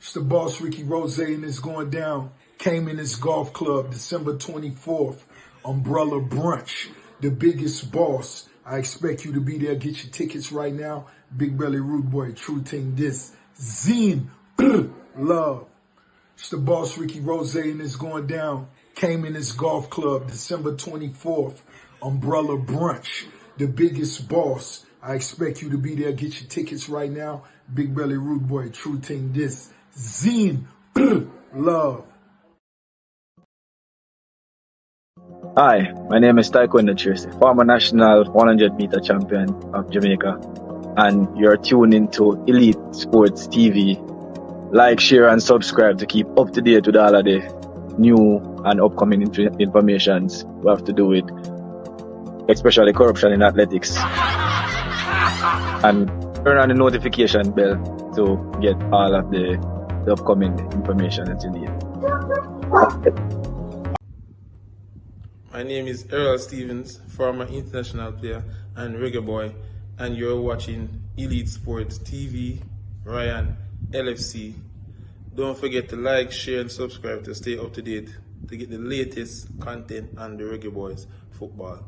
It's the boss, Ricky Rose, and it's going down. Cayman's Golf Club, December 24th. Umbrella Brunch. The biggest boss. I expect you to be there. Get your tickets right now. Big Belly Rude Boy, True Ting This. Zine. Love. It's the boss, Ricky Rose, and it's going down. Cayman's Golf Club, December 24th. Umbrella Brunch. The biggest boss. I expect you to be there. Get your tickets right now. Big Belly Rude Boy, True Ting This. Zine. Love. Hi, my name is Taekwondo Tracy, former national 100-meter champion of Jamaica, and you're tuned into Elite Sports TV. Like, share, and subscribe to keep up to date with all of the new and upcoming informations we have to do with, especially corruption in athletics. And turn on the notification bell to get all of the upcoming information that you need. My name is Earl Stevens, former international player and reggae boy, and you're watching Elite Sports TV, Ryan, LFC. Don't forget to like, share, and subscribe to stay up to date to get the latest content on the Reggae Boys football.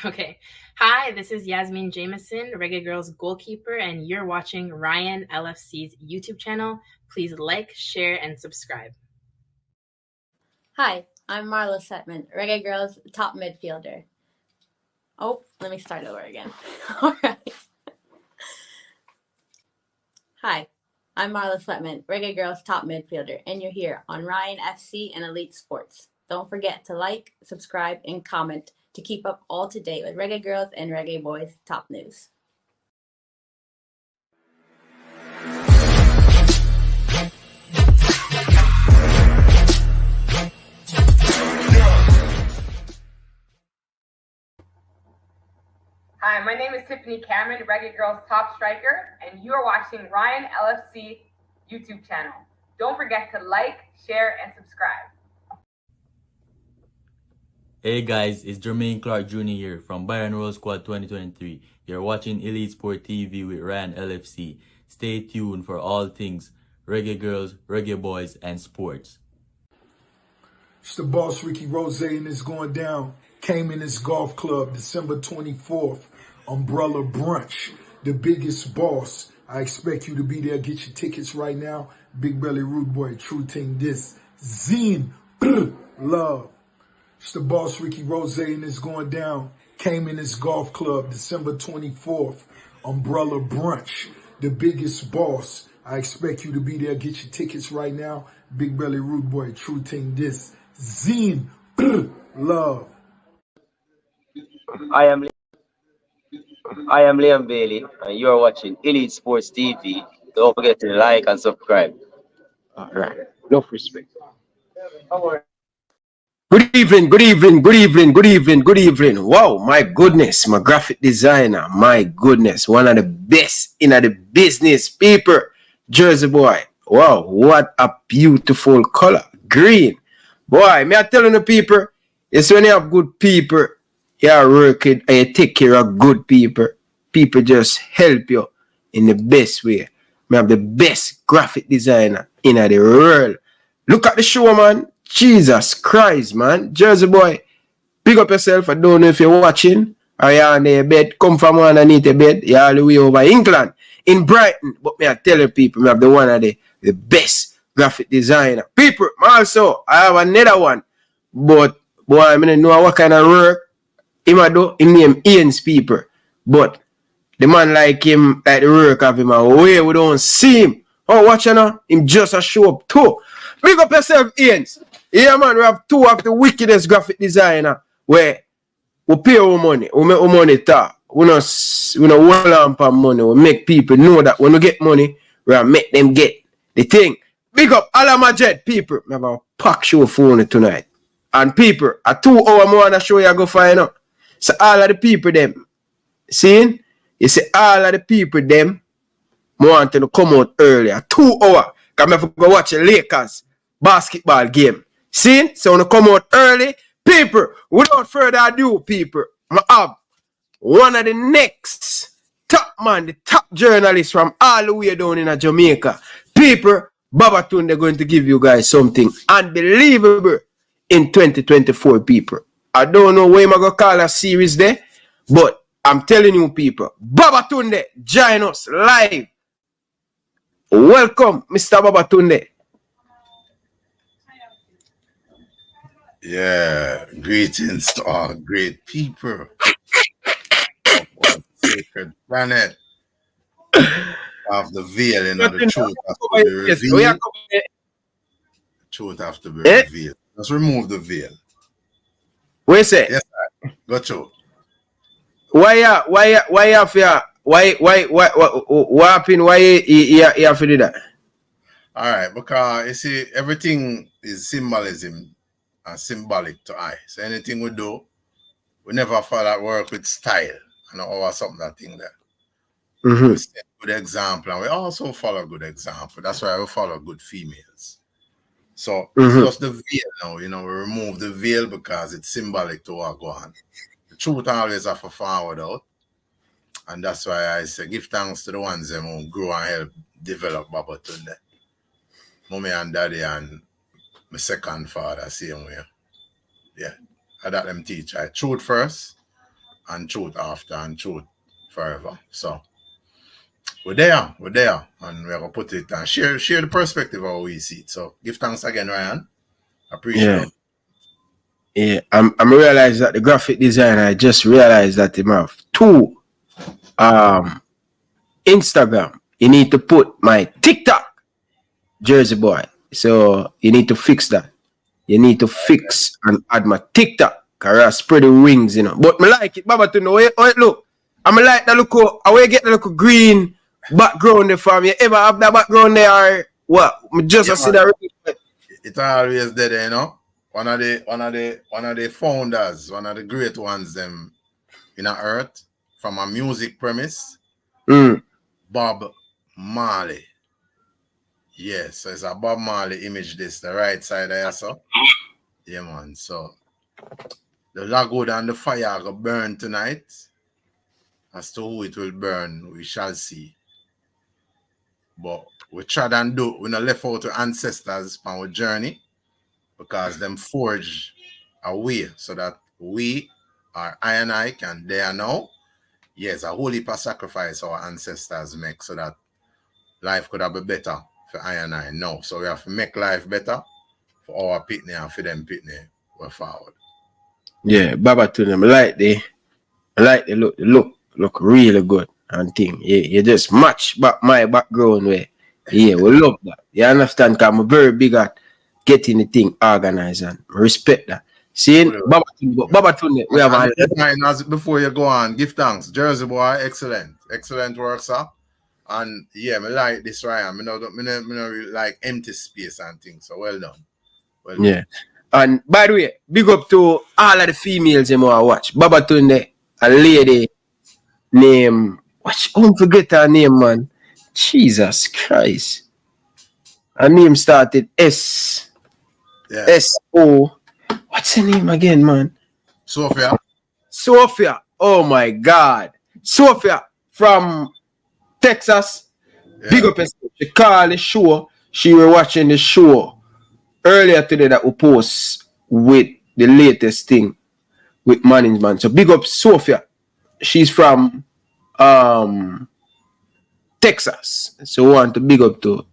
Okay. Hi, this is Yasmin Jameson, Reggae Girls goalkeeper, and you're watching Ryan LFC's YouTube channel. Please like, share, and subscribe. Hi, I'm Marla Setman, Reggae Girls top midfielder. Oh, let me start over again. All right. Hi, I'm Marla Setman, Reggae Girls top midfielder, and you're here on Ryan FC and Elite Sports. Don't forget to like, subscribe, and comment to keep up all to date with Reggae Girls and Reggae Boys top news. Hi, my name is Tiffany Cameron, Reggae Girls top striker, and you are watching Ryan LFC YouTube channel. Don't forget to like, share, and subscribe. Hey guys, it's Jermaine Clark Jr. here from Byron Roll Squad 2023. You're watching Elite Sport TV with Ryan LFC. Stay tuned for all things Reggae Girls, Reggae Boys, and sports. It's the boss, Ricky Rose, and it's going down. Cayman's Golf Club, December 24th. Umbrella Brunch. The biggest boss. I expect you to be there. Get your tickets right now. Big Belly Rude Boy, True Ting This. Zine. Love. It's the boss, Ricky Rose, and it's going down. Cayman's Golf Club, December 24th. Umbrella Brunch. The biggest boss. I expect you to be there. Get your tickets right now. Big Belly Rude Boy, True Ting This. Zine. Love. I am Liam Bailey, and you're watching Elite Sports TV. Don't forget to like and subscribe. All right. Enough respect. Good evening, good evening, good evening, good evening, good evening. Wow, my goodness, my graphic designer, my goodness, one of the best in the business, people, Jersey boy. Wow, what a beautiful color, green. Boy, may I tell you the people, it's when you have good people, you are working and you take care of good people. People just help you in the best way. I have the best graphic designer in the world. Look at the show, man. Jesus Christ, man. Jersey boy, pick up yourself. I don't know if you're watching or you're on the bed. Come from underneath the bed. You're all the way over England, in Brighton. But me I tell you people, I have the one of the best graphic designer. People, also, I have another one. But, boy, I don't know what kind of work him I do. Him name Ian's people. But, the man like him, like the work of him, way we don't see him. Oh, watch you now. Him just a show up too. Pick up yourself, Ian's. Yeah, man, we have two of the wickedest graphic designer where we pay our money, we make our money talk. We no hold on for money. We make people know that when we get money, we make them get the thing. Big up all of my jet people. We have a pack show for you tonight. And people, a 2 hour more on the show you go find out. So all of the people them, seeing? You see all of the people them want to come out earlier. 2 hours. Because I have to go watch the Lakers basketball game. See? So when you come out early, people, without further ado, people, I have one of the next top man, the top journalists from all the way down in Jamaica. People, Babatunde going to give you guys something unbelievable in 2024, people. I don't know where I'm going to call a series there, but I'm telling you, people, Babatunde, join us live. Welcome, Mr. Babatunde. Yeah, greetings to all great people of our sacred planet. Of the veil, you know, the truth has to be revealed. The truth has to be revealed. Let's remove the veil. Wait a second. Yes, sir. Go through. What happened? Why you have to do that? All right, because you see, everything is symbolism and symbolic to I. So anything we do, we never follow that work with style and or something that thing there. Mm-hmm. We set good example, and we also follow good example. That's why we follow good females. So it's just the veil now, you know, we remove the veil because it's symbolic to what go on. The truth always have to forward out. And that's why I say give thanks to the ones that who grow and help develop Babatunde. Mommy and daddy and my second father, same way. Yeah. I got them teach. I truth first and truth after and truth forever. So we're there, and we're gonna put it and share the perspective of how we see it. So give thanks again, Ryan. Appreciate it. Yeah, I'm realized that the graphic designer, I just realized that him have two Instagram. You need to put my TikTok, Jersey Boy. So you need to fix that. You need to fix and add my TikTok. Cause I spread the wings, you know. But me like it, Baba, to know. Look, I'm like that look. I will get the look green background there for me. You ever have that background there or what? Just see that. It's always there, you know. One of the founders, one of the great ones them in the earth from a music premise. Bob Marley. Yes, so it's a Bob Marley image this, the right side there, so. Yeah, man. So the lagwood and the fire will burn tonight. As to who it will burn, we shall see. But we try and do, we not left out to ancestors on our journey because them forge a way so that we, our I and I, can there now. Yes, a whole heap of sacrifice our ancestors make so that life could have been better for I and I now. So we have to make life better for our pitney and for them pitney. We're forward. Yeah, Baba to them. I like the look really good and thing. Yeah, you just match back my background way. Yeah, we love that. You understand? Cause I'm very big at getting the thing organized and respect that. See, Baba Tunde, we have a before you go on, give thanks. Jersey Boy, excellent work, sir. And yeah, me like this Ryan. Me no really like empty space and things. So well done. Yeah. And by the way, big up to all of the females you want to watch. Baba Tunde, a lady named, I don't forget her name, man. Jesus Christ. Her name started S. Yeah. S-O. What's her name again, man? Sophia. Oh my God. Sophia from Texas. Yeah. Big up herself. She called the show. She was watching the show earlier today that we post with the latest thing with management. So big up Sophia. She's from Texas. So we want to big up to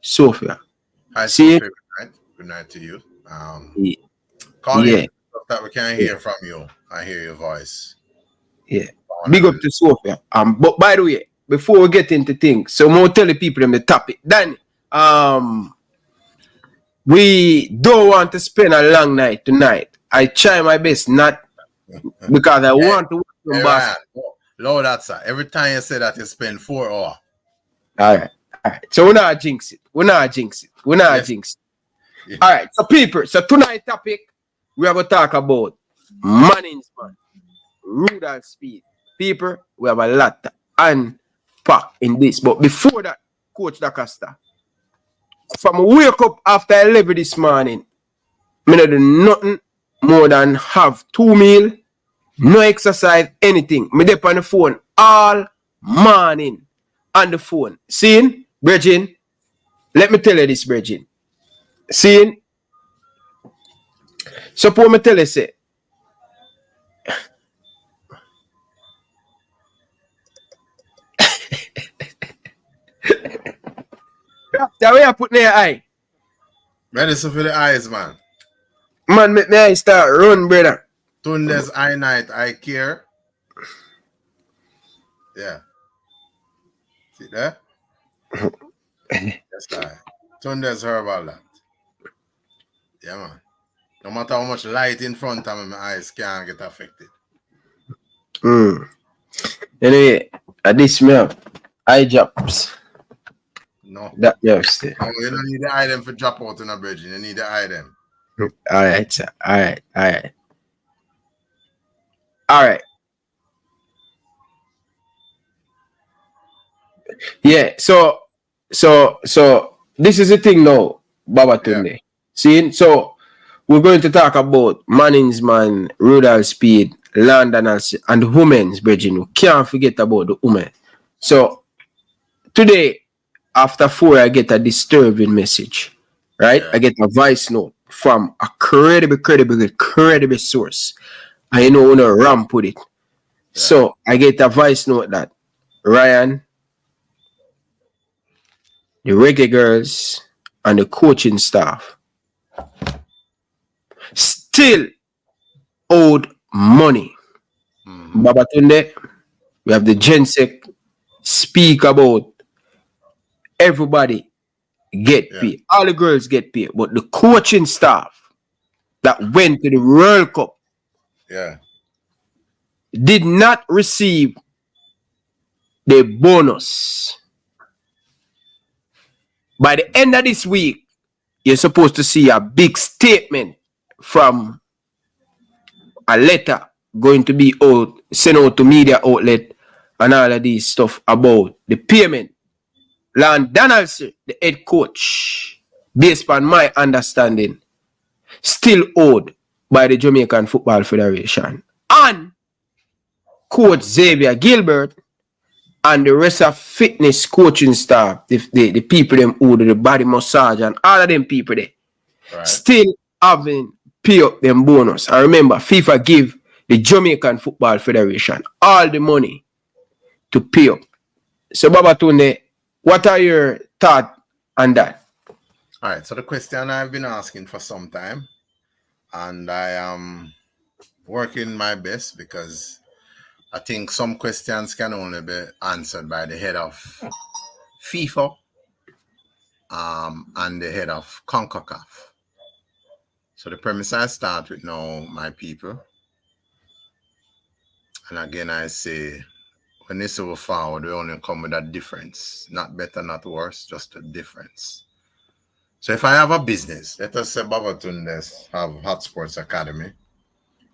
Sophia. Hi, Sophia. Good night to you. Call you that we can't hear from you. I hear your voice. Yeah. Big up to Sophia. But by the way, before we get into things, so more tell the people on the topic. Then we don't want to spend a long night tonight. I try my best not because I want to watch the boss. Lord, that's every time you say that you spend 4 hours. All right. So we're not jinx it. Yeah. All right. So people, so tonight's topic, we are going to talk about management, Rudolph Speid. People, we have a lot to unpack in this. But before that, Coach DaCosta, from wake up after 11 this morning, I don't do nothing more than have 2 meals, no exercise, anything. I dey on the phone all morning on the phone. Seeing, Bridging, let me tell you this, Bridget. Seeing, suppose me tell you, say, that way I put in your eye. Medicine for the eyes, man. Man, make me eye start run, brother. Tunde's eye night, eye care. Yeah. See there? That's right. Tunde's herbal that. Yeah, man. No matter how much light in front of me, my eyes can't get affected. Anyway, at this me have eye drops. No. That me have still. No, you don't need the item for drop out in a bridge. You need the item. Alright, sir. Alright. Yeah, so this is the thing now, Baba Tunde. Yeah. See, so we're going to talk about Manning's man, Rudolph Speid, London, and the women's bridging. We can't forget about the women. So today, after 4, I get a disturbing message, right? Yeah. I get a voice note from a credible source. I know when I ramp with it. Yeah. So I get a voice note that Ryan, the reggae girls, and the coaching staff still owed money. Baba Tunde, we have the Gensec speak about everybody get paid. All the girls get paid. But the coaching staff that went to the World Cup did not receive the bonus. By the end of this week, you're supposed to see a big statement from a letter going to be sent out to media outlet and all of these stuff about the payment. Lorne Donaldson, the head coach, based on my understanding, still owed by the Jamaican Football Federation. And Coach Xavier Gilbert and the rest of fitness coaching staff, the people them who do the body massage and all of them people there, still haven't paid up them bonus. And remember, FIFA give the Jamaican Football Federation all the money to pay up. So Baba Tunde, what are your thoughts on that? All right, so the question I've been asking for some time, and I am working my best because I think some questions can only be answered by the head of FIFA and the head of CONCACAF. So the premise I start with now, my people, and again I say, when this over forward, we only come with a difference. Not better, not worse, just a difference. So if I have a business, let us say Baba Tunde have Hot Sports Academy,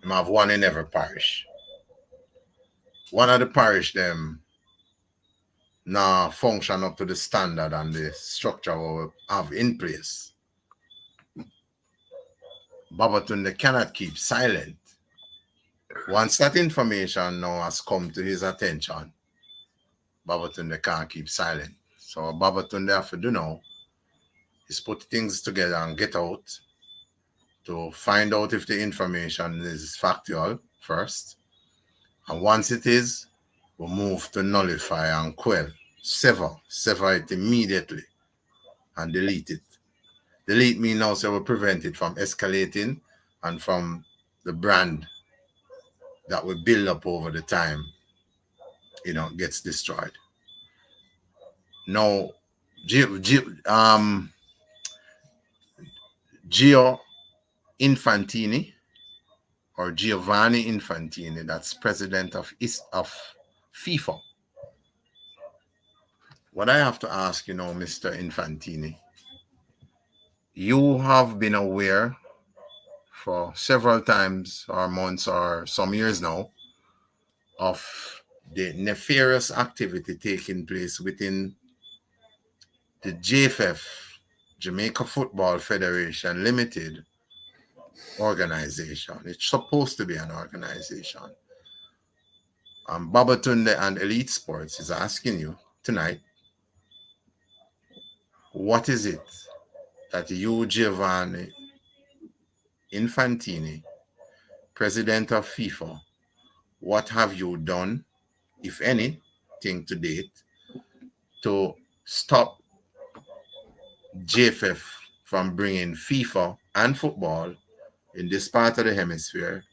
I have one in every parish. One of the parish them now function up to the standard and the structure we have in place. Baba Tunde cannot keep silent. Once that information now has come to his attention, Baba Tunde can't keep silent. So Baba Tunde have to do now is put things together and get out to find out if the information is factual first. And once it is, we'll move to nullify and quell, sever it immediately and delete it. Delete me now so we'll prevent it from escalating and from the brand that we build up over the time, gets destroyed. Now, Gio Infantini, or Giovanni Infantini, that's president of FIFA. What I have to ask you now, Mr. Infantini, you have been aware for several times or months or some years now of the nefarious activity taking place within the JFF, Jamaica Football Federation Limited organization. It's supposed to be an organization. Baba Tunde and Elite Sports is asking you tonight what is it that you, Giovanni Infantini, president of FIFA, what have you done, if anything to date, to stop JFF from bringing FIFA and football in this part of the hemisphere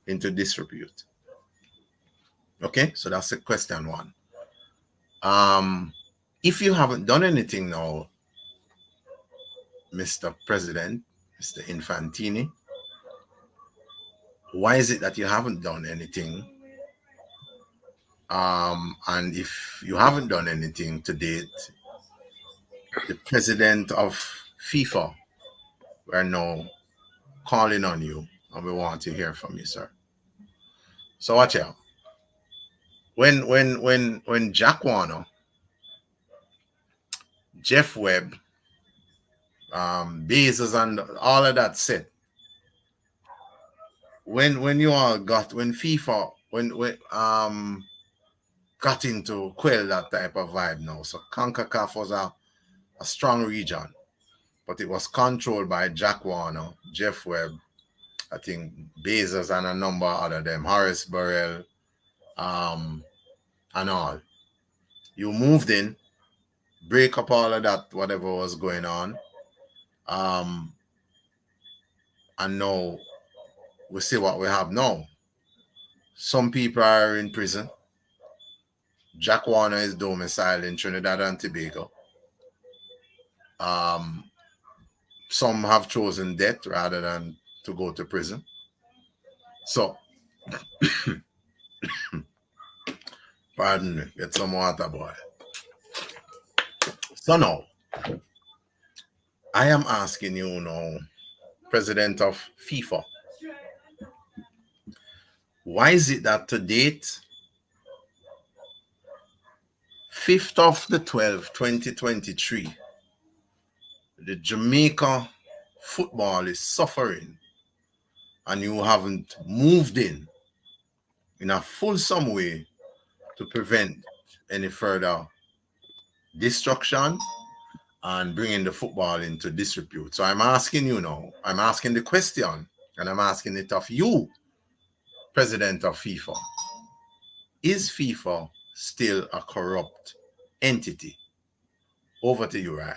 into disrepute? Okay, so that's the question one. If you haven't done anything now, Mr. President, Mr. Infantini, why is it that you haven't done anything? And if you haven't done anything to date, the president of FIFA, we're now calling on you and we want to hear from you, sir. So watch out. When Jack Warner, Jeff Webb, Bezos and all of that set, when FIFA got into quell that type of vibe now. So CONCACAF was a strong region, but it was controlled by Jack Warner, Jeff Webb, I think Bezos and a number of other them, Horace Burrell, and all. You moved in, break up all of that, whatever was going on. And now we see what we have now. Some people are in prison. Jack Warner is domiciled in Trinidad and Tobago. Some have chosen death rather than to go to prison. So, pardon me, get some water, boy. So now, I am asking you now, President of FIFA, why is it that to date, 5th of the 12th, 2023, the Jamaica football is suffering and you haven't moved in a fulsome way to prevent any further destruction and bringing the football into disrepute? So I'm asking you now, I'm asking the question, and I'm asking it of you, President of FIFA. Is FIFA still a corrupt entity? Over to you, Ryan.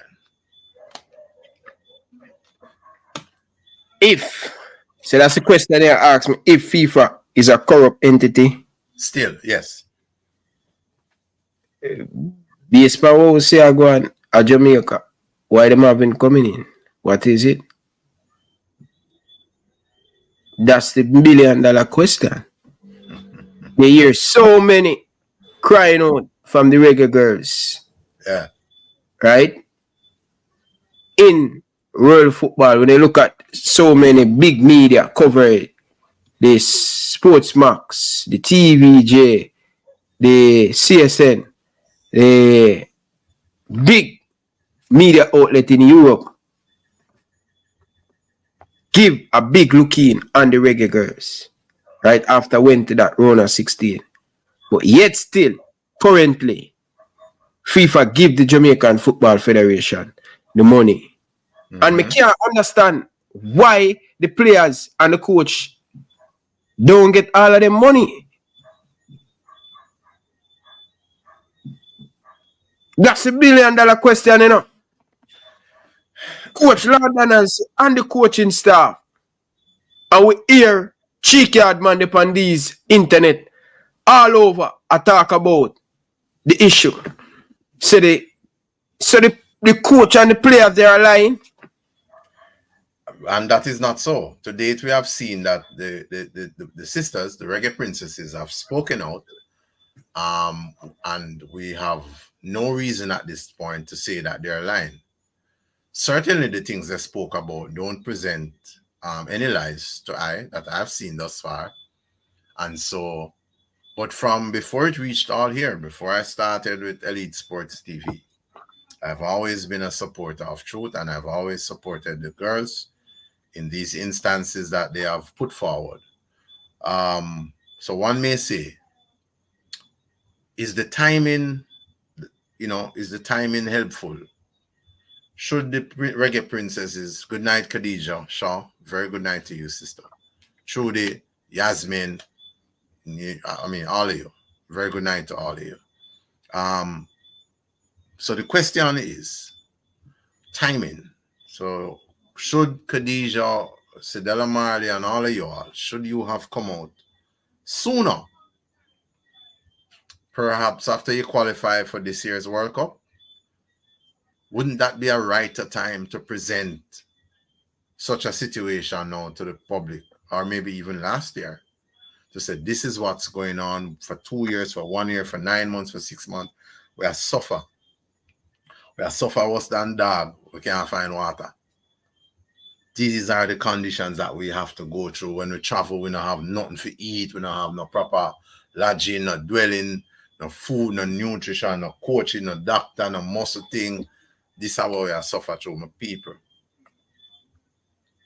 So that's the question they asked me, if FIFA is a corrupt entity. Still, yes. Based on what we say I go on at Jamaica, why them have been coming in? What is it? That's the $1 billion question. They hear so many crying out from the reggae girls. Yeah. Right? In world football, when they look at so many big media coverage, the Sportsmax, the TVJ, the CSN, the big media outlet in Europe, give a big look in on the reggae girls, right after went to that Rona 16. But yet still, currently, FIFA give the Jamaican Football Federation the money. Mm-hmm. And me can't understand why the players and the coach don't get all of them money. That's $1 billion question, you know. Coach Londoners and the coaching staff, and we hear cheeky hard man upon these internet all over I talk about the issue. So the coach and the players, they are lying. And that is not so. To date, we have seen that the sisters, the reggae princesses, have spoken out, and we have no reason at this point to say that they're lying. Certainly, the things they spoke about don't present any lies to I that I've seen thus far. And so, but from before it reached all here, before I started with Elite Sports TV, I've always been a supporter of truth, and I've always supported the girls in these instances that they have put forward. So one may say, is the timing helpful Should the reggae princesses, good night, Khadija, Shaw, very good night to you, sister. Trudy, Yasmin, I mean, all of you, very good night to all of you. So the question is timing. So should Khadija, Sidella Marley, and all of you all, should you have come out sooner? Perhaps after you qualify for this year's World Cup? Wouldn't that be a righter time to present such a situation now to the public? Or maybe even last year, to say this is what's going on for 2 years, for 1 year, for 9 months, for 6 months. We are suffer. We are suffer worse than dog. We can't find water. These are the conditions that we have to go through. When we travel, we don't have nothing to eat. We don't have no proper lodging, no dwelling, no food, no nutrition, no coaching, no doctor, no muscle thing. This is how we are suffer through, my people.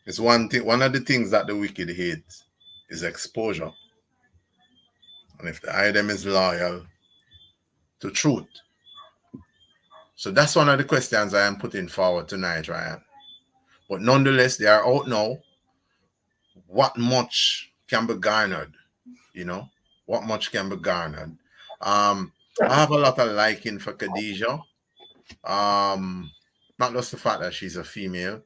It's one thing. One of the things that the wicked hate is exposure. And if the item is loyal to truth. So that's one of the questions I am putting forward tonight, Ryan. But nonetheless, they are out now. What much can be garnered? You know, what much can be garnered? I have a lot of liking for Khadija. Not just the fact that she's a female,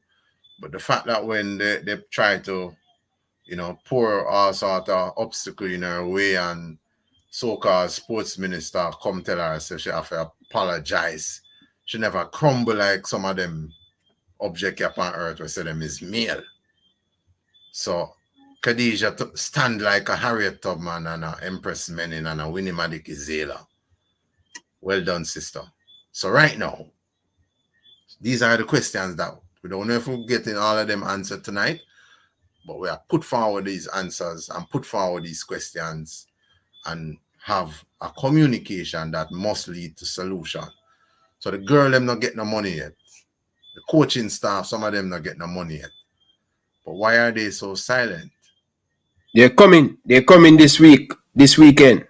but the fact that when they try to, you know, pour all sort of obstacle in her way, and so-called sports minister come tell her, so she have to apologize. She never crumble like some of them object upon earth we say them is male. So Khadija stand like a Harriet Tubman and a Empress Menin and a Winnie Madikizela. Well done, sister. So right now, these are the questions that we don't know if we're getting all of them answered tonight, but we have put forward these answers and put forward these questions and have a communication that must lead to solution. So the girl them not get no money yet. The coaching staff, some of them not get no money yet. But why are they so silent? They're coming. They're coming this weekend.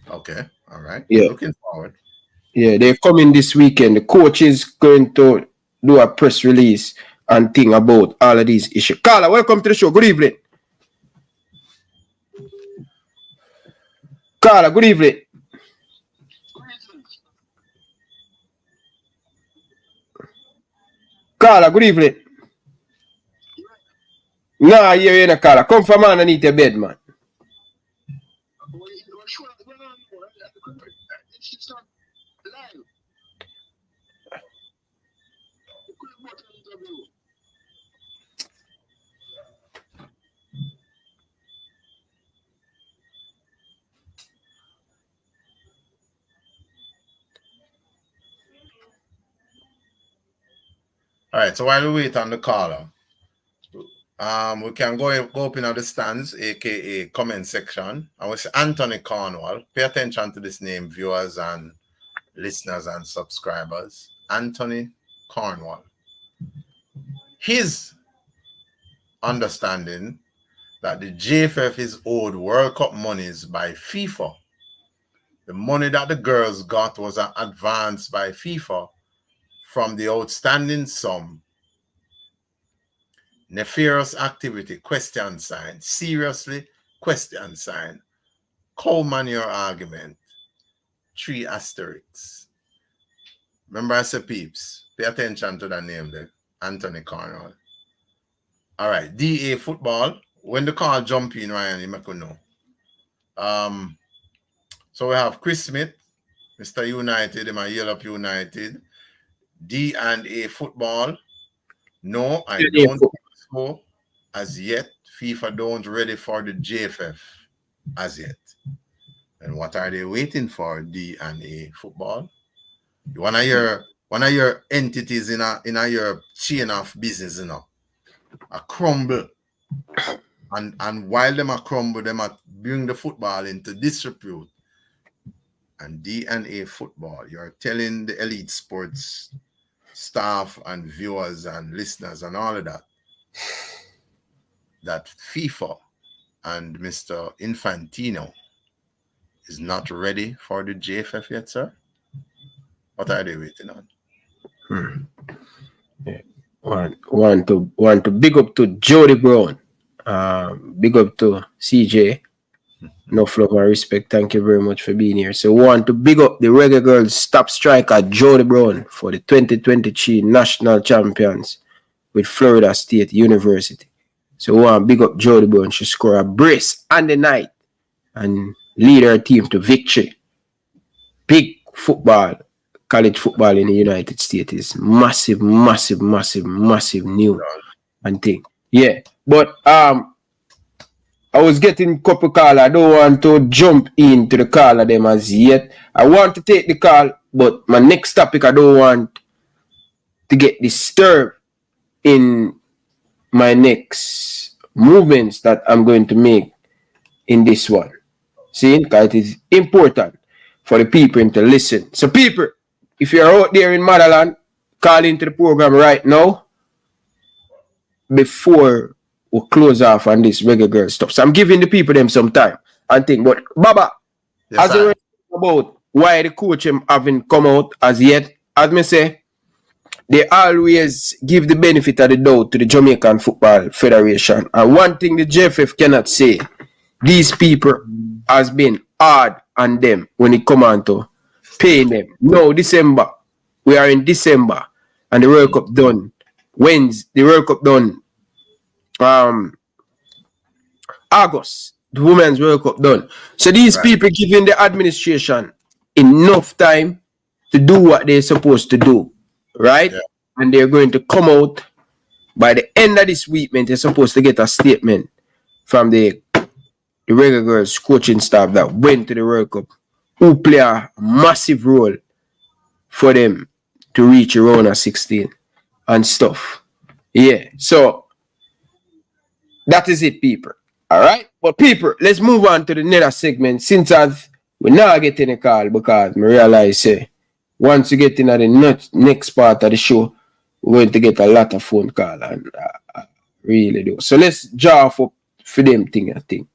Okay, all right. Yeah. Looking forward. Yeah, they're coming this weekend. The coach is going to do a press release and thing about all of these issues. Carla, welcome to the show. Good evening. Carla, good evening. Carla, good evening. Nah, you're in a Carla. Come from underneath your bed, man. All right, so while we wait on the caller, we can go up in the stands, aka comment section. And we say Anthony Cornwall. Pay attention to this name, viewers and listeners and subscribers. Anthony Cornwall. His understanding that the JFF is owed World Cup monies by FIFA. The money that the girls got was an advance by FIFA from the outstanding sum. Nefarious activity, question sign. Seriously, question sign. Coal manure argument. 3 asterisks. Remember I said peeps. Pay attention to that name there. Anthony Cornwall. All right. DA football. When the call jump in, Ryan, you make know. So we have Chris Smith, Mr. United, him a Yell Up United. D&A football. No, I don't think so as yet. FIFA don't ready for the JFF as yet. And what are they waiting for? D&A football. One of your entities in your chain of business, you know, a crumble. And while them a crumble, them a bring the football into disrepute. And D&A football, you're telling the elite sports staff and viewers and listeners and all of that FIFA and Mr. Infantino is not ready for the JFF yet, sir? What are they waiting on? Want to big up to Jody Brown. Big up to CJ. No love and respect. Thank you very much for being here. So want to big up the Reggae Girls top striker Jody Brown for the 2023 national champions with Florida State University. So want to big up Jody Brown. She scored a brace on the night and lead her team to victory. Big football, college football in the United States is massive new and thing. Yeah. But I was getting a couple call. I don't want to jump into the call of them as yet. I want to take the call, but my next topic I don't want to get disturbed in my next movements that I'm going to make in this one. See, because it is important for the people to listen. So people, if you're out there in motherland, call into the program right now before we close off on this Reggae Girl stuff. So I'm giving the people them some time and think. But Baba, yes, as a about why the coach haven't come out as yet, as me say, they always give the benefit of the doubt to the Jamaican Football Federation. And one thing the JFF cannot say, these people has been hard on them when it come on to paying them. No, December. We are in December and the World Cup done. When's the World Cup done? August, the Women's World Cup done. So these people giving the administration enough time to do what they're supposed to do, right? Yeah. And they're going to come out by the end of this week, man. They're supposed to get a statement from the Reggae Girls coaching staff that went to the World Cup, who play a massive role for them to reach around a 16 and stuff. Yeah, so that is it, people. All right? But people, let's move on to the next segment. Since we're not getting a call because I realize once you get into the next part of the show, we're going to get a lot of phone call. And I really do. So let's draw up for them thing, I think.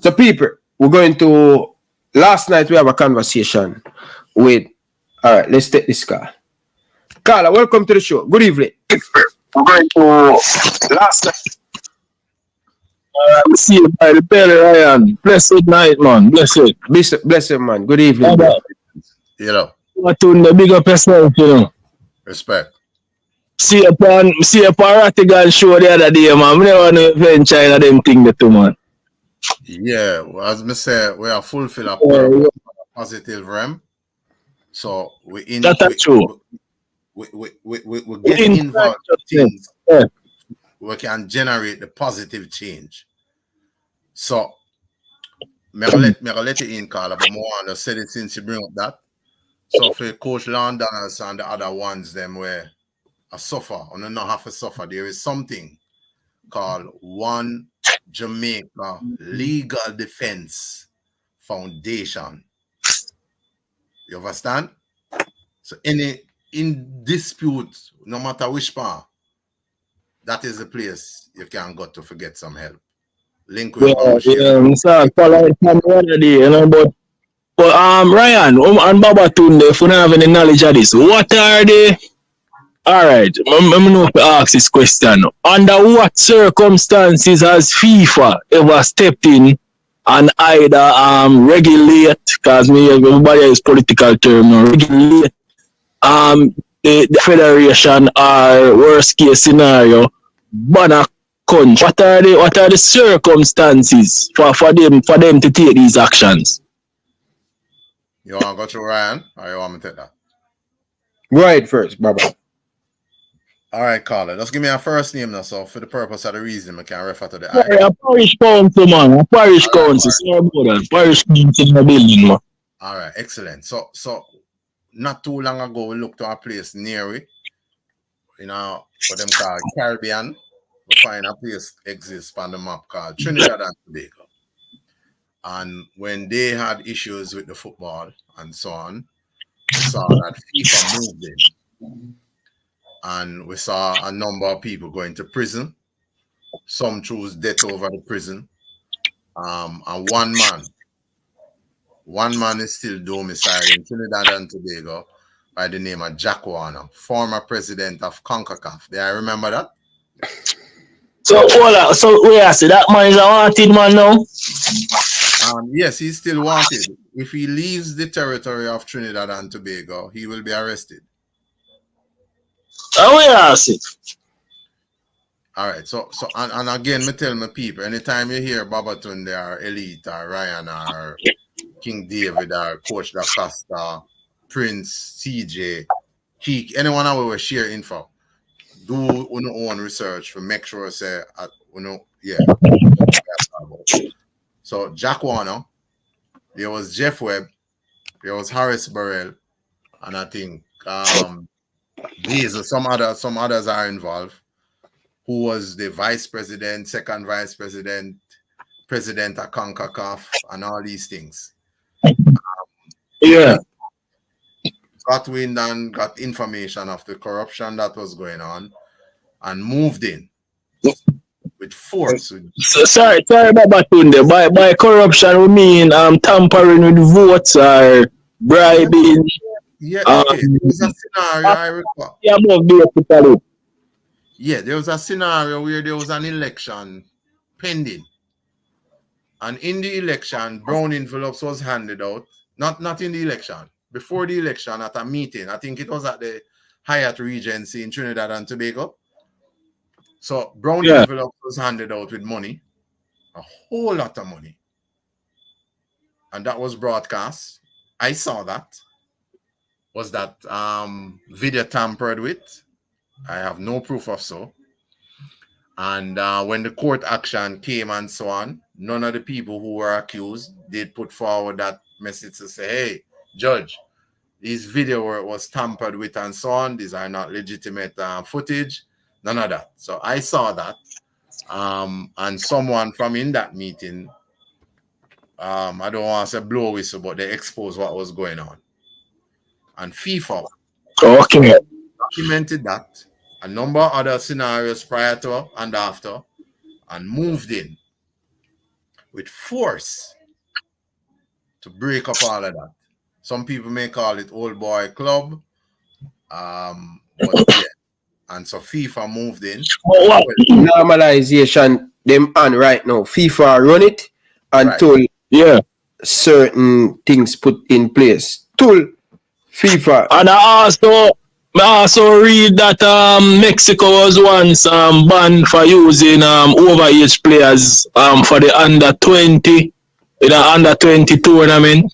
So people, we're going to, last night we have a conversation with, all right, let's take this call. Carla, welcome to the show. Good evening. We're going to, last night. See you by the belly, Ryan. Blessed night, man. Blessed. Blessed, man. Good evening. You know. What to the bigger yourself, you know. Respect. See a Ratigan show the other day, man. We never know venture in them thing that too, man. Yeah, well, as me say, we are fulfill a positive realm. So we in that's true. We get involved in things. Yeah. We can generate the positive change. So, I'm going to let you in, Carla, but more on said it since you bring up that. So, for Coach Lorne, Donaldson and the other ones, them where I suffer, or not have to suffer, there is something called One Jamaica Legal Defense Foundation. You understand? So, in dispute, no matter which part, that is the place you can go to forget some help. Link with but Ryan and Baba Tunde, if you don't have any knowledge of this, what are they? Alright, let me know if I ask this question. Under what circumstances has FIFA ever stepped in and either regulate, because everybody has political term, regulate the federation or worst case scenario ban a country? What are the circumstances for them to take these actions? You want to go to Ryan or you want me to take that? Go ahead first, Baba. All right, Carla. Just give me a first name now, so for the purpose of the reason I can refer to the a parish council, man. A parish council. Parish council in the building, man. All right, excellent. So not too long ago, we looked to a place near it, what them called Caribbean. We find a place exists on the map called Trinidad and Tobago. And when they had issues with the football and so on, we saw that FIFA moved in. And we saw a number of people going to prison. Some chose death over the prison. And one man is still domiciled in Trinidad and Tobago, by the name of Jack Warner, former president of CONCACAF. Do I remember that? So hold on. So wait, I say that man is a wanted man now. Yes, he's still wanted. If he leaves the territory of Trinidad and Tobago, he will be arrested. Oh yeah, I see. All right. So and again, me tell my people, anytime you hear Babatunde or Elite or Ryan or King David or Coach Da Costa, Prince, CJ, Keek, anyone who will share info, do your own research to make sure say So Jack Warner, there was Jeff Webb, there was Harris Burrell, and I think some others are involved. Who was the vice president, second vice president, president of CONCACAF, and all these things. Got wind and got information of the corruption that was going on and moved in with force. So, sorry about Batunde. By corruption we mean tampering with votes or bribing. Yeah, okay. There was a scenario I recall. Yeah, there was a scenario where there was an election pending. And in the election, brown envelopes was handed out. Not in the election. Before the election, at a meeting. I think it was at the Hyatt Regency in Trinidad and Tobago. So brown envelopes was handed out with money. A whole lot of money. And that was broadcast. I saw that. Was that video tampered with? I have no proof of so. And when the court action came and so on, none of the people who were accused did put forward that message to say, hey, judge, this video was tampered with and so on. These are not legitimate footage. None of that. So I saw that. And someone from in that meeting, I don't want to say blow whistle, but they exposed what was going on. And FIFA documented that. A number of other scenarios prior to and after, and moved in with force to break up all of that. Some people may call it old boy club, but yeah. And so FIFA moved in. Normalization, them on right now. FIFA run it until certain things put in place. Till FIFA. And I also read that Mexico was once banned for using overage players for the under 20 in the under 20 tournament.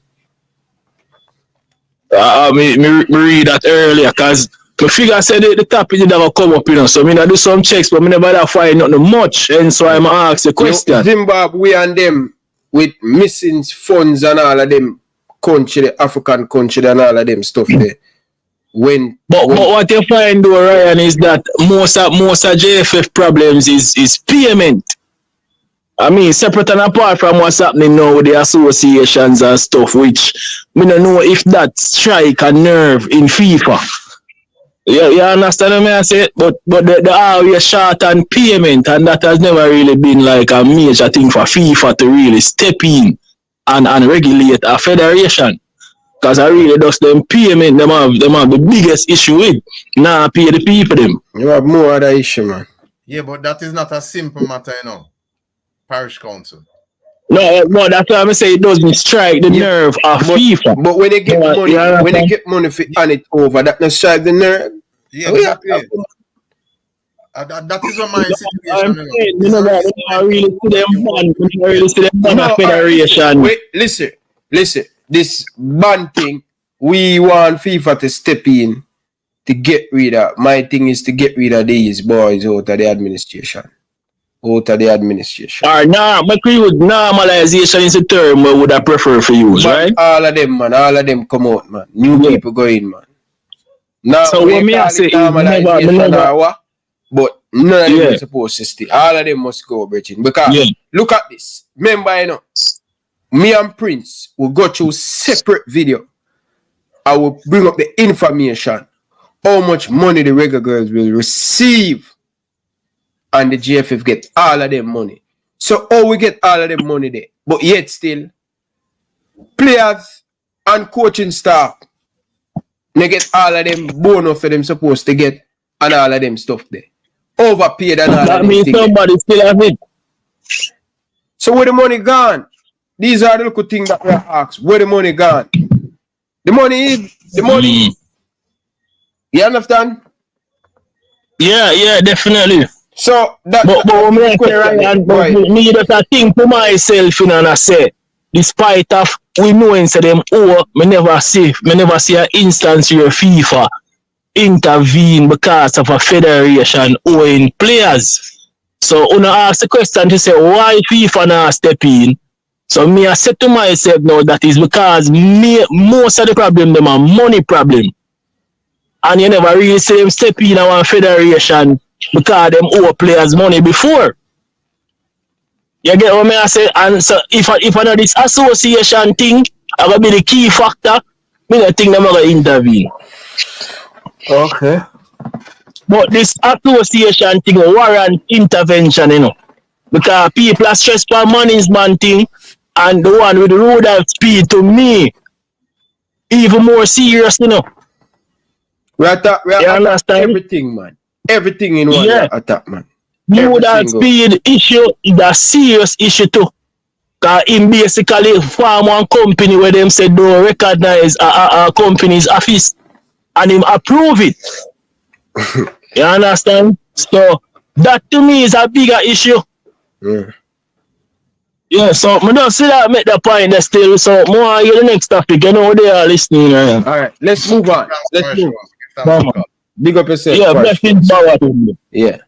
Me read that earlier because the figure said the topic did never come up, so I do some checks, but I never find nothing much, and so I'm ask the question. Zimbabwe and them with missing funds and all of them country, the African country and all of them stuff there. But what you find though, Ryan, is that most of JFF problems is payment. I mean, separate and apart from what's happening now with the associations and stuff, which we don't know if that strike a nerve in FIFA. You understand what I say? But the always short on payment, and that has never really been like a major thing for FIFA to really step in and regulate a federation. Because I really does them payment, them have the biggest issue with. Now pay the people them. You have more other issue, man. Yeah, but that is not a simple matter, Parish council. No, that's why I say it doesn't strike the nerve of FIFA. But when they get money for hand it over, that not strike the nerve. Yeah, exactly. That is what my situation is. I really see them ban federation. Wait, listen. This ban thing, we want FIFA to step in to get rid of. My thing is to get rid of these boys out of the administration. Nah, but we would normalization is a term we would have prefer for use, right? All of them come out, man. New people go in, man. Now, so what me I say never. But none of them is supposed to stay. All of them must go, Bridget. Because look at this. Remember, me and Prince will go through separate video. I will bring up the information. How much money the Reggae Girls will receive. And the GFF get all of them money. So how we get all of them money there? But yet still, players and coaching staff They get all of them bonus for them supposed to get and all of them stuff there. Overpaid and all of them. That means somebody still have it. So where the money gone? These are the little things that we ask. Where the money gone? The money. You understand? Yeah, definitely. So that but me just a think to myself, you know, and I say, despite of we knowing say them me never see an instance where FIFA intervene because of a federation owing players. So when I ask the question to say why FIFA not step in, so me I said to myself now that is because most of the problem them are money problem. And you never really see them step in our federation because them owe players money before. You get what I say? And so if I know this association thing, I will be the key factor, me don't think they're going to intervene. Okay. But this association thing warrant intervention, you know. Because people are stressed for management thing, and the one with the Rudolph Speid to me, even more serious, you know. We attack everything, man. Everything in one attack, man. Rudolph Speid issue is a serious issue too. Because him basically form one company where them said don't recognize a company's office and him approve it. You understand? So that to me is a bigger issue. Yeah, so I don't see that make the point that still. So more the next topic, you know they are listening. Alright, let's move on. Let's move. Big up yourself. Yeah, blessings Baba Tunde. Yeah.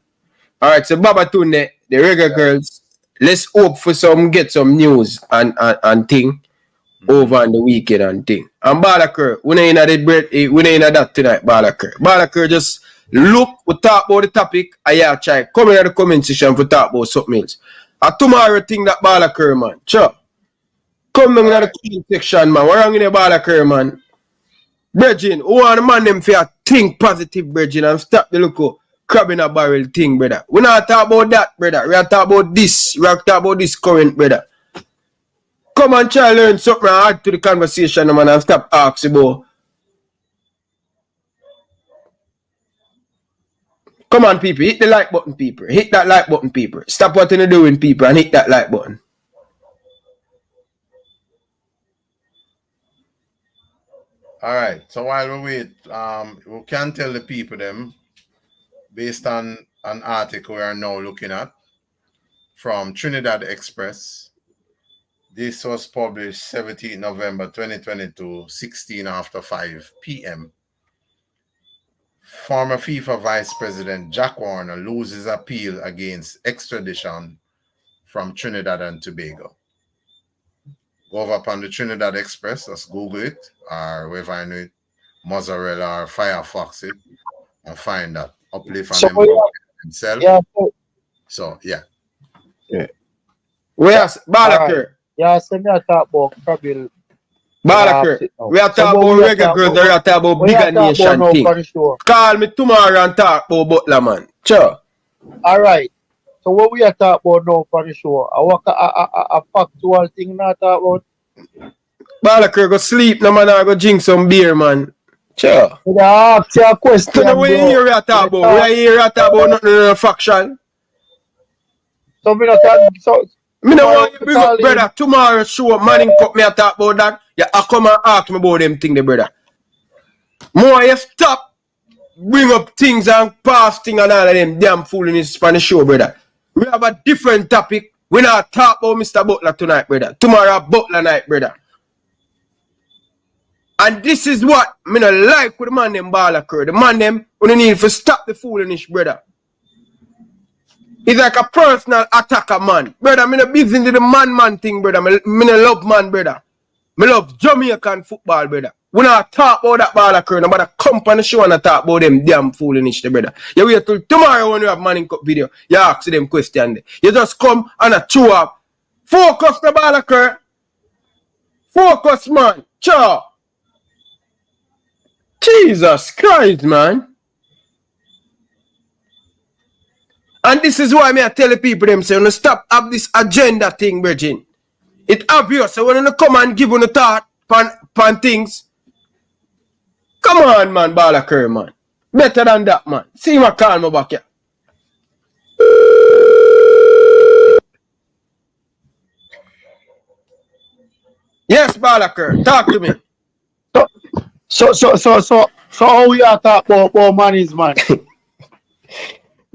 Alright, so Baba Tunde, the Reggae Girls, let's hope for get some news and thing over on the weekend and thing. And Balakir, we ain't in that tonight, Balakir. Balakir just look, we talk about the topic, and try come in the comment section for talk about something else. And tomorrow thing that Balakir, man. Sure. Come in the comment section, man. We're wrong in the Balakir, man. Bridging, who want the man them for think positive, bridging, and stop the look crab in a barrel thing, brother. We not talk about that, brother. We are talk about this. We are talk about this current, brother. Come and try learn something and add to the conversation, man, and stop asking about. Come on, people. Hit the like button, people. Hit that like button, people. Stop what you're doing, people, and hit that like button. All right. So while we wait, we can tell the people them based on an article we are now looking at from Trinidad Express. This was published 17 November 2022, 16 after 5 p.m. Former FIFA Vice President Jack Warner loses appeal against extradition from Trinidad and Tobago. Go over upon the Trinidad Express, let's Google it, or wherever I know it, Mozzarella or Firefox it, and find that. Uplift and himself. Yeah. So, yeah. Where's Balakir? Yeah, so me talk about probably Balakir. We are talking about Reggae Girls, we are talking about bigger nation thing. Call me tomorrow and talk about Butler, man. Sure. Alright. So what we are talking about now for the show? A factual thing not talk about? Balakir go sleep, no man, I go drink some beer, man. Sure. I ask you a question. So now we here we are talking about. We are here to talk about nothing faction. So me not talk. Me no want you bring up, brother. Tomorrow show Manning Cup me a talk about that. Yeah, I come and ask me about them thing, the brother. More you stop bring up things and past thing and all of them damn foolishness on the show, brother. We have a different topic. We not talk about Mr. Butler tonight, brother. Tomorrow Butler night, brother. And this is what me no like with the man them Balakir. The man them we need to stop the foolishness, brother. It's like a personal attacker, man. Brother, me no busy into the man thing, brother. Me no love man, brother. Me love Jamaican football, brother. We not talk about that Balakir, no matter come on the show and talk about them damn foolishness, brother. You wait till tomorrow when you have Manning Cup video, you ask them question there. You just come and chew up. Focus the Balakir. Focus, man. Chow. Jesus Christ, man. And this is why I tell the people them say, stop up this agenda thing, Virgin. It's obvious. So when you come and give on the thought pan things, Come on, man, Balakir, man. Better than that, man. See my call me back here. Yes, Balakir, talk to me. So how we are talk about money's man?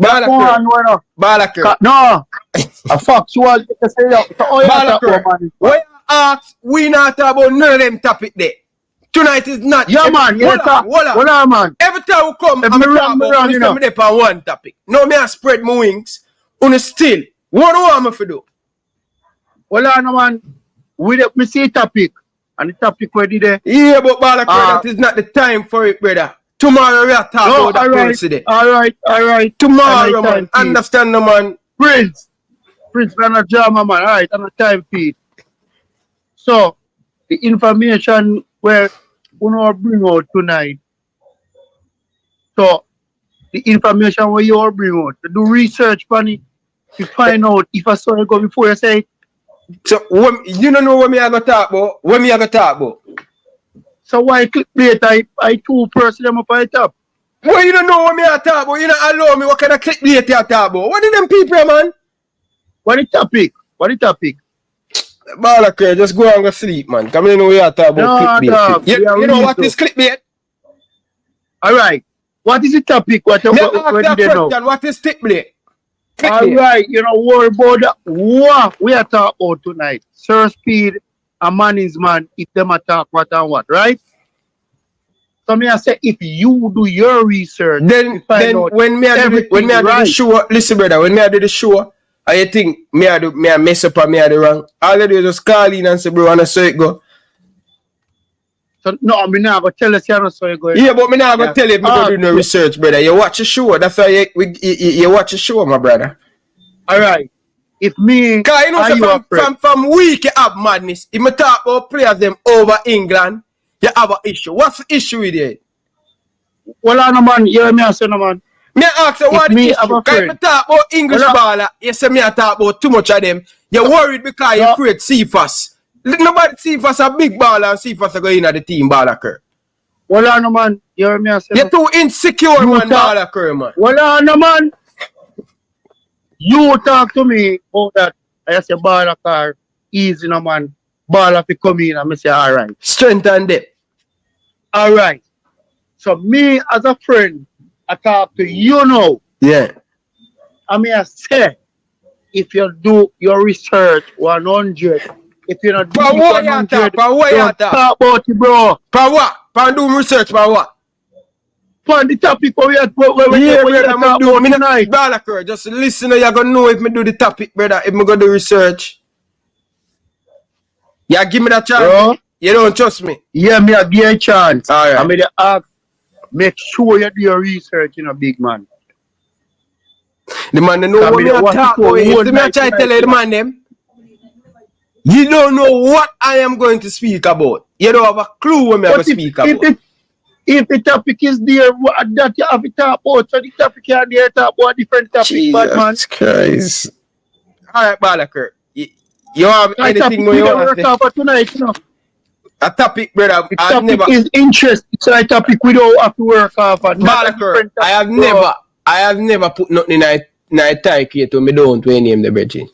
Balakir. No. A factual to say that. So how you talk about money's man? When you ask, we not talk about none of them topic there. Tonight is not. Yeah, man. Hold on, man. Every time we come, I'm talking about one topic. No, me I spread my wings. On still. What do I want me to do? Hold on, man. We see topic. And the topic where did they? Yeah, but Balakir, that is not the time for it, brother. Tomorrow we are talking about that president. All right. Tomorrow, man. Understand, man. Prince, we're not drama, man. All right, on a time feed. So, the information where we will bring out tonight. So, the information where you all bring out, to do research, funny, to find out if I saw it go before you say it. So, you don't know what me I going to talk about? What me I going to talk about? So, why clickbait? I two person them up on the top. Well, you don't know what me I talk about. You don't allow me what kind of clickbait you talk about. What are them people, man? What the topic? Balakir, just go and go sleep, man. Come in we are talking about clickbait. You know what is clickbait? All right. What is the topic? What did they know? What is clickbait? All right, you know, worry about that. What we are talking about tonight. Sir Speid and Manning's man, if them attack what and what, right? So me I say, if you do your research, then when me I do the show, listen, brother, when me I do the show, I think me I mess up and me I do wrong. All I do is just call in and say, bro, and so it go. So no, I'm not gonna tell us how so it go. Yeah, but me not gonna tell you if me go do no research, brother. You watch the show. That's why you watch the show, my brother. All right. If me, cause you know, so from week you have madness. If me talk about players them over England, you have an issue. What's the issue with it? Well, no man, you hear me say no man. Me ask you what the issue. Cause if me talk about English baller, you say me I talk about too much of them. You're worried because you're afraid Cephas. Nobody Cephas a big baller and Cephas are going at the team, Balakir. Well, no man, you hear me say you're too insecure, man, Balakir, man. Well, no man. You talk to me about that. I say Balakir, easy no man. Baller fi come in and I say alright. Strength and depth. Alright. So me as a friend, I talk to you now. Yeah. I mean I say, if you do your research 100, if you not do 100, don't talk about it, bro. For what? For do research for what? For the topic where we talk about tonight. Balakir, just listen, you're gonna know if me do the topic, brother. If me go do research. Yeah, give me that chance. Bro, you don't trust me. Yeah, me a give you a chance. All right. I mean, ask, make sure you do your research, you know, big man. The man don't know what me talk about. If me try to tell you the man them, you don't know what I am going to speak about. You don't have a clue what me have to speak about. If the topic is there, that you have to talk about, so the topic you have to talk about a different topic, Jesus Christ. All right, Balakir. You have anything more you want to say? Tonight, you know. A topic, brother. The topic is interesting. So a topic we don't have to work off. Balakir, I have never put nothing in a type here to me don't name the bridging.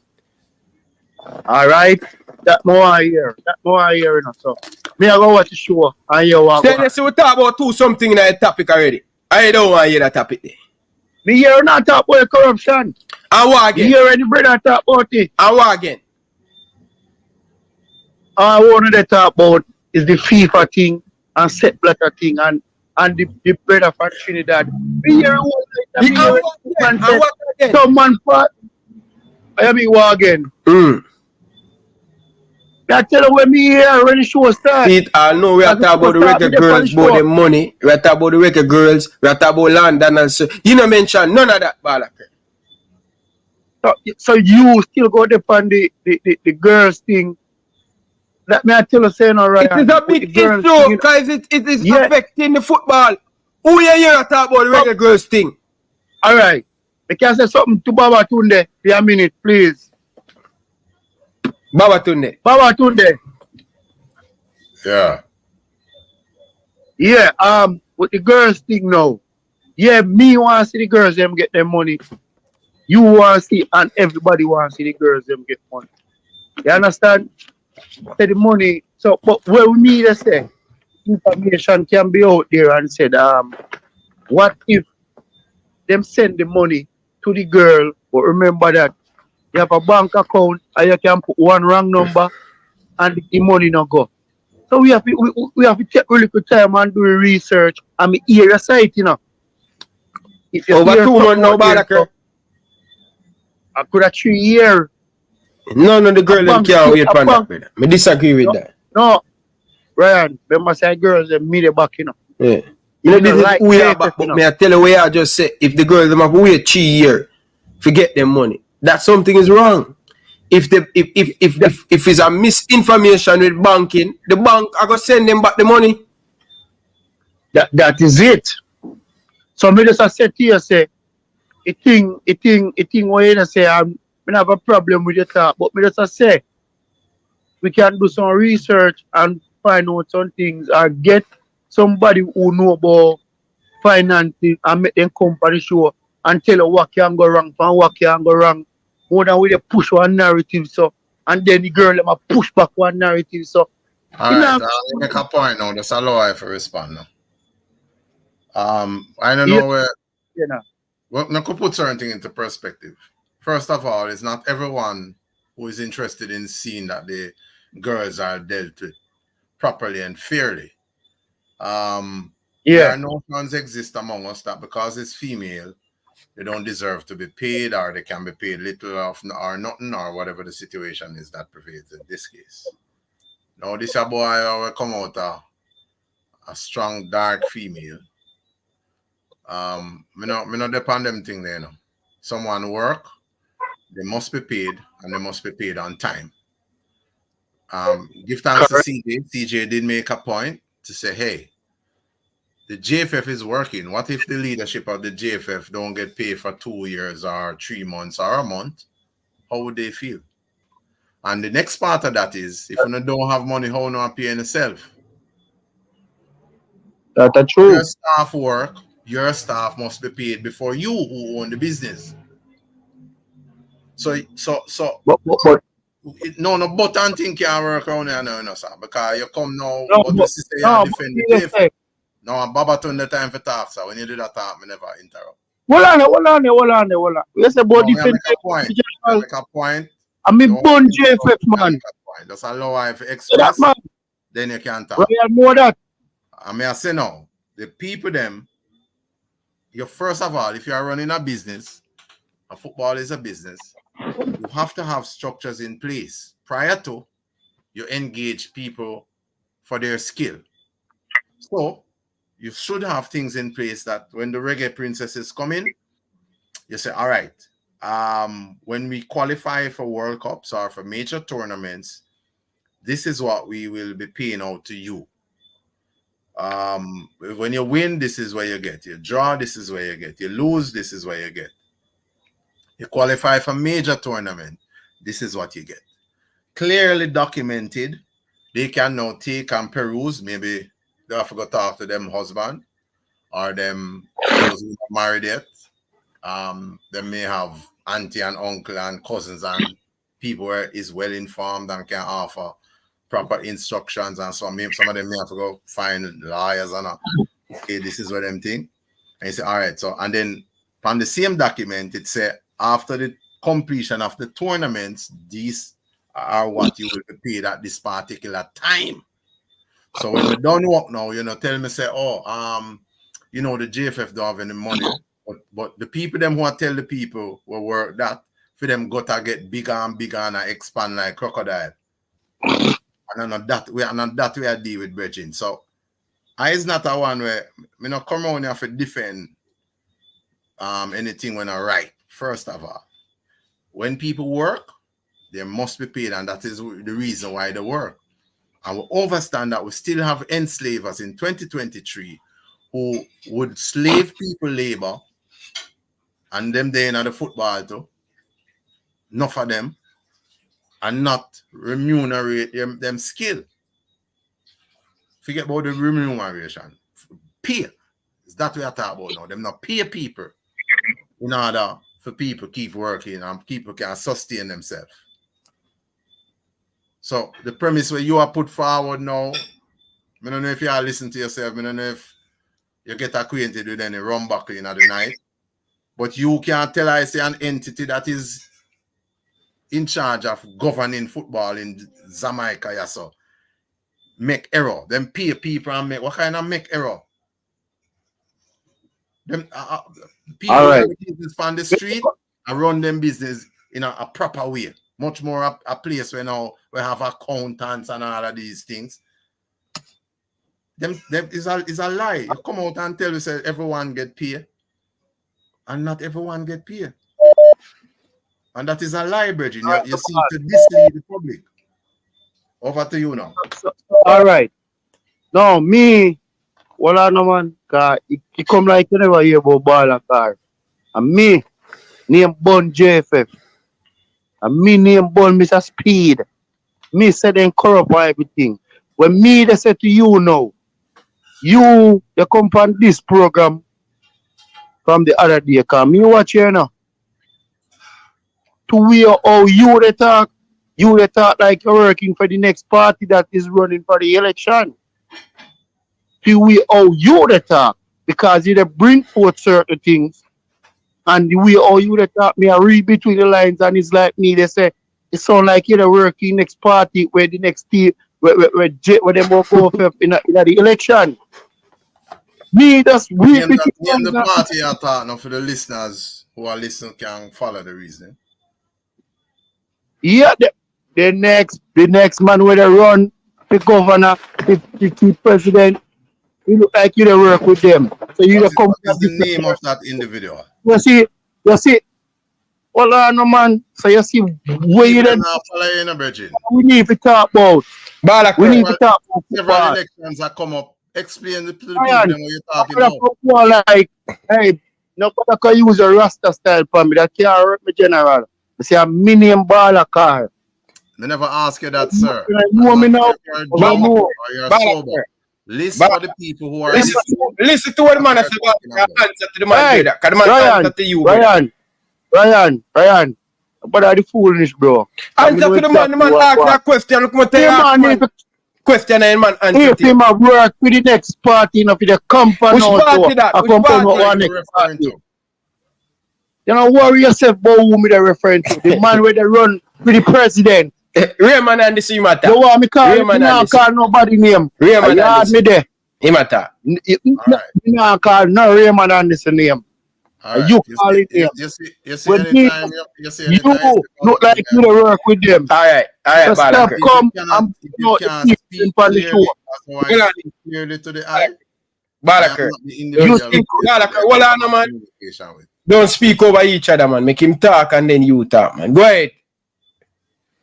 Alright. That more I hear. You know. So me I go watch the show and you walk. So we talk about something in a topic already. I don't want to hear that topic there. Me hear not talk about corruption. And what again? Me hear any brother talk about it. And what again? I want to talk about is the FIFA thing and set blatter thing and the brother from Trinidad. Me hear some man part. I mean what again? I tell you when me here when the show starts. I know we are talking about the reggae girls, about the money. We are talking about the reggae girls. We are talking about London and so. You don't mention none of that, Balakir. So you still go upon the girls thing. Let me tell you saying all right. It is a big issue because it is affecting the football. Who you here talk about the reggae girls thing? Alright. I can say something to Baba Tunde for a minute, please. Baba Tunde. Baba Tunde. Yeah. Yeah, with the girls thing now. Yeah, me want to see the girls them get their money. You want to see, and everybody want to see the girls them get money. You understand? Say the money. So, but what we need to say, information can be out there and said, what if them send the money to the girl, but remember that you have a bank account and you can put one wrong number and the money not go. So we have to take really good time and do research. I mean, hear a site, you know. If you Over hear 2 months something now, out there, Balaka. I could have 3 years. None of the girl them can't wait for that, brother. I disagree with that. No, Ryan, remember say girls them meet the back, you know. Yeah. You This know, is like who you are JFF, back, you but know. me I tell you where I just say if the girls them have to wait 3 years to get them money, that something is wrong. If it's a misinformation with banking, the bank I go send them back the money. That is it. So me just say to you, say, it thing what you say, I have a problem with your talk, but me just say, we can do some research and find out some things or get somebody who know about financing and make them come for the show and tell you what can go wrong and what can go wrong. More than we push one narrative, so and then the girl them a push back one narrative, so Alright, I'll make a point now. Just allow I for respond now. I don't know where I could put certain thing into perspective. First of all, it's not everyone who is interested in seeing that the girls are dealt with properly and fairly. There are notions exist among us that because it's female, they don't deserve to be paid, or they can be paid little or nothing, or whatever the situation is that prevails in this case. Now, this a boy will come out a strong, dark female. Me not depend them thing there, you know. Someone work, they must be paid, and they must be paid on time. Give thanks to CJ. CJ did make a point to say, hey, the JFF is working. What if the leadership of the JFF don't get paid for 2 years or 3 months or a month? How would they feel? And the next part of that is, if you don't have money, how you pay yourself? That's true. Your staff work, your staff must be paid before you who own the business. But no button thing can't work around here no, sir. Because you come now, but you say you defend the JFF. No, Baba turn the time for talk, sir. When you do that talk, me never interrupt. Hold on. You say about defend make a point. I mean, born JFF, man. Just allow I to express, then you can talk. I know that. I mean, I say now, the people them, first of all, if you are running a business, a football is a business, you have to have structures in place prior to you engage people for their skill. So you should have things in place that when the reggae princesses come in, you say, all right, when we qualify for World Cups or for major tournaments, this is what we will be paying out to you. When you win, this is where you get. You draw, this is where you get. You lose, this is where you get. You qualify for major tournament, this is what you get. Clearly documented. They can now take and peruse. Maybe they have to go talk to them husband or them those who are married yet. They may have auntie and uncle and cousins and people where is well informed and can offer proper instructions, and so maybe some of them may have to go find lawyers and okay, this is what them think. And you say, all right, so and then on the same document it say after the completion of the tournaments, these are what you will be paid at this particular time. So when we done work now, tell me say, the JFF don't have any money, but the people them who tell the people who work that for them got to get bigger and bigger and expand like crocodile. And that way I deal with bridging. So I is not a one where me not come around here to defend anything when I write. First of all, when people work, they must be paid, and that is the reason why they work. And we understand that we still have enslavers in 2023 who would slave people labor and them there in the football too. Enough of them and not remunerate them skill. Forget about the remuneration. Pay. that we are talking about now. Them not pay people in order for people keep working and people can sustain themselves. So the premise where you are put forward now, I don't know if you are listening to yourself, I don't know if you get acquainted with any rumbuckle in the night, but you can tell I say an entity that is in charge of governing football in Jamaica, yeah, so make error. Them pay people and make what kind of make error? Them people All right. run business on the street and run them business in a proper way. Much more a place where now we have accountants and all of these things. Them is a lie. You come out and tell us that everyone get paid, and not everyone get paid. And that is a lie, Bridget. You seem to mislead the public. Over to you now. All right. No, me, well, I know, man, because it come like you never hear about ball and car. And me, name Bun JFF. And me name Bun Mr. Speed. Me say them corrupt for everything. When me, they say to you now, you come on this program from the other day, because me watch here now. To hear how you they talk like you're working for the next party that is running for the election. To hear how you they talk, because you they bring forth certain things, and the way how you they talk, me I read between the lines, and it's like me, they say, it sound like you're working next party where the next team, where them will go in the election. Me just read between the party are talking for the listeners who are listening can follow the reasoning. Yeah, the next man where they run, the governor, the president, you look like you don't work with them. So you don't come. What is the name of that individual? You see. Well, no man. So you see where you don't. We need to talk about. We need to talk about. Several elections that come up. Explain to the people what you're talking about. Like, hey, nobody can use a Rasta style for me. That can't hurt me, general. I say a minimum baller car. I never ask you that, sir. You want me now? You're sober. Listen to the people who are listen to what the man said about answer to the man. Ryan. But are the foolish, bro? Answer to the man ask that question. Look what they question and man answer. If him have work with the next party, for the company. Which party that? Which party you referring to? You know, worry yourself about whom they're referring to. The man where they run with the president. Raymond and this matter. You want me call him? You call nobody name. Raymond and this. Me there. He matter. You not call no Raymond and this name. Right. You call it him. You see anytime you look like you don't work with them. All right, Stop, come and speak clearly to the eye. Balaker. You speak. Balaker, hold on, man. Don't speak over each other, man. Make him talk and then you talk, man. Go ahead.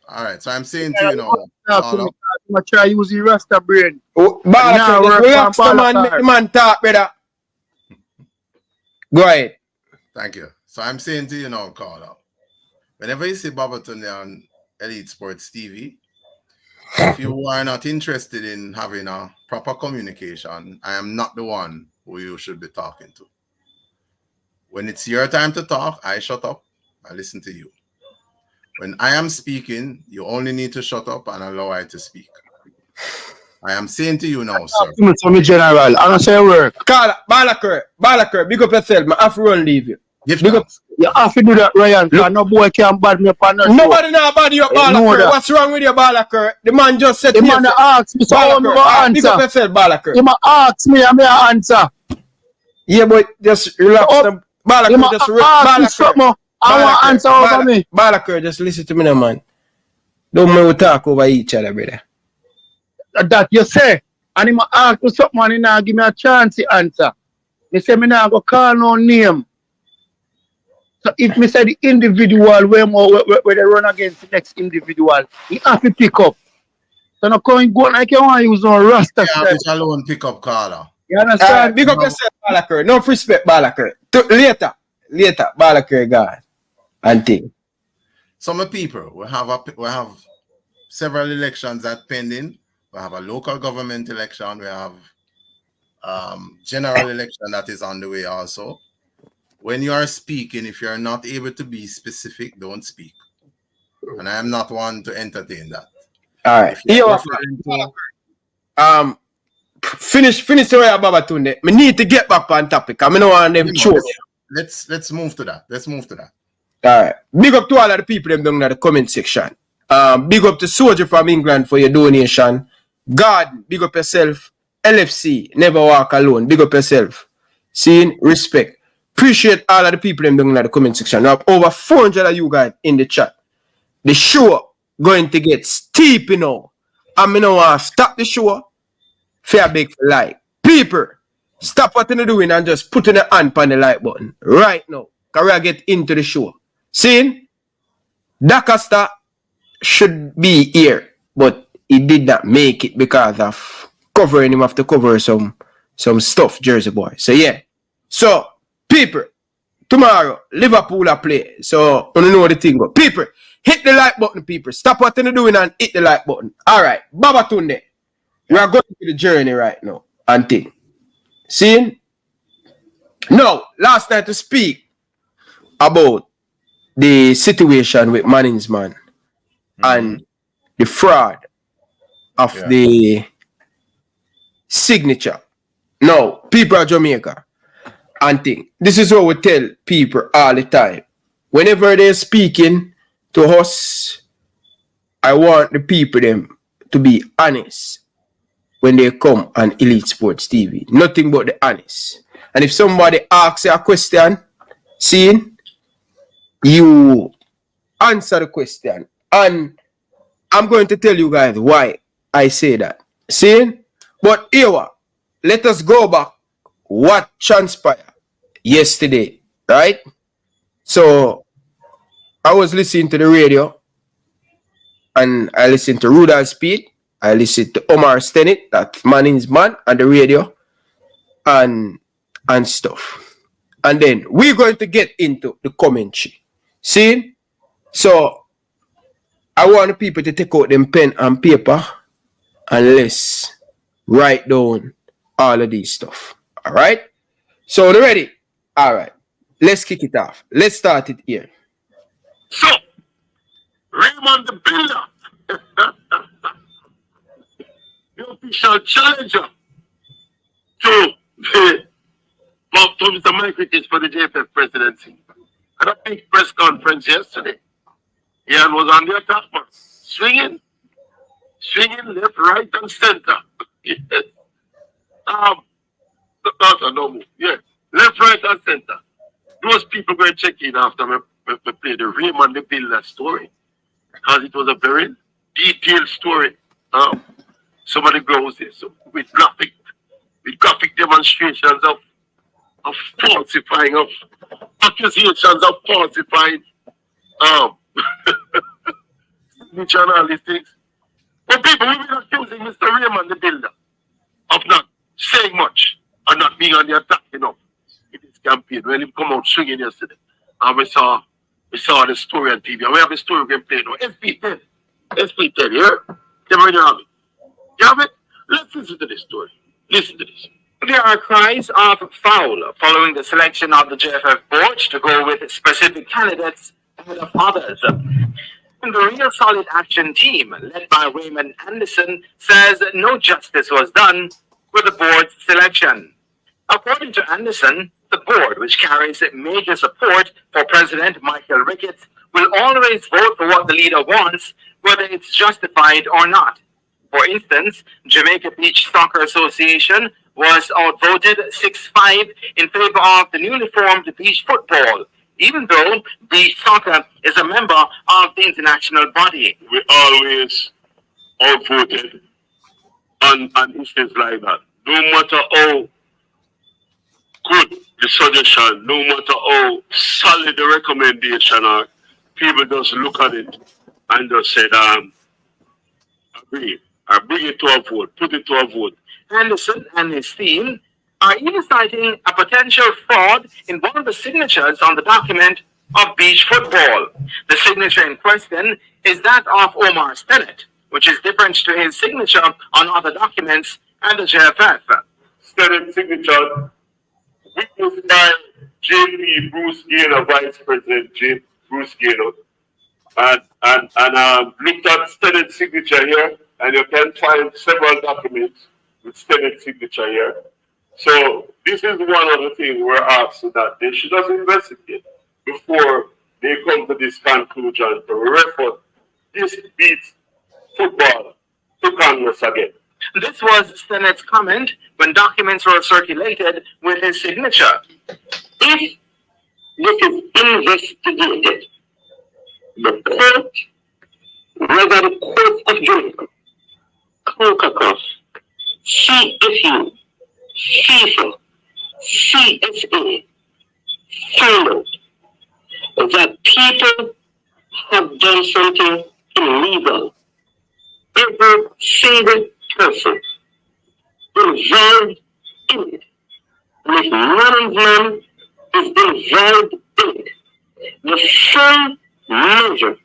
All right, so I'm saying to you now. I'm try use the Rasta brain. Balaker, relax the man, make the man talk, brother. Go ahead. Thank you. So I'm saying to you now, Carla, whenever you see Babaton there on Elite Sports TV, if you are not interested in having a proper communication, I am not the one who you should be talking to. When it's your time to talk, I shut up. I listen to you. When I am speaking, you only need to shut up and allow I to speak. I am saying to you now, sir. Me general, I don't say work. Carla, Balaker, big up yourself, man. I have to run leave you. You have to do that, Ryan. No boy can bad me upon us. Nobody know about your Balaker. What's wrong with your Balaker? The man just said the man asked me, so I'm going to answer. Big up yourself, Balaker. He asked me, I'm going to answer. Yeah, but just relax. Balaker, just relax. I want to answer over me. Balaker, just listen to me now, man. Don't make we talk over each other, brother. That you say, and he ask me something and he now give me a chance to answer. He say me now go call no name. So if me say the individual where they run against the next individual, he have to pick up. So now going go like you want to use no Rasta. Yeah, which alone pick up caller. You understand? Big up yourself, Balaker. No respect, Balaker. Later, Balaker God. And thing. Some people we have several elections that pending. We have a local government election. We have general election that is on the way also. When you are speaking, if you're not able to be specific, don't speak. And I am not one to entertain that. All right. Finish the way Baba Tunde. Me need to get back on topic. I don't want them choke. Let's move to that. All right. Big up to all of the people them down in the comment section. Big up to Soldier from England for your donation. God, big up yourself. LFC, never walk alone. Big up yourself. Seeing respect. Appreciate all of the people them down in the comment section. We have over 400 of you guys in the chat. The show going to get steep, you know. And me no want to stop the show. Fair big for like. People, stop what you're doing and just put in a hand on the like button right now. Because we get into the show. Seeing? Dakasta should be here, but he did not make it because of covering him have to cover some stuff, Jersey boy. So yeah. So people, tomorrow Liverpool are play. So you know the thing go. People, hit the like button, people. Stop what you're doing and hit the like button. Alright, Baba Tunde. We are going through the journey right now. And thing. Seeing? Now, last night to speak about the situation with Manning's man and the fraud of the signature. Now, people of Jamaica and thing. This is what we tell people all the time. Whenever they're speaking to us, I want the people them to be honest when they come on Elite Sports TV. Nothing but the honest. And if somebody asks you a question, seeing, you answer the question. And I'm going to tell you guys why I say that. Seeing? But here, let us go back what transpired yesterday, right? So, I was listening to the radio and I listened to Rudolph Speid. I listened to Omar Stennett, that Manning's man, on the radio and stuff. And then we're going to get into the commentary. See? So, I want the people to take out them pen and paper and let's write down all of these stuff. All right? So, you ready? All right. Let's kick it off. Let's start it here. So, Raymond the Builder, the official challenger to Mr. Mike for the JFF presidency. At a big press conference yesterday, Ian was on the attack, man. Swinging left, right, and center. Yes. No move. Yeah. Left, right, and center. Those people were checking after me play the Raymond the Builder story. Because it was a very detailed story. Some of the girls there, so with graphic demonstrations of falsifying, of accusations of falsifying, signature and all these things. But people, we've been accusing Mr. Raymond the Builder of not saying much and not being on the attack enough in this campaign. When he come out swinging yesterday, and we saw the story on TV. And we have the story we can play now. SP10, yeah? Never have it. You have it? Let's listen to this story. Listen to this. There are cries of foul following the selection of the JFF board to go with specific candidates ahead of others. And the Real Solid Action team, led by Raymond Anderson, says no justice was done with the board's selection. According to Anderson, the board, which carries major support for President Michael Ricketts, will always vote for what the leader wants, whether it's justified or not. For instance, Jamaica Beach Soccer Association was outvoted 6-5 in favor of the newly formed beach football, even though beach soccer is a member of the international body. We always outvoted on issues like that. No matter how good the suggestion, no matter how solid the recommendation are, people just look at it and just said, agree. I bring it to a vote, put it to a vote. Anderson and his team are even citing a potential fraud in one of the signatures on the document of beach football. The signature in question is that of Omar Stennett, which is different to his signature on other documents and the JFF. Senate signature witnessed by JP Bruce Gaynor, Vice President J. Bruce Gaynor, and looked at Senate signature here, and you can find several documents with Senate signature here. So this is one of the things we're asking that they should have investigated before they come to this conclusion to refer this beats football to Congress again. This was Senate's comment when documents were circulated with his signature. If this is investigated, the court, whether the court of Jamaica, CONCACAF, CFU, FIFA, CSA, found out that people have done something illegal. Every single person involved in it. And if management is involved in it, the full measure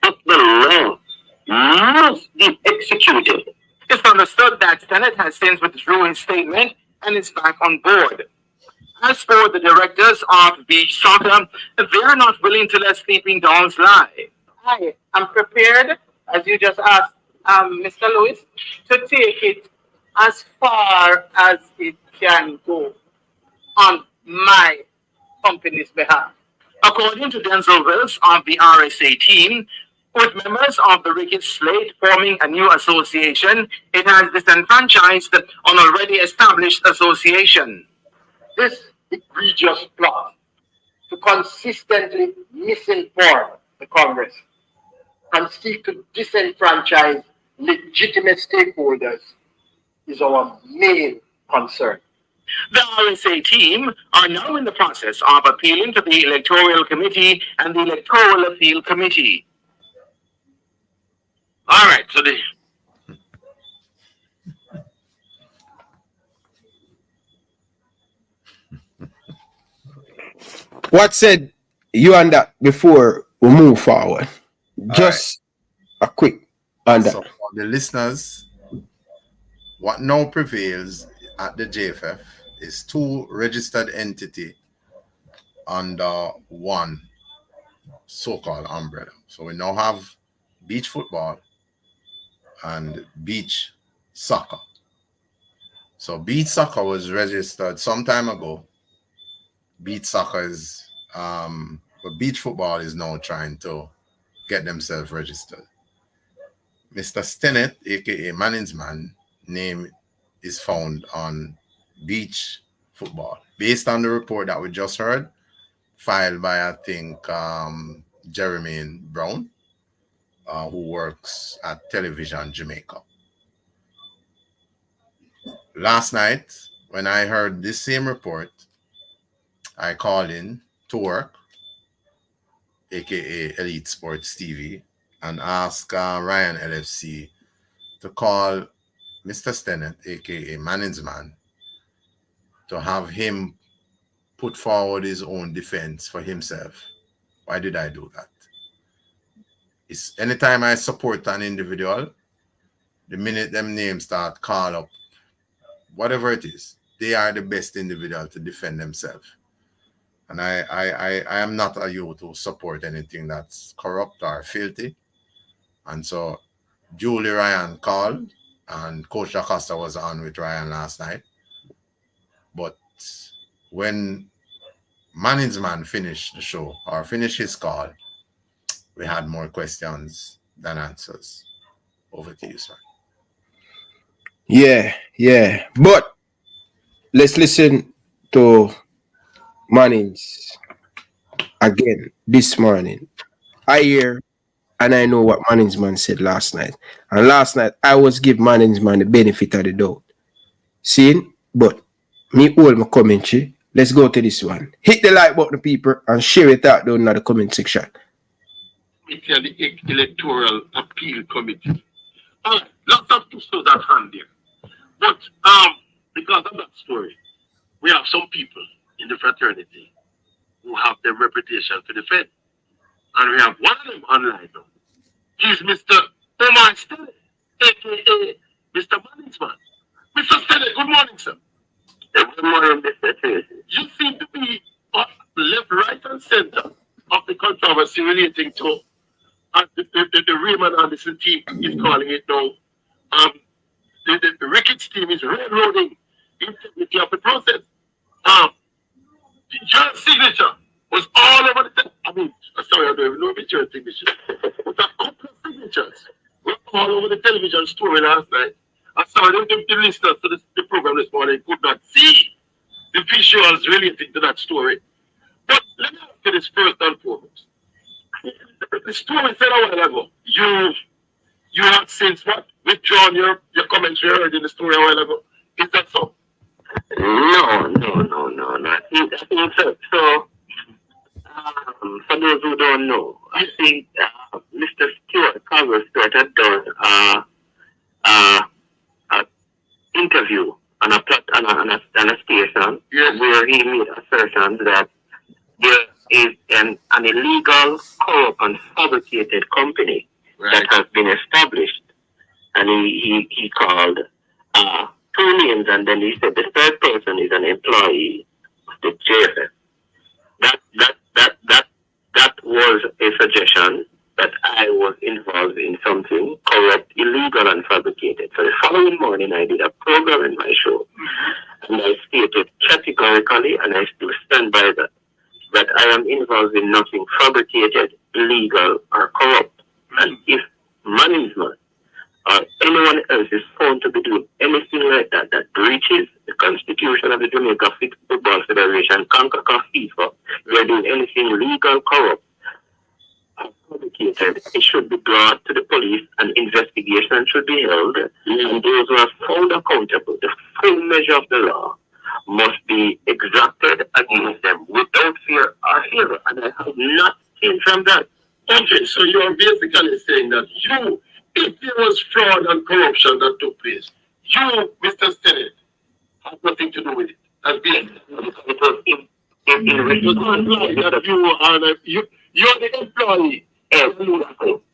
of the law must be executed. It's understood that Senate has since withdrawn its statement and is back on board. As for the directors of beach soccer, they are not willing to let sleeping dogs lie. I am prepared, as you just asked, Mr. Lewis, to take it as far as it can go on my company's behalf. According to Denzel Wills of the RSA team, with members of the Ricky slate forming a new association, it has disenfranchised an already established association. This egregious plot to consistently misinform the Congress and seek to disenfranchise legitimate stakeholders is our main concern. The RSA team are now in the process of appealing to the Electoral Committee and the Electoral Appeal Committee. All right, so the What said you on that before we move forward? Just a quick on that. So for the listeners, what now prevails at the JFF is two registered entity under one so-called umbrella. So we now have beach football and beach soccer. So beach soccer was registered some time ago. Beach soccer is, but beach football is now trying to get themselves registered. Mr. Stinnett, aka Manning's man, name is found on beach football. Based on the report that we just heard, filed by, I think, Jeremy Brown, who works at Television Jamaica. Last night, when I heard this same report, I called in to work, aka Elite Sports TV, and asked Ryan LFC to call Mr. Stinnett, aka Manning's man, to have him put forward his own defense for himself. Why did I do that? It's anytime I support an individual, the minute them names start call up, whatever it is, they are the best individual to defend themselves. And I am not a youth to support anything that's corrupt or filthy. And so Julie Ryan called, and Coach Acosta was on with Ryan last night. But when Manning's man finished the show or finished his call, we had more questions than answers. Over to you, sir. Yeah. But let's listen to Manning's again this morning. I hear and I know what Manning's man said last night. And last night I was give Manning's man the benefit of the doubt. See? But me hold my commentary. Let's go to this one. Hit the like button, people, and share it out down in the comment section. The Electoral Appeal Committee. All right, lots of issues at hand there. But because of that story, we have some people in the fraternity who have their reputation to defend. And we have one of them online now. He's Mr. Omar Stelle, aka Mr. Manning's man. Mr. Stelle, good morning, sir. Good morning, Mr. Tracy. You seem to be left, right, and center of the controversy relating to the Raymond Anderson team is calling it now. The Ricketts team is railroading integrity of the process. Your signature was all over the. Sorry, I don't even know if it's your signature. But a couple of signatures were all over the television story last night. I saw the listeners to the program this morning could not see the visuals relating to that story. But let me ask you this first and foremost. The story said a while ago, you have since what? Withdrawn your comments you heard in the story a while ago. Is that so? No. I think so. So, for those who don't know, I think Mr. Carver Stewart had done an interview on a station where he made assertions that there is an illegal, corrupt, and fabricated company that has been established, and he called two names, and then he said the third person is an employee of the JFF. That was a suggestion that I was involved in something corrupt, illegal, and fabricated. So the following morning, I did a program in my show, and I stated categorically, and I still stand by that I am involved in nothing fabricated, illegal, or corrupt. And if management or anyone else is found to be doing anything like that breaches the constitution of the Jamaica Football Federation, CONCACAF FIFA, they're doing anything legal, corrupt, or fabricated, it should be brought to the police and investigation should be held. And those who are found accountable, the full measure of the law must be exacted against them without fear or favor. And I have not seen from that. Okay, so you're basically saying that if there was fraud and corruption that took place, you, Mr. Senate, had nothing to do with it. That's being it was in response that you're the employee.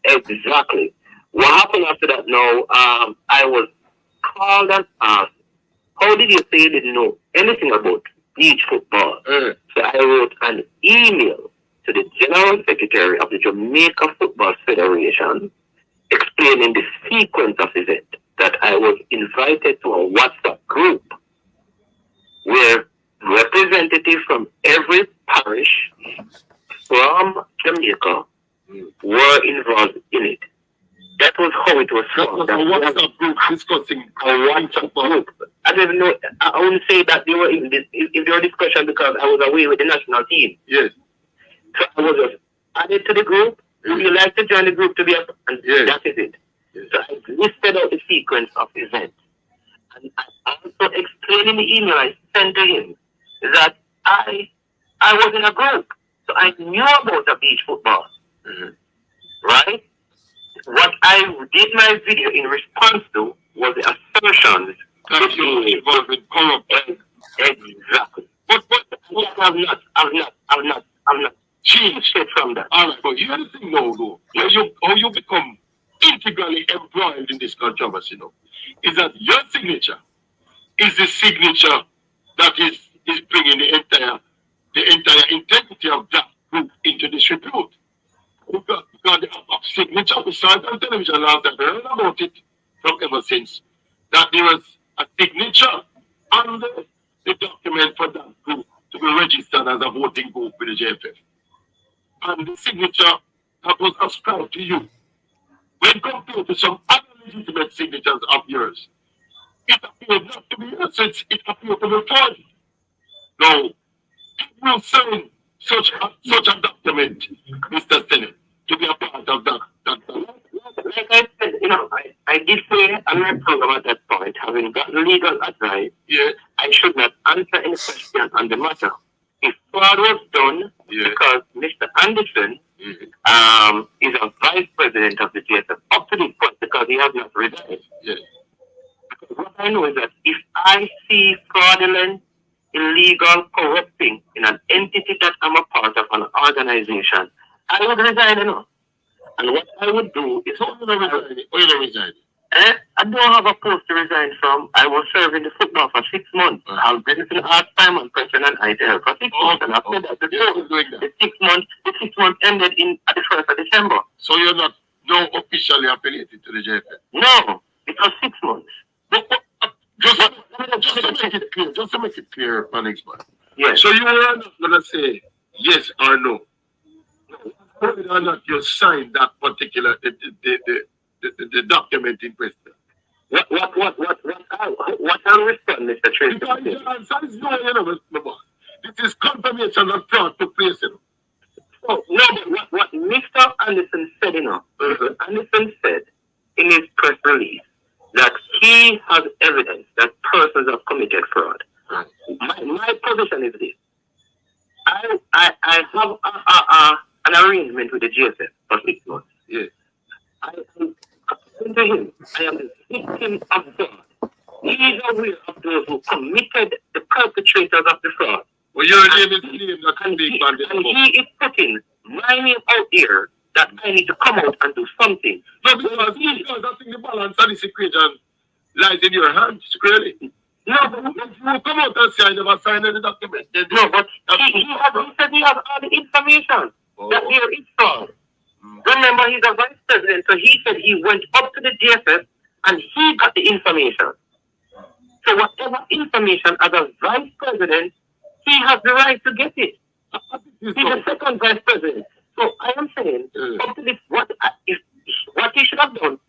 Exactly. What happened after that now, I was called and asked, how did you say you didn't know anything about beach football? So I wrote an email to the General Secretary of the Jamaica Football Federation explaining the sequence of events, that I was invited to a WhatsApp group where representatives from every parish from Jamaica were involved in it. That was how it was formed. That was a WhatsApp group discussing a WhatsApp group. I don't even know. I wouldn't say that they were in their discussion because I was away with the national team. Yes. So I was just added to the group. Would you like to join the group to be up? And that is it. So I listed out the sequence of events. And I also explained in the email I sent to him that I was in a group. So I knew about the beach football. Right? What I did my video in response to was the assertions that you were involved in corrupt. Exactly. But I'm not changed from that. All right, but here's the thing now, though. How you become integrally embroiled in this controversy now is that your signature is the signature that is bringing the entire integrity of that group into disrepute. Because the signature, we saw it on television last time, I heard about it from ever since, that there was a signature under the document for that group to be registered as a voting group with the JFF. And the signature that was ascribed to you, when compared to some other legitimate signatures of yours, it appeared not to be yours, it appeared to be forged. Now, if you sign such a document, Mr. Senate, to be a part of that. Like I said, I did say on my program at that point, having gotten legal advice, I should not answer any question on the matter. If fraud was done, because Mr. Anderson is a vice president of the JSF up to this point because he has not resigned. Because what I know is that if I see fraudulent, illegal, corrupting in an entity that I'm a part of, an organization, I would resign, And what I would do is... How you resign? I don't have a post to resign from. I was serving the football for 6 months. I've been in art time and question and ITL for 6 months, and I've said that before. The 6 months ended at the 1st of December. So you're not officially affiliated to the JFF? No, it was 6 months. Just to make it clear, Manixman. Yes. So you are not gonna say yes or no. Whether or not you signed that particular the document in question. What I'll respond, Mr. Tracy? Because your answer is no, my boss. This is confirmation of fraud took place, Oh, no, but what Mr. Anderson said, Anderson said in his press release that he has evidence that persons have committed fraud. My position is this. I have an arrangement with the GSF for 6 months. Yes. According to him, I am the victim of fraud. He is aware of those who committed the perpetrators of the fraud. Well, your name is named that can be banded. And he is putting my name out here that I need to come out and do something. No, because I think the balance of this equation lies in your hands, really. No, but if you come out and say I never signed any document, then no, but he said he has all the information that there is fraud. Remember, he's a vice president, so he said he went up to the DFS and he got the information. So whatever information as a vice president, he has the right to get it. He's the second vice president. So I am saying, up to this, what he should have done,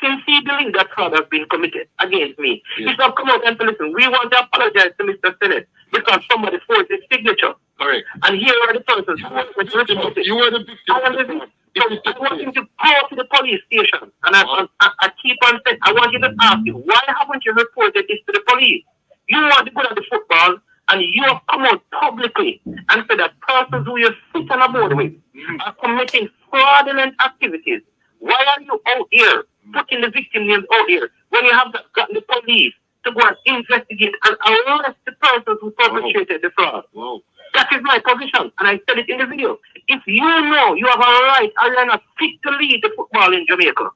since he believes that fraud has been committed against me, he should have come out and said, listen, we want to apologize to Mr. Senate because somebody forced his signature. Correct. And here are the persons who were the You were the victim. So I want him to go to the police station, and I keep on saying, I want you to ask him, why haven't you reported this to the police? You want to go to the football, and you have come out publicly and said that persons who you sit on a board with are committing fraudulent activities. Why are you out here putting the victim names out here when you have gotten the police to go and investigate and arrest the persons who perpetrated the fraud? Wow. That is my position, and I said it in the video. If you know you have a right and you're not fit to lead the football in Jamaica,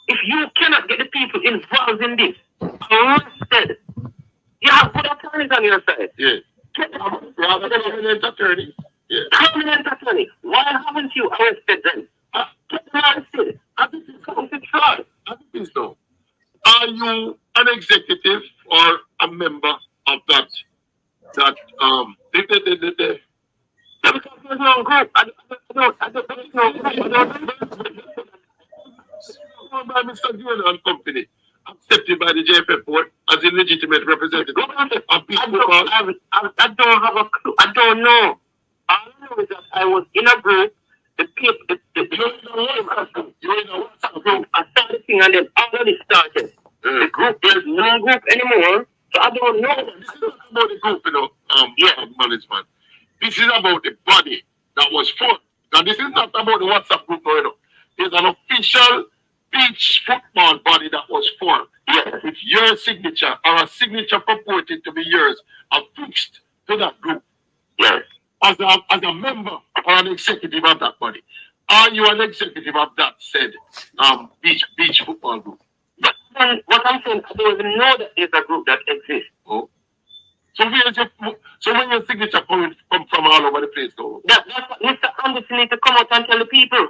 if you cannot get the people involved in this, arrested, you have good attorneys on your side. Yes. Rather than permanent attorney. Yes. Permanent attorney. Why haven't you arrested them? Get them arrested. I think it's fraud. I think it's no. Are you an executive or a member of that? Because there's no group. I don't by Mr. Gillen and Company, accepted by the JFF board as a legitimate representative of people. I don't have a clue. I don't know. All I know is that I was in a group. You're in a WhatsApp group. I started thing and then all of it started. The group, there's no group anymore. So I don't know. This is not about the group, management. This is about the body that was formed. Now, this is not about the WhatsApp group, There's an official beach football body that was formed. With your signature or a signature purported to be yours affixed to that group. Yes. As a member or an executive of that body. Are you an executive of that said beach football group? But what I'm saying, I don't even know that there's a group that exists. Oh. So when your signature come from all over the place, though? That's what Mr. Anderson needs to come out and tell the people.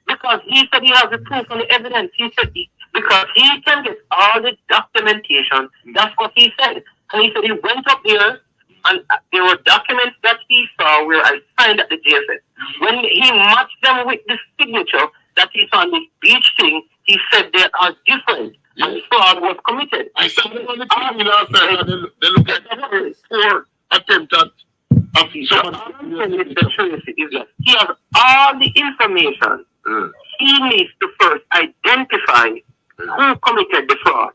Because he said he has the proof and the evidence. He said because he can get all the documentation. That's what he said. And he said he went up there and there were documents that he saw where I signed at the JFS. When he matched them with the signature that he saw on the beach thing, he said they are different. And fraud was committed. I saw it on the TV last night and they look at the 4 attempt at he has all the information. He needs to first identify who committed the fraud.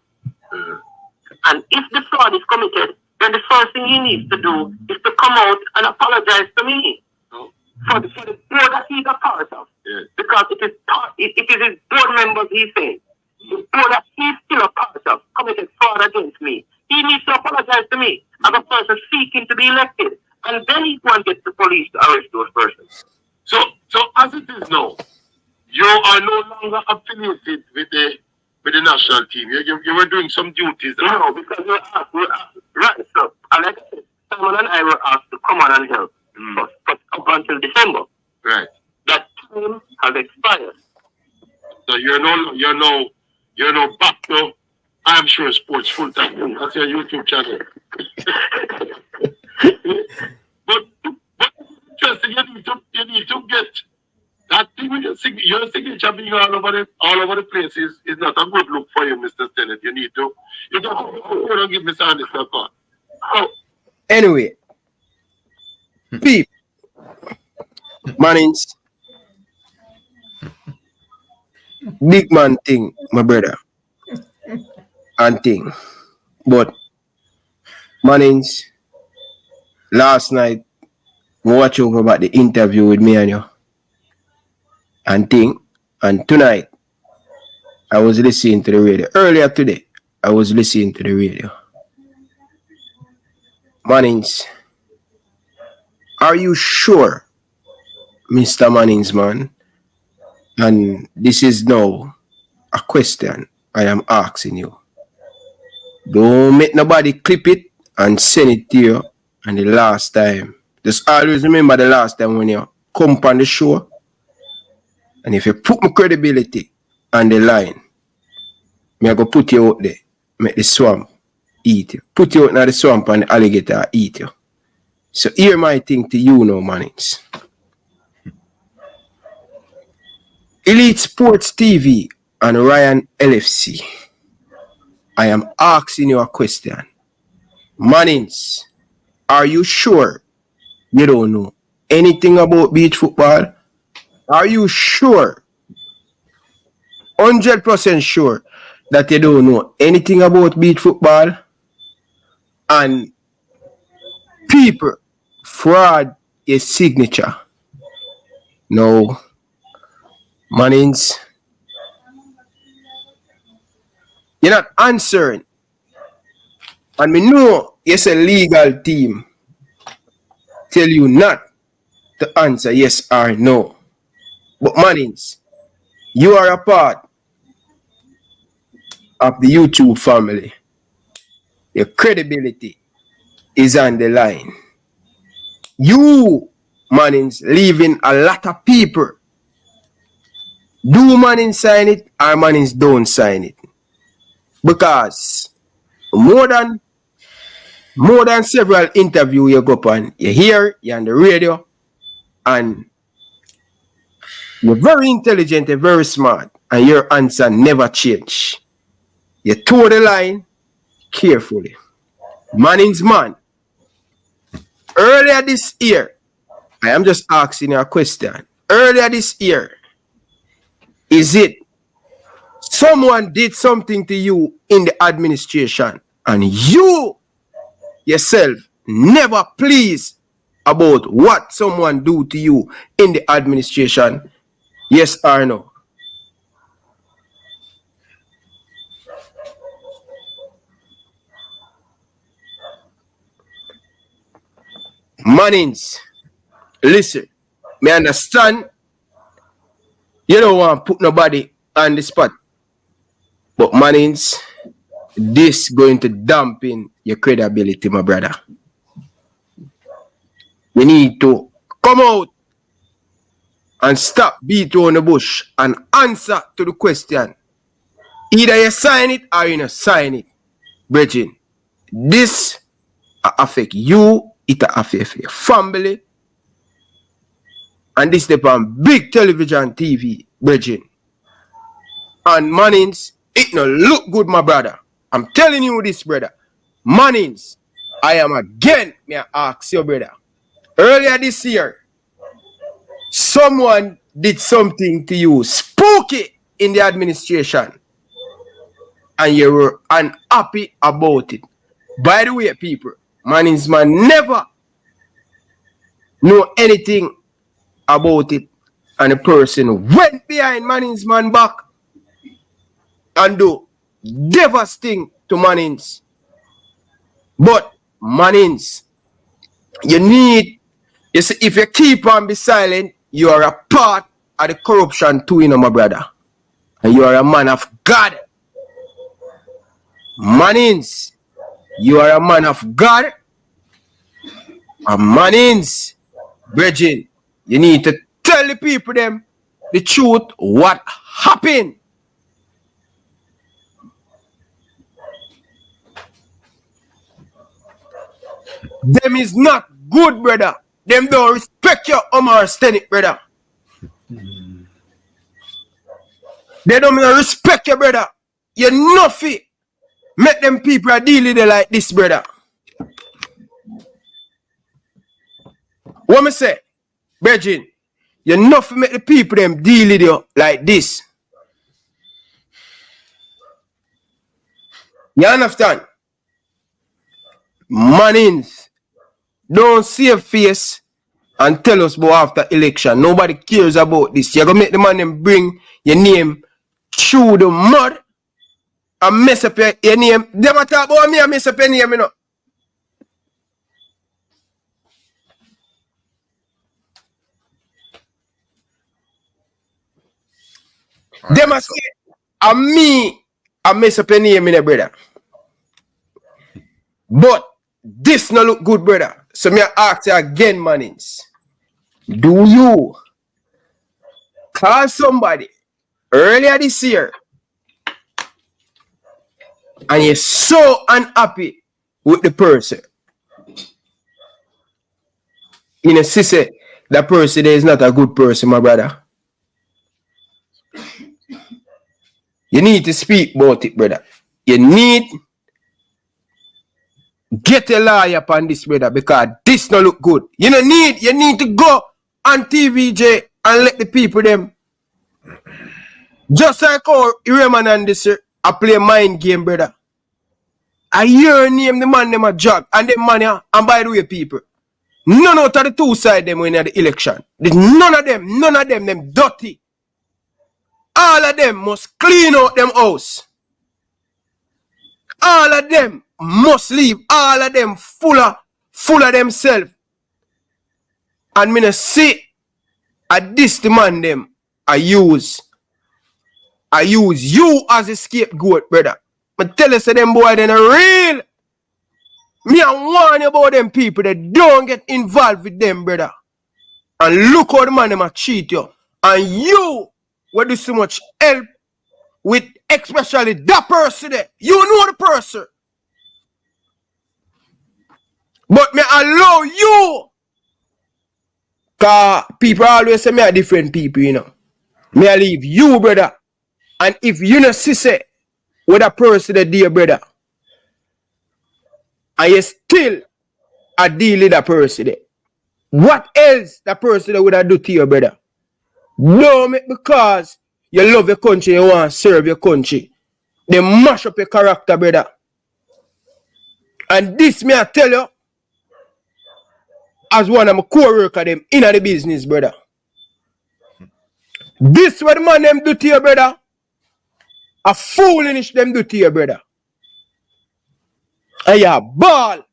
And if the fraud is committed, then the first thing he needs to do is to come out and apologize to me for the board that he's a part of. Because it is his board members he's saying. The board that he's still a part of committed fraud against me. He needs to apologize to me as a person seeking to be elected. And then he can get the police to arrest those persons. So as it is now, you are no longer affiliated with the national team. You were doing some duties. No, because we were asked, right, so, and like I said, Simon and I were asked to come on and help up until December. Right. That time has expired. So you're no back to I'm sure sports full time. That's your YouTube channel. but interesting, you need to get that thing with your signature being all over the place is not a good look for you, Mr. Stennett. You don't give Mr. Anderson a call. Anyway, Peep, Mannings, big man thing, my brother, and thing. But Mannings, last night, we watch over about the interview with me and you, and thing, and tonight, I was listening to the radio. Earlier today, I was listening to the radio. Mannings, are you sure, Mr. Mannings, man? And this is now a question I am asking you. Don't make nobody clip it and send it to you. And the last time, just always remember the last time when you come on the show. And if you put my credibility on the line, I go put you out there, make the swamp eat you. Put you out in the swamp and the alligator eat you. So here my thing to you now, Mannings. Elite Sports TV and Ryan LFC. I am asking you a question. Mannings, are you sure you don't know anything about beach football? Are you sure, 100% sure, that you don't know anything about beach football? And people fraud your signature. No. Mannings, you're not answering. And me know it's a legal team. Tell you not to answer yes or no. But Mannings, you are a part of the YouTube family. Your credibility is on the line. You, Mannings, leaving a lot of people. Do Mannings sign it or Mannings don't sign it? Because more than several interviews you go on, you hear, you're on the radio, and you're very intelligent, you're very smart, and your answer never change. You toe the line carefully. Mannings, man, earlier this year, I am just asking you a question. Earlier this year, is it someone did something to you in the administration and you yourself never pleased about what someone do to you in the administration? Yes or no? Mannings, listen, me understand you don't want to put nobody on the spot. But Mannings, this going to dampen your credibility, my brother. We need to come out and stop beating on the bush and answer to the question. Either you sign it or you don't sign it. Brethren, this affect you, it affect your family. And this depend big television TV, brethren. And Mannings, it no look good, my brother. I'm telling you this, brother. Mannings, I am again, may I ask you, brother. Earlier this year, someone did something to you, spooky in the administration. And you were unhappy about it. By the way, people, Mannings man never know anything about it, and the person went behind Mannings man back and do devastating to Mannings. But Mannings, you see, if you keep on be silent, you are a part of the corruption too, my brother. And you are a man of God. Mannings, you are a man of God. And Mannings, Bridget, you need to tell the people them the truth, what happened. Them is not good, brother. Them don't respect your Omar Stennick, brother. They don't respect your brother. You nothing. Make them people deal with it like this, brother. What me say? Bridget, you nothing make the people them deal with you like this. You understand? Mannings, don't save face and tell us about after election. Nobody cares about this. You're going to make the man them bring your name through the mud and mess up your name. Them a talk about me and mess up your name, you know. Them a say, and me, I mess up your name, you know, brother. But this no look good, brother. So me ask you again, Mannings. Do you call somebody earlier this year and you're so unhappy with the person? You know, say that person is not a good person, my brother. You need to speak about it, brother. You need get a lawyer upon this, brother, because this no look good. You need to go on TVJ and let the people them. Just like how Raymond and this I play mind game, brother. I hear name the man them a jog and them man and by the way, people, none out of the two side them when at the election. There's none of them dirty. All of them must clean out them house. All of them must leave. All of them full of themselves. And me no see at this the man them I use you as a scapegoat, brother. But tell us them boy they no real. Me I warn you about them people that don't get involved with them, brother. And look how the man them a cheat you. And you will do so much help with especially that person there. You know the person. But me allow you. Cause people always say me are different people, you know. Me I leave you, brother. And if you know say with a person that dear brother, and you still a deal with that person there, what else that person that would have do to your brother? No, because you love your country, you want to serve your country. They mash up your character, brother. And this me I tell you, as one of my co-worker them in the business, brother. This what the man them do to your brother. A foolish them do to your brother. And you ball.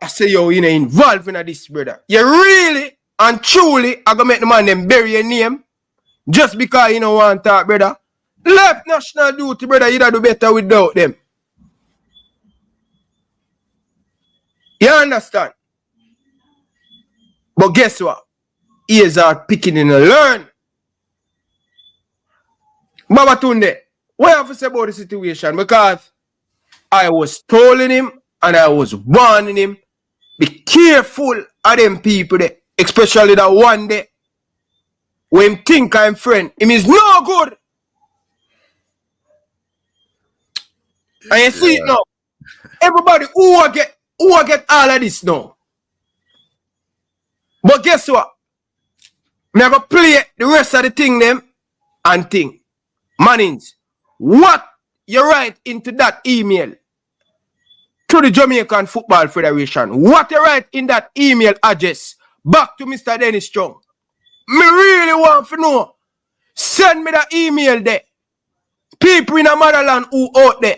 I say yo, you know involved in this, brother. You really and truly are gonna make the man them bury your name just because you don't want to talk, brother. Left national duty, brother, you do better without them. You understand? But guess what? Ears are picking in a learn. Baba Tunde, what have to say about the situation? Because I was telling him and I was warning him, be careful of them people there, especially that one day when him think I'm friend, him is no good. And you see it now. Everybody who get all of this now. But guess what? I'm going to play the rest of the thing them and thing. Mannings, what you write into that email to the Jamaican Football Federation, what you write in that email address back to Mr. Dennis Strong, me really want to know. Send me that email there. People in a motherland who out there,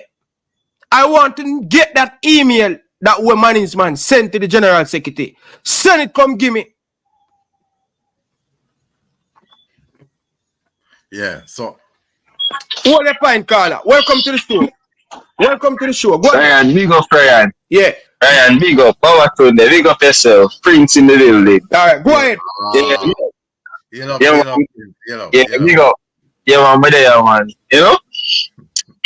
I want to get that email that we Mannings man sent to the General Secretary. Send it, come give me. Yeah, so Hold the pint caller. Welcome to the show. Welcome to the show. Go on. Ryan, big up Ryan. Yeah. Ryan, big up. Power to the big up yourself. Prince in the building. All right, go ahead. Yeah, big up. Yeah, man, but there, man. You know?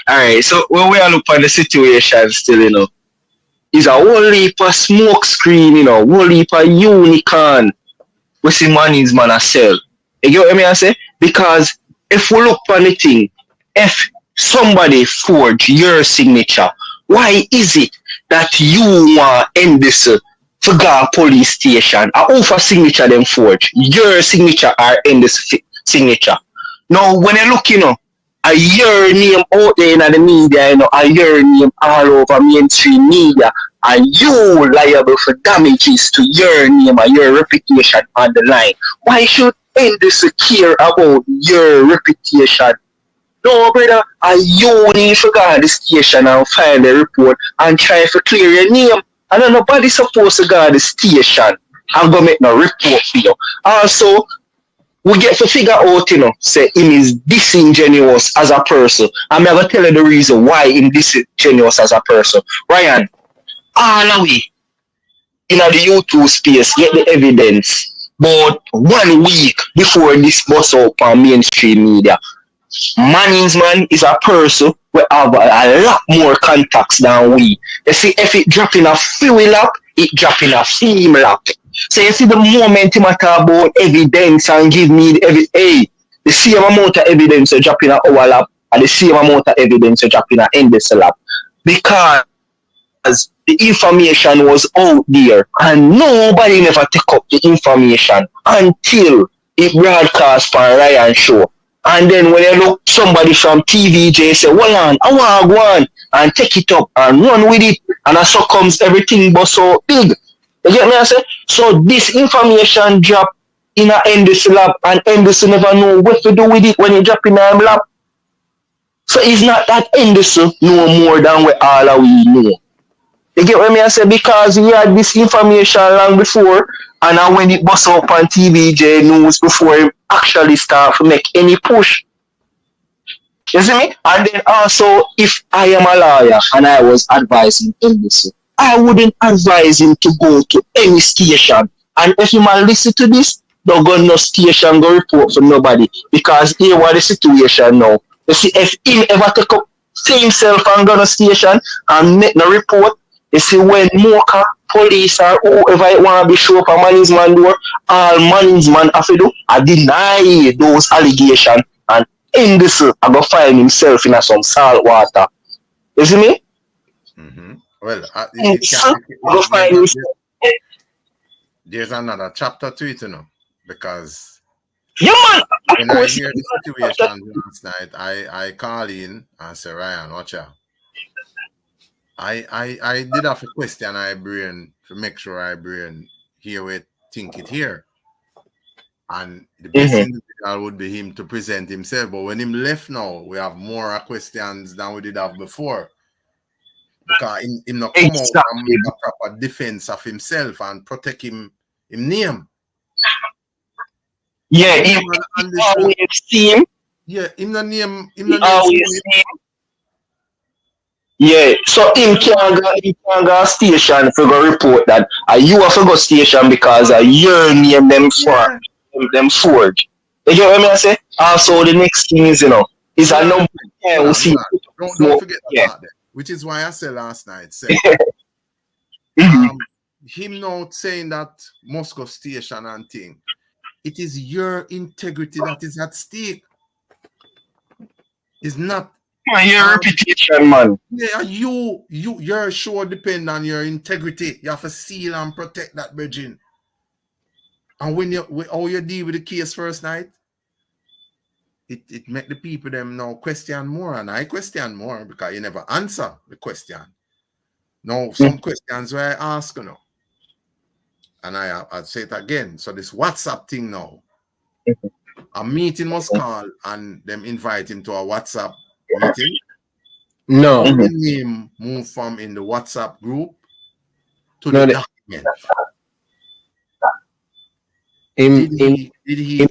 Alright, so when we are looking at the situation still, you know, it's a whole heap of smoke screen, you know, whole heap of unicorn. We see money's man a sell. You get what I mean I say? Because if we look on the thing, if somebody forge your signature, why is it that you want end this to go police station? I offer signature them forge. Your signature are end this signature. Now when you look, you know, I hear name out there in the media, you know, I hear name all over mainstream media, and you liable for damages to your name and your reputation on the line. Why should NDC care about your reputation? No, brother, you need to go to the station and file a report and try to clear your name. And nobody's supposed to go to the station and go make no report for you. Also, we get to figure out, you know, say him is disingenuous as a person. I'm going to tell you the reason why him disingenuous as a person. Ryan, all the way in the YouTube space, get the evidence. But 1 week before this bust up on mainstream media, Mannings man is a person who have a lot more contacts than we. You see, if it drop in a fuel lap, it drop in a steam lap. So you see the moment him talk about evidence and give me the same amount of evidence you drop in a our lap and the same amount of evidence you drop in a NDC lap. Because the information was out there and nobody never take up the information until it broadcast on Ryan show. And then when you look somebody from TVJ say, well on, I want to go on and take it up and run with it, and so comes everything but so big. You get me I say? So this information drop in a NDC lab and NDC never know what to do with it when you drop in a lab. So it's not that NDC know more than what all of we know. You get what I say? Because we had this information long before, and when it bust up on TVJ news before it actually start to make any push. You see me? And then also, if I am a lawyer and I was advising NDC, I wouldn't advise him to go to any station. And if you might listen to this, don't go no station, go report for nobody. Because here what the situation now. You see, if him ever take up himself and go to station and make no report, you see, when Mocha, police, or whoever it want to be show up a Mannings man door, all Mannings man have to do, I deny those allegations and in this, I go find himself in some salt water. You see me? Mm-hmm. Well, there's another chapter to it, you know, because yeah, man, when I hear the situation last night, I call in and say, Ryan, watch out. I did have a question I brain to make sure I brain hear it, think it here. And the best individual would be him to present himself. But when him left now, we have more questions than we did have before. Because him not come out and make a proper defense of himself and protect him name. Yeah, him always see him. Yeah, him the name. Yeah, so him can't go station for go report that you have to go station because your name them forge. You get what I say? Also the next thing is, you know, is a number we'll see. Don't forget about that. Which is why I said last night, him not saying that Moscow station and thing, it is your integrity that is at stake. It's not your reputation, man. Yeah, your show depend on your integrity. You have to seal and protect that virgin. And when how you deal with the case first night, it make the people them now question more, and I question more because you never answer the question. Now some questions where I ask, you know, and I'll say it again. So this WhatsApp thing now, a meeting must call and them invite him to a WhatsApp meeting. No. The name move from in the WhatsApp group to the document. Did he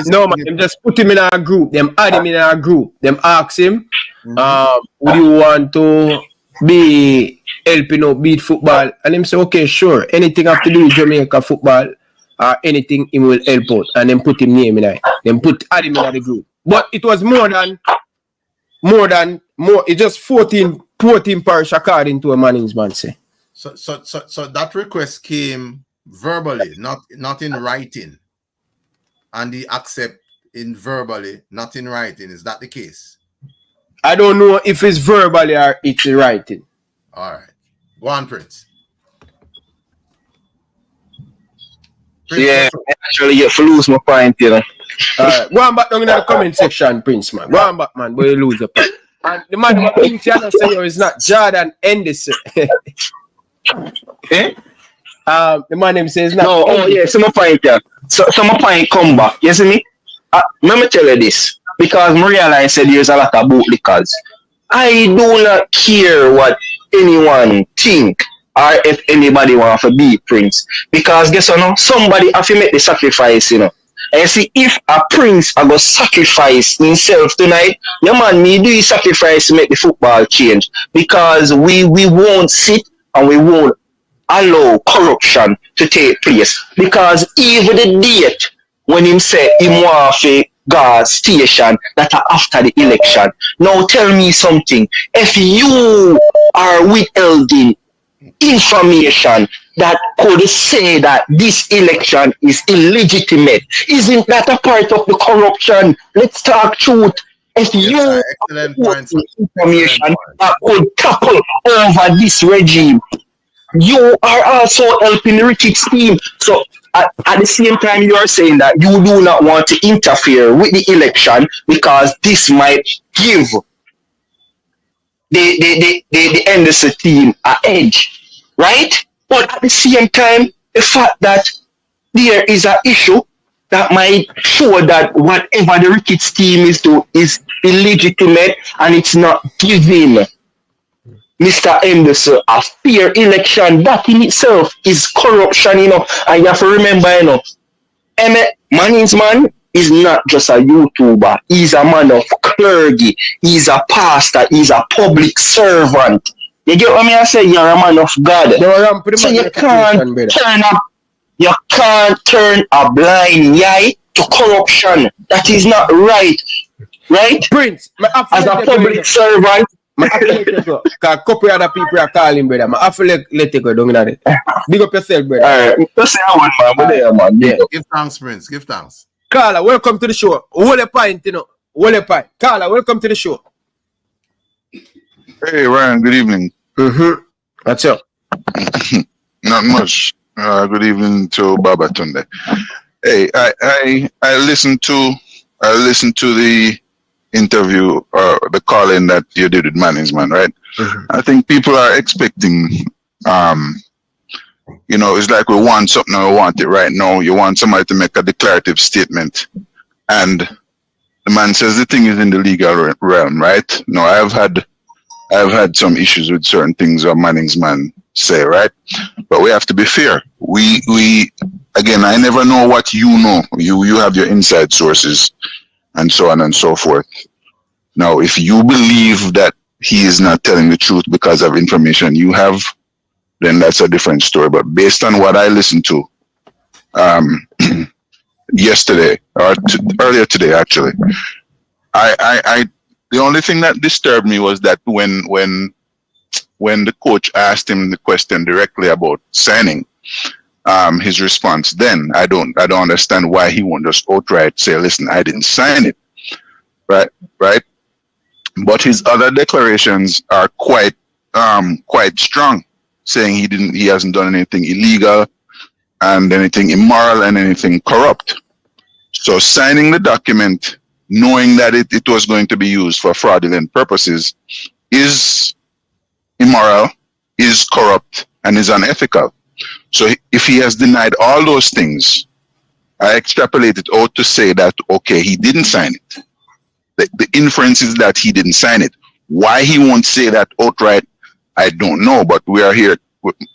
no man, them just put him in a group. Them add him in a group. Them ask him, would you want to be helping out beat football? And him say, okay, sure. Anything have to do with Jamaica football or anything, he will help out. And then put him name in it. Then add him in the group. But it was more. It's just 14 parish according to a Manning's man say. So that request came verbally, not in writing, and he accept in verbally, not in writing. Is that the case? I don't know if it's verbally or it's in writing. All right, go on, Prince. Yeah, actually, you lose my point, you know. All right, go on back down in the comment section, Prince, man. Go on back, man, but you lose the point. And the man who thinks you say is not Jordan Henderson. Eh? The man name says not. No, oh yeah, so my point, yeah. So my point come back. You see me? Let me tell you this. Because I realize said there's a lot of bootlickers. I do not care what anyone think or if anybody want to be Prince. Because guess what now? Somebody have to make the sacrifice, you know. And you see, if a Prince I go sacrifice himself tonight, your man me do his sacrifice to make the football change. Because we won't sit and we won't allow corruption to take place. Because even the date when him say him want to go station that are after the election. Now tell me something. If you are withholding information that could say that this election is illegitimate, isn't that a part of the corruption? Let's talk truth. If you information that could topple over this regime, you are also helping the Ricketts team. So at the same time, you are saying that you do not want to interfere with the election because this might give the Henderson team an edge, right? But at the same time, the fact that there is an issue that might show that whatever the Ricketts team is doing is illegitimate and it's not giving Mr. Henderson a fair election. That in itself is corruption, you know. And you have to remember, you know, Emmett Manning's man is not just a YouTuber. He's a man of clergy. He's a pastor. He's a public servant. You get what I say? You're a man of God. So you can't turn a blind eye to corruption. That is not right. Right? Prince, as a public servant. Because a couple other people are calling, brother. I have to let it go down there. Big up yourself, brother. Alright, just say one man, but there, man. Yeah. Give thanks, Prince. Give thanks. Carla, welcome to the show. Hold a pint, you know. Hold a pint. Carla, welcome to the show. Hey, Ryan, good evening. What's up? Not much. Good evening to Baba Tunde. Hey, I listened to the interview or the call-in that you did with Manning's man, right? I think people are expecting, you know, it's like we want something and we want it right now. You want somebody to make a declarative statement, and the man says the thing is in the legal realm, right? No, I've had some issues with certain things that Manning's man say, right? But we have to be fair. We again, I never know what you know. You have your inside sources and so on and so forth. Now, if you believe that he is not telling the truth because of information you have, then that's a different story. But based on what I listened to yesterday or earlier today, actually, I the only thing that disturbed me was that when the coach asked him the question directly about signing, his response then, I don't understand why he won't just outright say, listen, I didn't sign it. Right. But his other declarations are quite strong, saying he hasn't done anything illegal and anything immoral and anything corrupt. So signing the document, knowing that it was going to be used for fraudulent purposes, is immoral, is corrupt, and is unethical. So if he has denied all those things, I extrapolate it out to say that, okay, he didn't sign it. The inference is that he didn't sign it. Why he won't say that outright, I don't know. But we are here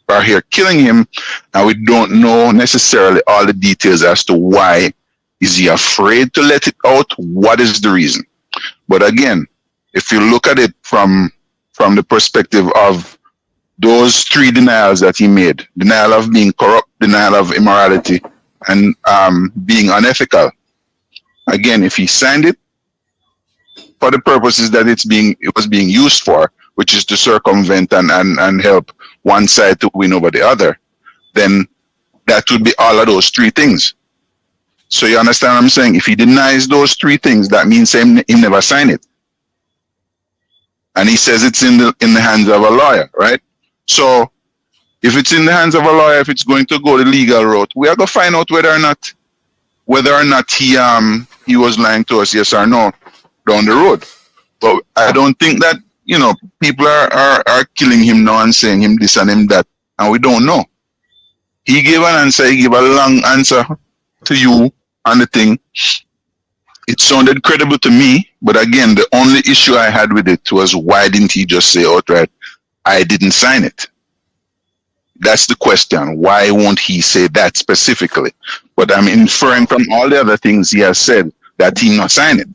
are here killing him, and we don't know necessarily all the details as to why. Is he afraid to let it out? What is the reason? But again, if you look at it from the perspective of those three denials that he made, denial of being corrupt, denial of immorality, and being unethical. Again, if he signed it for the purposes that it was being used for, which is to circumvent and help one side to win over the other, then that would be all of those three things. So you understand what I'm saying? If he denies those three things, that means he never signed it. And he says it's in the hands of a lawyer, right? So if it's in the hands of a lawyer, if it's going to go the legal route, we are going to find out whether or not he was lying to us, yes or no, down the road. But I don't think that, people are killing him now and saying him this and him that, and we don't know. He gave an answer, he gave a long answer to you on the thing. It sounded credible to me, but again, the only issue I had with it was why didn't he just say outright, I didn't sign it? That's the question. Why won't he say that specifically? But I'm inferring from all the other things he has said that he not signed it.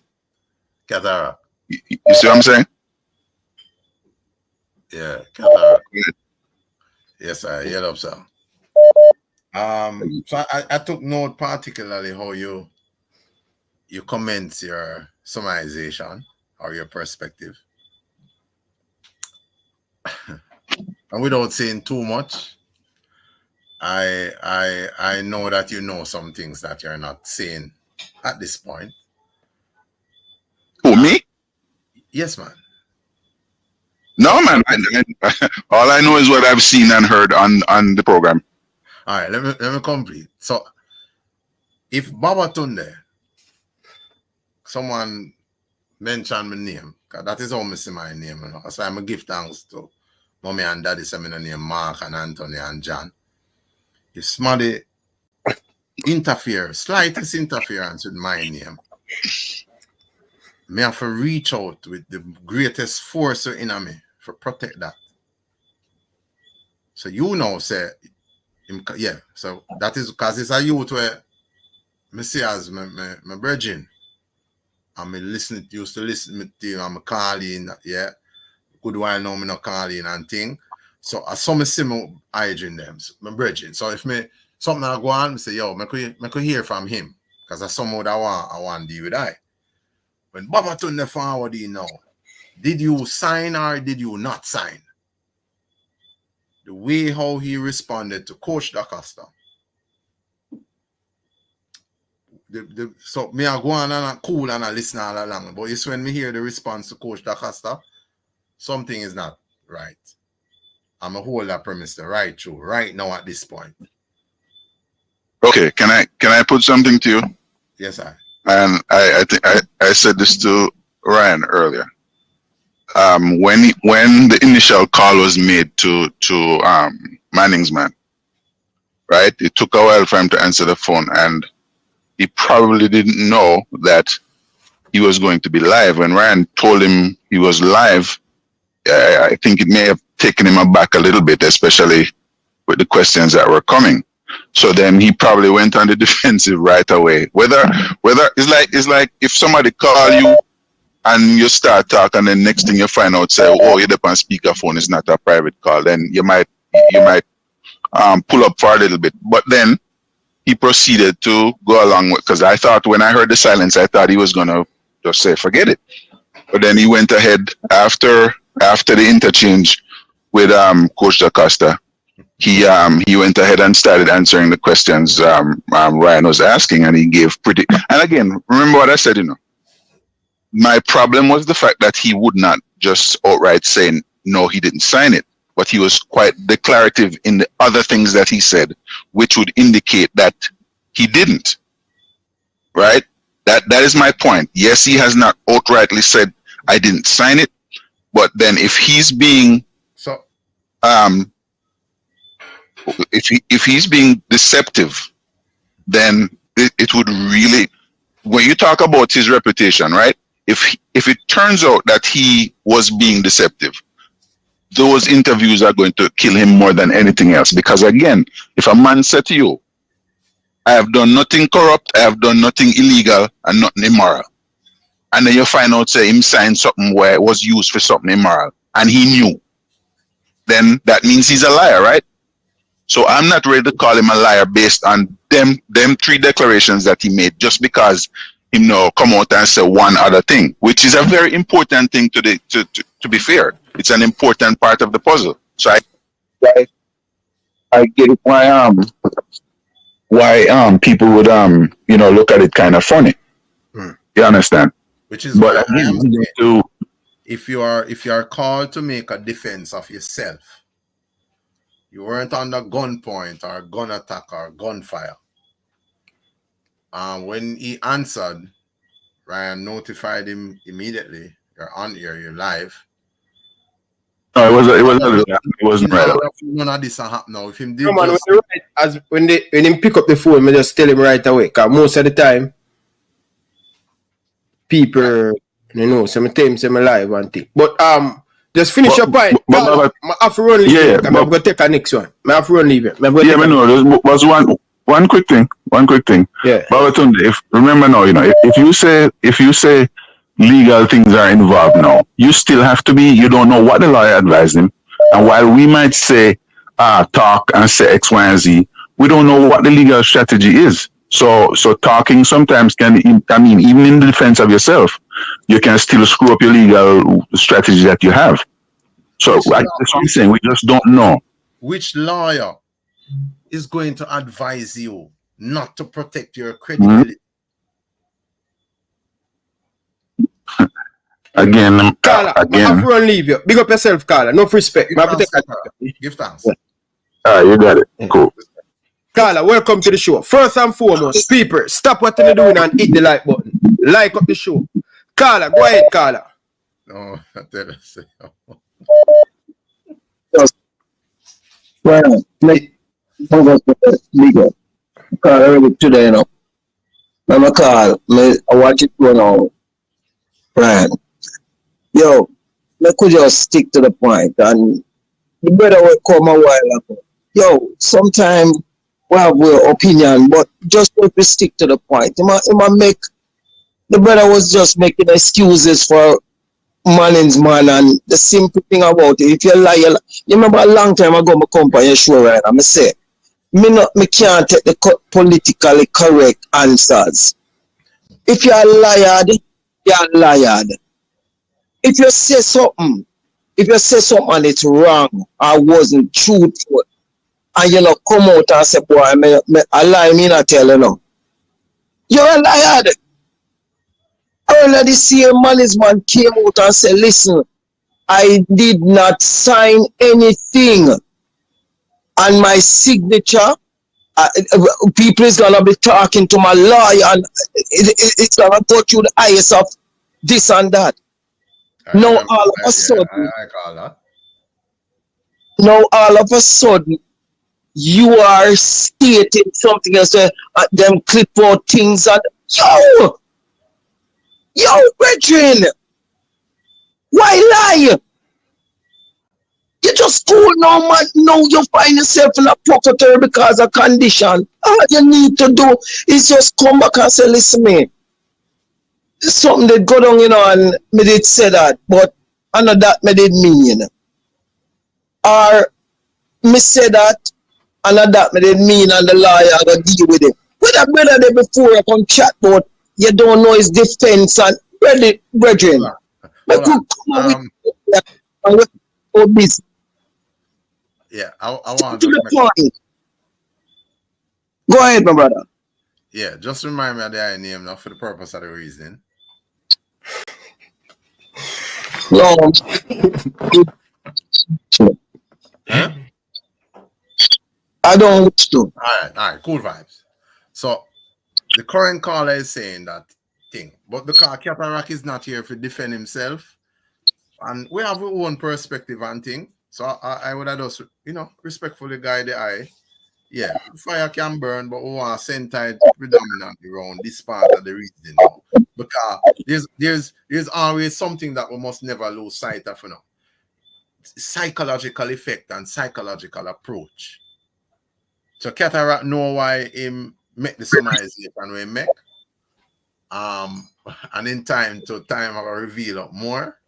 Catara. You see what I'm saying? Yeah, Catara. Yes, I hear up, sir. So I took note particularly how you commence your summarization or your perspective. And without saying too much, I know that you know some things that you're not saying at this point. Who, me? Yes, man. No, man. All I know is what I've seen and heard on the program. All right, let me complete. So, if Babatunde, someone mentioned my name, because that is how I see my name. So I'm a give thanks to mommy and daddy, say my name Mark and Anthony and John. If somebody slightest interference with my name, me have to reach out with the greatest force in me for protect that. So say, yeah, so that is because it's a youth where me see as my brethren, and used to listen to you, I'm calling, yeah, good while now me not calling and thing. So I saw me see my hygiene them, my brethren. So if me something I go on, me say, yo, me could hear from him, because I somehow that I want to deal with I. When Baba turned the forward now, did you sign or did you not sign? The way how he responded to Coach DaCosta. So me I go on and I cool and I listen all along. But it's when me hear the response to Coach DaCosta, something is not right. I'm a hold that premise right through right now at this point. Okay, can I put something to you? Yes, sir. And I think I said this to Ryan earlier. When the initial call was made to Manning's man, right? It took a while for him to answer the phone, and he probably didn't know that he was going to be live. When Ryan told him he was live, I think it may have taken him aback a little bit, especially with the questions that were coming. So then he probably went on the defensive right away. Whether it's like if somebody call you and you start talking, and then next thing you find out, say, oh, you're up on speakerphone, it's not a private call, then you might pull up for a little bit. But then he proceeded to go along with, because I thought when I heard the silence, I thought he was gonna just say, forget it. But then he went ahead after the interchange with Coach DaCosta. He went ahead and started answering the questions Ryan was asking, and he gave pretty. And again, remember what I said, my problem was the fact that he would not just outright say no, he didn't sign it, but he was quite declarative in the other things that he said, which would indicate that he didn't. Right? That is my point. Yes, he has not outrightly said I didn't sign it, but then if he's being if he's being deceptive, then it would really, when you talk about his reputation, right? If it turns out that he was being deceptive, those interviews are going to kill him more than anything else. Because again, if a man said to you, I have done nothing corrupt, I have done nothing illegal and nothing immoral, and then you find out say him signed something where it was used for something immoral and he knew, then that means he's a liar, right? So I'm not ready to call him a liar based on them 3 declarations that he made, just because he come out and say one other thing, which is a very important thing to be fair. It's an important part of the puzzle. So I get it why people would look at it kind of funny. You understand? Which is but why again, if you are called to make a defense of yourself, you weren't under gunpoint or gun attack or gunfire. When he answered, Ryan notified him immediately. You're on here, you're live. No, it wasn't right away. None of this happen now. If him did Come on, just... when him pick up the phone, I just tell him right away. Because most of the time, people, some time, some live and thing. But just finish your point. I have to run leave. Yeah, I'm going to take a next one. I have to run leave. Yeah, I know. There was one quick thing. Yeah. Babatunde, remember now, if you say legal things are involved now, you still have to be, you don't know what the lawyer advised him. And while we might say, talk and say X, Y, and Z, we don't know what the legal strategy is. So talking sometimes can, even in the defense of yourself, you can still screw up your legal strategy that you have. So that's what I'm saying. We just don't know. Which lawyer is going to advise you not to protect your credibility? Carla, I have to run leave you. Big up yourself, Carla. No respect. Give thanks. You got it. Cool. Carla, welcome to the show. First and foremost, people, stop what you're doing and hit the like button. Like up the show. Carla, go ahead, Carla. No, I tell you. Well, legal. Call today, I'm a call. I watch it go now. Right. Yo, I could just stick to the point, and the brother will come a while ago. Yo, sometimes we have our opinion, but just if we stick to the point. The brother was just making excuses for Manning's man, and the simple thing about it, if you lie, you remember a long time ago, I come on your show, right? I say, me can't take the politically correct answers. If you're liar, you're liar. If you say something and it's wrong or wasn't truthful, and you come out and say, boy, I lie, me not tell you no. You're a liar. Earlier this year, management came out and said, listen, I did not sign anything on my signature. People is going to be talking to my lawyer, and it's going to go through the eyes of this and that. Now all of a sudden, you are stating something else. Them clip out things and yo, brethren, why lie? You just cool now, man. Now you find yourself in a pocket because of condition. All you need to do is just come back and say, listen, me. Something that go down, and me did say that, but I know that me did mean. Or me say that, and that me did mean, and the lawyer go deal with it. With a brother there before you come chat about, you don't know his defense and brethren. Yeah, I want to the point. Go ahead, my brother. Yeah, just remind me of the name now for the purpose of the reason. No. Huh? I don't want to. All right, cool vibes. So the current caller is saying that thing, but because Captain Rock is not here to defend himself, and we have our own perspective and thing. So I would have just, respectfully guide the eye. Yeah, fire can burn, but we want to center predominantly around this part of the reason now. Because there's always something that we must never lose sight of, psychological effect and psychological approach. So Cataract know why him make the summarization we make. And in time I will reveal up more.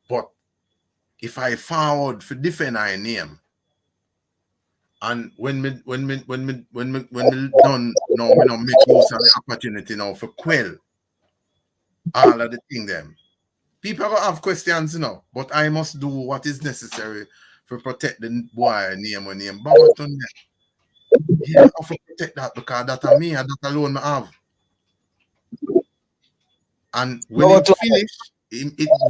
But if I forward for defend our name, and when me done now, me not make use of the opportunity now for quell all of the thing them. People will have questions, but I must do what is necessary to protect the boy name or name. Babaton, you have to protect that because that are me and that alone I have. And when it finish,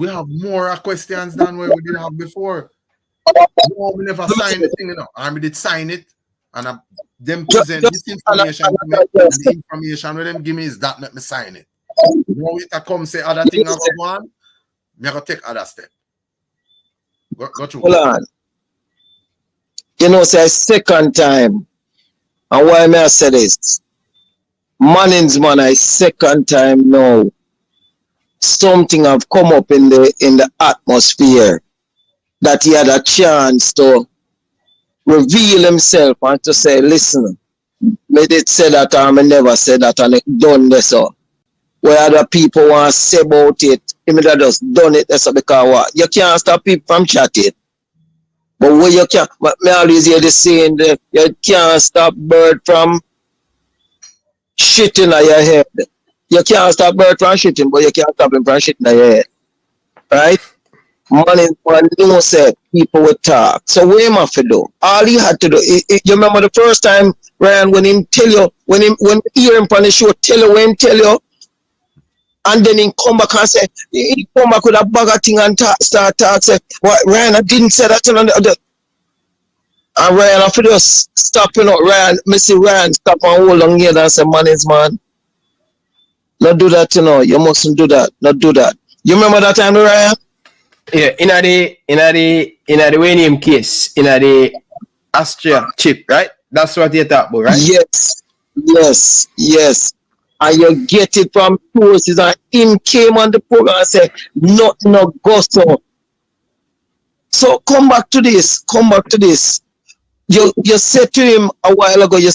we have more questions than we did have before. No, we never signed the thing, I did sign it, and them present this information to me, and the information when them give me is that make me sign it. Now it come say other thing I go on, me go take other step. Go through. Hold on. Say second time, and why may I say this? Mannings man, I second time now. Something have come up in the atmosphere that he had a chance to reveal himself and to say, listen, me did say that I never said that and it done this so. Where other people want to say about it, he just done it so because what? You can't stop people from chatting. But where you can't, me always hear the saying that you can't stop bird from shitting on your head. You can't stop bird from shitting, but you can't stop him from shitting on your head. Right? Man no say people would talk. So what him have to do? All he had to do, you remember the first time, Ryan, when him tell you, when hear him on the show, tell you when him tell you, and then he come back and say, he come back with a bag of thing and start talk, say, what, Ryan, I didn't say that. And Ryan, I feel just stopping up, Ryan, me see Ryan stop and hold on here and say, man, not do that, you mustn't do that, not do that. You remember that time, Ryan? Yeah, in the way name case, in the Austria chip, right? That's what you talk about, right? Yes. And you get it from sources, and him came on the program and said, nothing no go so. So come back to this. You said to him a while ago, you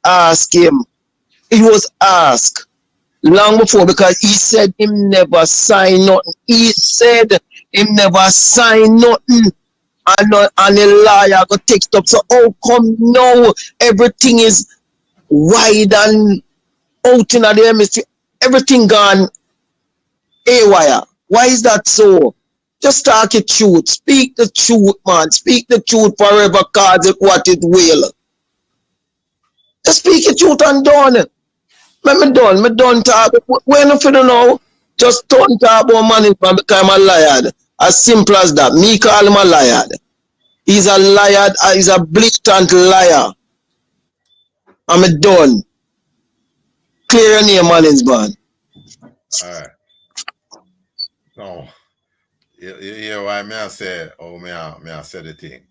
ask him. He was asked long before because he said him never signed nothing. He said him never signed nothing. And the lawyer got text up. So how come now everything is wide and out in the hemisphere? Everything gone haywire. Why is that so? Just talk the truth. Speak the truth, man. Speak the truth forever, cause it what it will. Just speak the truth and done. Me done talk. When if you don't know, just don't talk about money and become a liar. As simple as that. Me call him a liar. He's a liar. He's a blatant liar. I'm done. Clear your name, Mannings, man. Alright. No. You hear why me I say, me I say the thing.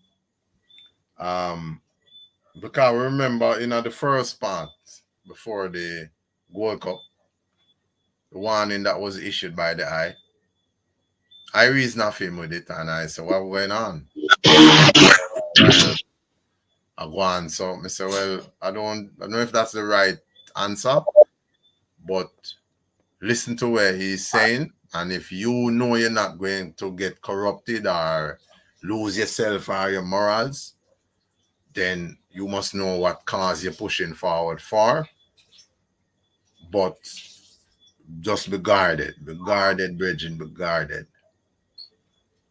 Because remember, the first part, before the World Cup, the warning that was issued by the I reasoned off him with it, and I said, what going on? I go on, so I said, well, I don't know if that's the right answer, but listen to what he's saying, and if you know you're not going to get corrupted or lose yourself or your morals, then you must know what cause you're pushing forward for. But just be guarded, brethren, be guarded.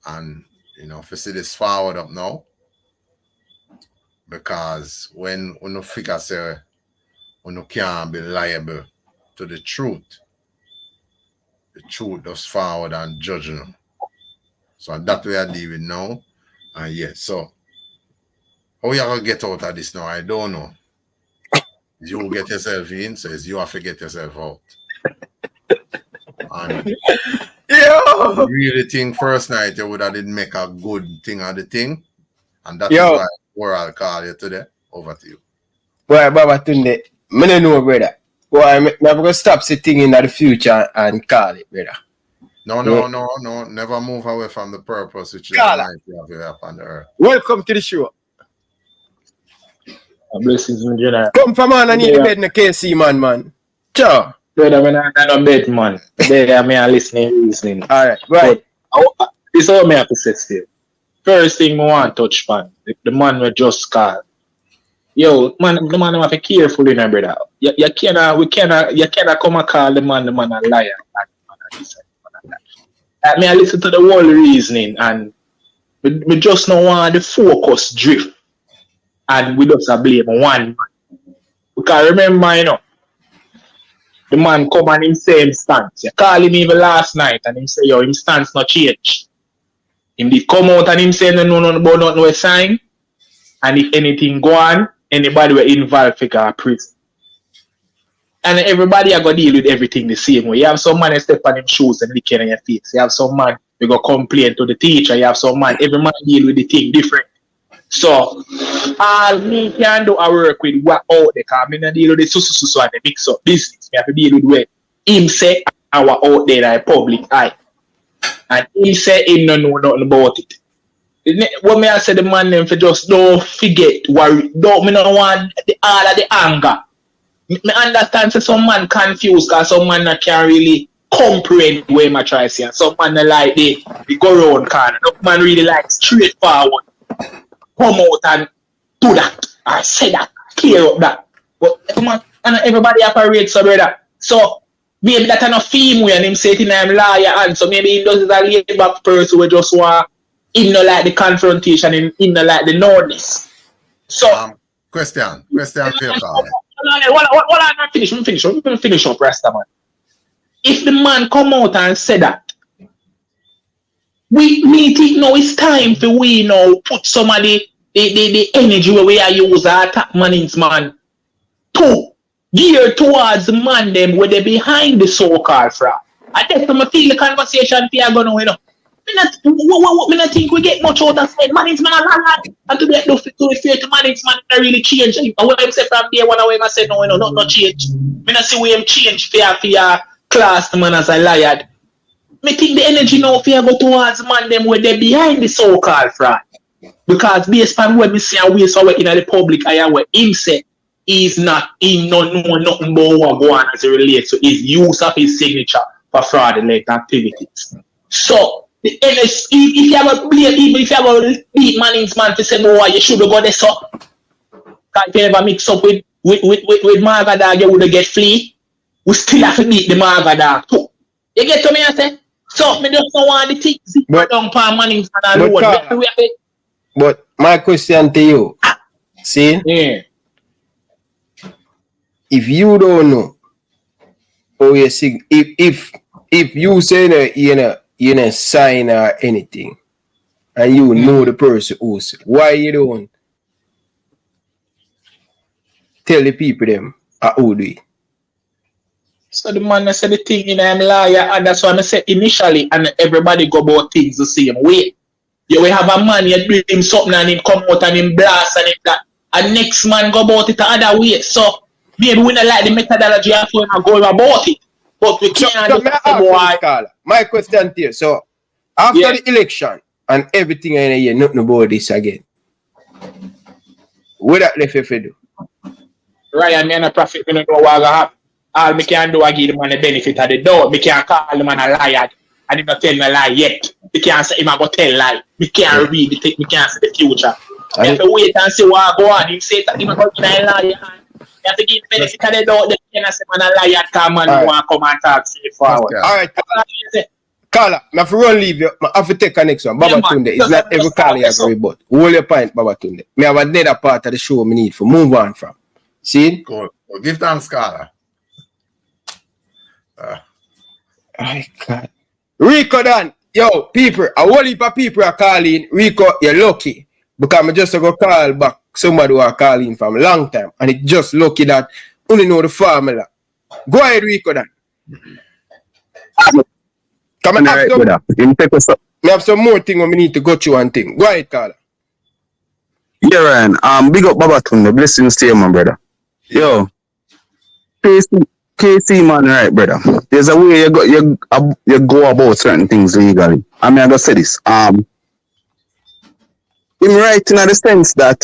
And, if you see this forward up now, because when you figure say, when you can't be liable to the truth does forward and judge you. So that way I deal with now. And yes, so how you gonna get out of this now? I don't know. You get yourself in, says you have to get yourself out. And you really think first night you would have did make a good thing of the thing. And that is why I'll call you today. Over to you. Boy, Baba Tunde, I don't know, brother. Boy, I'm going to stop sitting in the future and call it, brother. No. Never move away from the purpose which is the life you have here upon the earth. Welcome to the show. Blessings, my general. Come from man, I need the bed in the KC, man. Ciao. Brother, when I don't bet, man. There, I'm listening. All right, right. This is all I have to say still. First thing I want to touch upon, the man we just called. Yo, man, the man have to be careful, you know, brother. You cannot come and call the man a liar. I mean, I listen to the whole reasoning, and we just don't want the focus drift, and we just blame one man. Because remember, you know, the man come and him say him stance. You call him even last night, and him say, yo, him stance not change. Him did come out and him say no about no sign, and if anything go on, anybody were involved figure prison. And everybody are going to deal with everything the same way. You have some man that step on them shoes and lick in your face. You have some man who go complain to the teacher. You have some man, every man deal with the thing different. So, all me can do I work with what out there, because I don't deal with the so and the mix up business. I have to deal with what him say and what out there in the public eye. And him say him don't know nothing about it. What me I say the man them for just don't forget worry. Don't me not want all of the anger. Me understand say some man confused because some man not can really comprehend where my try say. Some man like they go round corner. Some man really like straightforward. Come out and do that or say that, clear up that. But man, and everybody operate so brother. So maybe that enough theme way and him say it in him liar and so maybe he does it a laid back person who just want him not like the confrontation and him not like the knowledge. So question for your call. What I'm not finish. Let me finish up, Rasta man. If the man come out and say that, we think now it's time for we now put some of the energy where we are use our attack man's man to gear towards the man them where they behind the so-called fraud. I think I feel the conversation here going on, you know. Me not think we get much out of said management and to be fair to management not really change. And what I say from day one away, I said no, not change. Me not see where him change for class the man as a liar. Me think the energy now fear go towards man them where they behind the so-called fraud. Because based on what me see and we saw in the public eye where him say he's not him no know nothing about what go on as it relates to his use of his signature for fraudulent activities. So if you have a blame, even if you have a beat man's man to say, boy, you should have got this up. Because if you ever mix up with Marga dog, you would get flea. We still have to beat the Marga dog too. You get to me, I say? So, me just don't want the things zip down for man's man alone. But my question to you, see? Yeah. If you don't know, or you see, if you say that you know, sign or anything, and you know the person who's why you don't tell the people them who do it? So the man said the thing in I'm liar, and that's why I said initially, and everybody go about things the same way. You will have a man, you do him something and him come out and him blast and him that, and next man go about it the other way. So maybe we don't like the methodology of going about it. But we can't my question to you. So after the election and everything I hear nothing about this again. What that left if you do? Ryan, me and a prophet, me don't know what happen. All me can do is give the man the benefit of the doubt. Me can't call the man a liar and he not tell me a lie yet. Me can't say him a go tell lie. Me can't read the thing, me can't see the future. You have to wait and see what go on. He say that he a go give a liar. You have to give the benefit of the doubt. They can't say man a liar come and want to come and talk straightforward. Alright, Carla, I have to run leave you. I have to take a next one. Baba Tunde. It's not every call you agree, but hold your point, Baba Tunde. Me have another part of the show me need to move on from. See? Good. Well, give thanks, Carla. God. Rico Dan. Yo, people, a whole heap of people are calling. Rico, you're lucky. Because I just go call back somebody who are calling from a long time. And it's just lucky that only know the formula. Go ahead, Rico Dan. Come on, I have some more thing we need to go through and thing. Go ahead, Carla. Yeah, Ryan. Big up Baba Tunde. Blessings to you, my brother. Yo. KC man, right, brother. There's a way you go about certain things legally. I mean, I gotta say this. I'm right in the sense that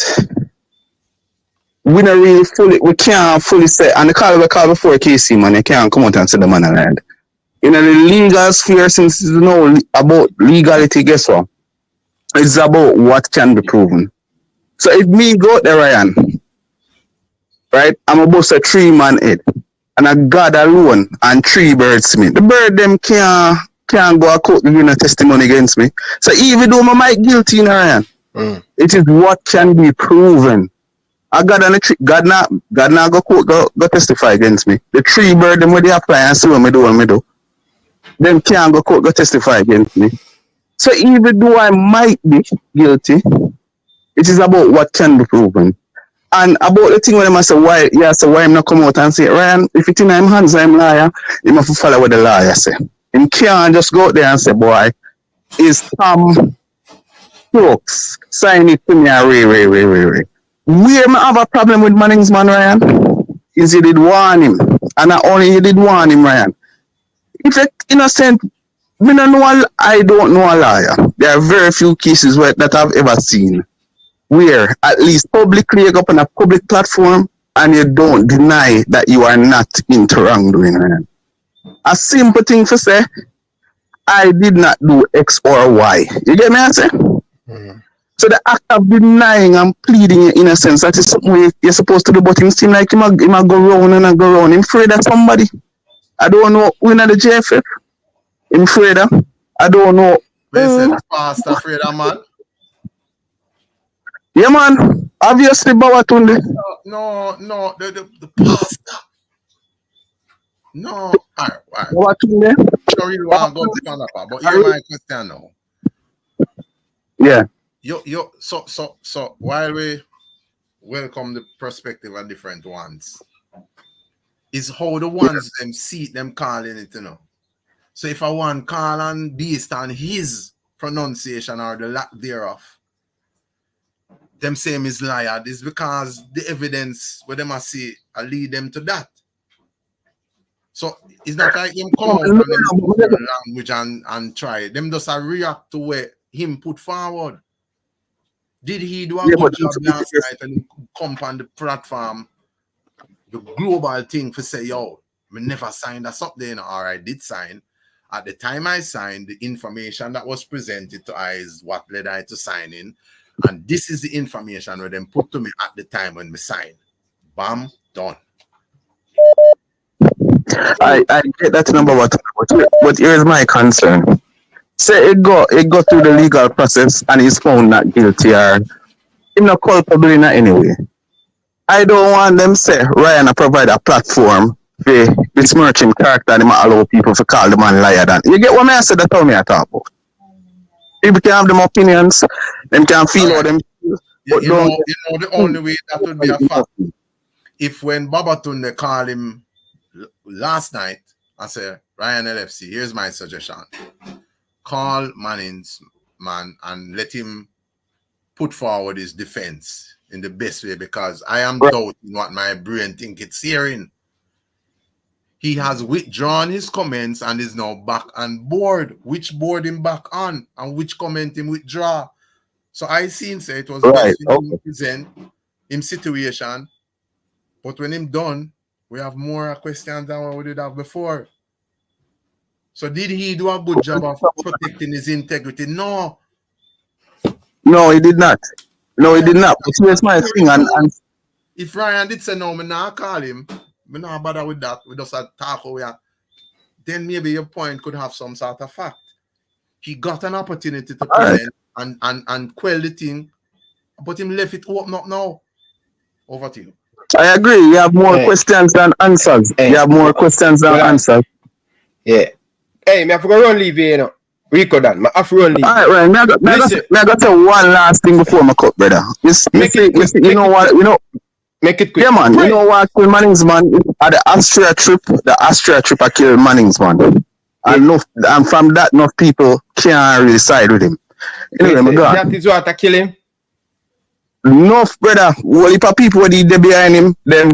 we can't fully say, and the call we call before KC man, you can't come out and say the man aligned. In the legal sphere, since you know about legality, guess what? It's about what can be proven. So if me go out there, Ryan, right, I'm about to 3-man head. And a God alone and 3 birds me. The bird them can't go a court giving a testimony against me. So even though I might guilty in Ryan, it is what can be proven. I God and God not go court go testify against me. The 3 bird them where they apply and see what me do. Them can't go court go testify against me. So even though I might be guilty, it is about what can be proven. And about the thing when I say why I'm not come out and say, Ryan, if it's in him hands, I'm liar, you must follow what the lawyer say. Him can't just go out there and say, boy, is Tom Brooks sign it to me Ray. Where I have a problem with Manning's man, Ryan, is you did warn him. And not only you did warn him, Ryan. If you're innocent, I don't know a liar. There are very few cases that I've ever seen where at least publicly you go up on a public platform and you don't deny that you are not into wrongdoing. A simple thing to say, I did not do X or Y. You get me? I say? So the act of denying and pleading your innocence, that is something you're supposed to do, but it seems like he might go round and go round. I'm afraid of somebody. I don't know who in the JFF. I'm afraid of. I don't know. They said fast afraid of man. Yeah, man. Obviously, Bawatunde. No, the pastor. No, all right. Bawatunde. I don't really want to go to Canada, but here's my question now. Yeah. So while we welcome the perspective of different ones, is how the ones them see them calling it, you know. So if I want call on based on his pronunciation or the lack thereof, them same is liar, is because the evidence where them see I lead them to that. So it's not like him come out from them language and try. Them just react to where him put forward. Did he do a good job last night and come on the platform, the global thing for say, yo, we never signed us up there, or I did sign. At the time I signed, the information that was presented to I is what led I to sign in. And this is the information where them put to me at the time when we signed. Bam, done. I get that number one, but here's my concern. Say it go through the legal process and he's found not guilty or him not culpable in any way. I don't want them say Ryan provide a platform for besmirch him character and him allow people to call the man liar. Than you get what I said, that's how me I talk about. People can have them opinions, them can feel how them feel. You know the only way that would be a fact. If when Babatunde call him last night, I say, Ryan LFC, here's my suggestion. Call Manning's man and let him put forward his defense in the best way, because I am doubting what my brain think it's hearing. He has withdrawn his comments and is now back on board. Which board him back on and which comment him withdraw. So I seen say it was best for him to present him situation. But when him done, we have more questions than what we did have before. So did he do a good job of protecting his integrity? No. No, he did not. No, he did not. But here's my thing. And if Ryan did say no, me not call him. Me not bother with that. We just talk away. Then maybe your point could have some sort of fact. He got an opportunity to present and quell the thing, but him left it open up now. Over to you. I agree. You have more questions than answers. You have more questions than answers. Yeah. Hey, me have to go run leave here, you know. Rico done. I have to run leave. All right, Ryan. I got to say one last thing before my cut, brother. You know what? You know. Make it quick. Yeah, man. You know what killed Manning's man? At the Austria trip, I killed Manning's man. And from that, enough people can't really side with him. Anyway, that is what I kill him? Enough, brother. Well, if people were there behind him, then,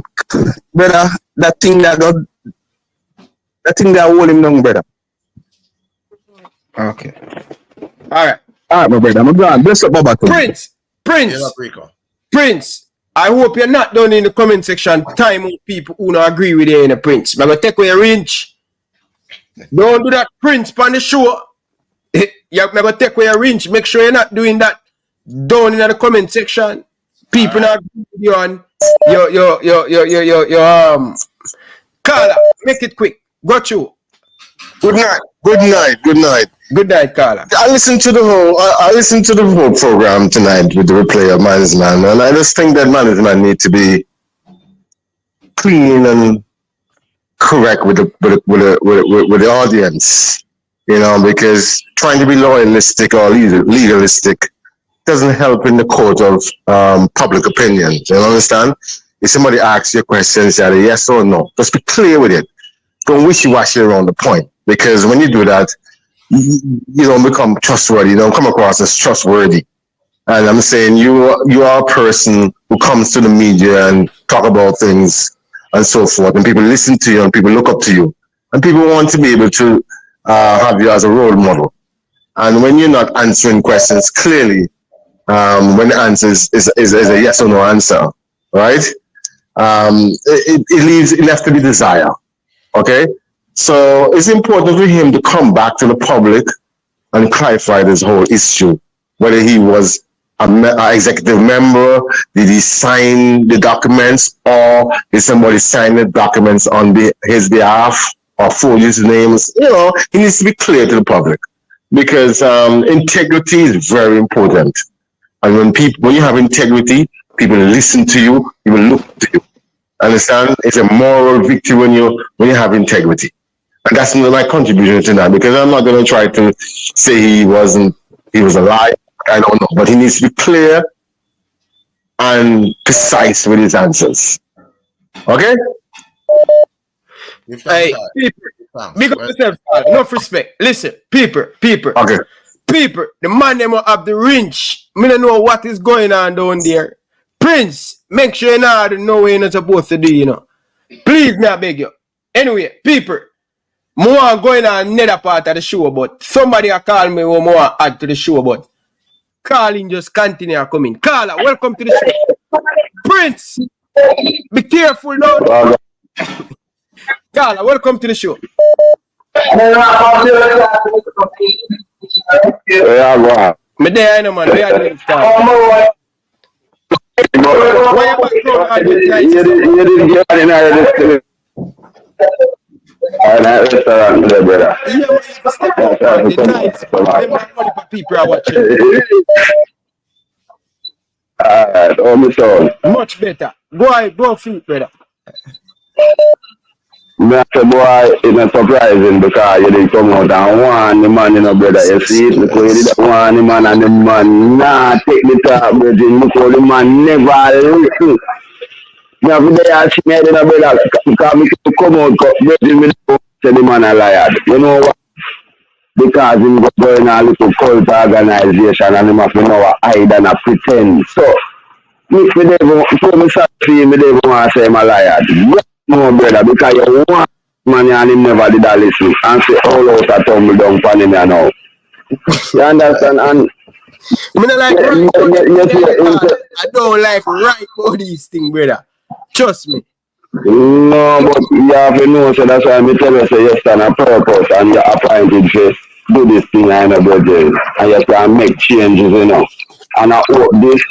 brother, that thing that got I think they hold him down, brother. Okay. All right. All right, my brother. I'm going. Bless up, Baba. Prince. Rico. Prince. I hope you're not down in the comment section time out people who don't agree with you in the Prince. I'm going to take away a wrench. Don't do that, Prince, on the show. You're going to take away a wrench. Make sure you're not doing that down in the comment section. People not agree with you on your Carla, make it quick. Got you. Good night. Good night, Carla. I listened to the whole program tonight with the replay of management, and I just think that management need to be clean and correct with the audience, you know, because trying to be loyalistic or legalistic doesn't help in the court of public opinion. You understand? If somebody asks you a question, say yes or no. Just be clear with it. Don't wishy-washy around the point, because when you do that, you don't become trustworthy. You don't come across as trustworthy. And I'm saying you are a person who comes to the media and talk about things and so forth, and people listen to you and people look up to you, and people want to be able to have you as a role model. And when you're not answering questions clearly, when the answer is a yes or no answer, right? It left to be desired. Okay? So it's important for him to come back to the public and clarify this whole issue. Whether he was an executive member, did he sign the documents, or did somebody sign the documents on his behalf or forge his names? You know, he needs to be clear to the public, because integrity is very important. And when you have integrity, people listen to you, people look to you. Understand? It's a moral victory when you have integrity. And that's my contribution to that, because I'm not going to try to say he was a lie. I don't know. But he needs to be clear and precise with his answers. Okay? Hey, people, big up yourself, enough respect. Listen, people. Okay. People, the man them have the wrench. Me don't know what is going on down there. Prince, make sure you know what you're not supposed to do, you know. Please, me I beg you. Anyway, people, more going on another part of the show, but somebody a call me when more add to the show, but calling just continue coming. Carla, welcome to the show. Prince, be careful now. Carla, welcome to the show. Me there, I know, man. Where are you start? Why you back from You didn't get any of this. Restaurant there, brother. People are watching. Much better. Go feet, brother. Mr. Boy, it's not surprising because you didn't come out and warn the man, you know, brother. You see it? Because you didn't warn the man, and the man take the top, brother. Because the man never listen. Now, if they ask me, you know, brother, because we can come out, brother, we don't say the man a liar. You know what? Because he was going a little cult organization and he have to know hide and pretend. So, if we never, before we start seeing, we never want to say him a liar. No, brother, because you want money and him never did a listen and say all out a tumble down for him now. You understand? And I don't like I don't like right about these things, brother. Trust me. No, but you have to know, so that's why I tell you, say you stand a purpose and you're appointed to do this thing, I know, brother. And you can make changes, you know. And I hope this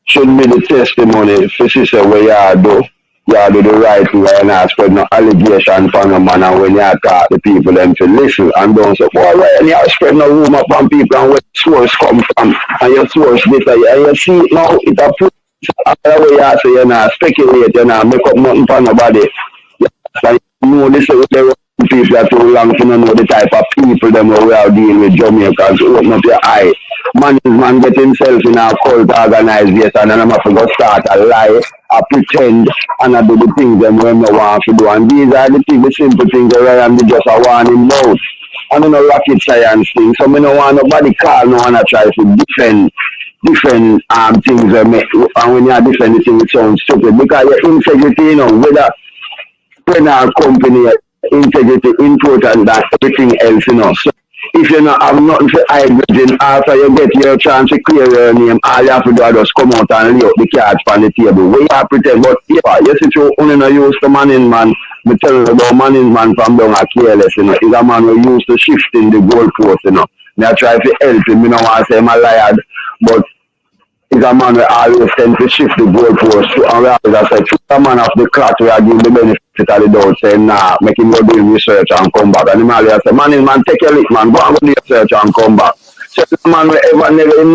should be the testimony for sister where you do. You do the right thing and not spread no allegation from the man, and when you talk to people them to listen and don't say, well, when you spread no rumor from people and where source come from and your source data and you see it now, it a proof. After way you say you're not speculate, you're not make up nothing for nobody. You know this is the people are too long to know the type of people them we are dealing with Jamaicans. Open up your eye. Man get himself in a cult organization and I'm have to go start a lie, a pretend and I do the things them when no want to do. And these are the things, the simple things that I am just a warning about. I don't know rocket science things, so I don't want nobody call no one try to defend different things and when you are defending things it sounds stupid because your integrity, you know, whether when our company integrity important than everything else, you know. So if you not have nothing to hide within, after you get your chance to clear your name, all you have to do is just come out and lay out the cards on the table. We have pretend, but yeah, you see, you only not use the manning man. Me tell you about manning man from down at careless, you know. He's a man who used to shifting the goalpost, you know. Me I try to help him, you know, I say I'm a liar, but he's a man who always tend to shift the goalpost. And we always say, a man of the class where I give the benefit of the doubt, saying, nah, make him go do research and come back. And the man always say, man, take your lick, man, go and do research and come back. So the man will never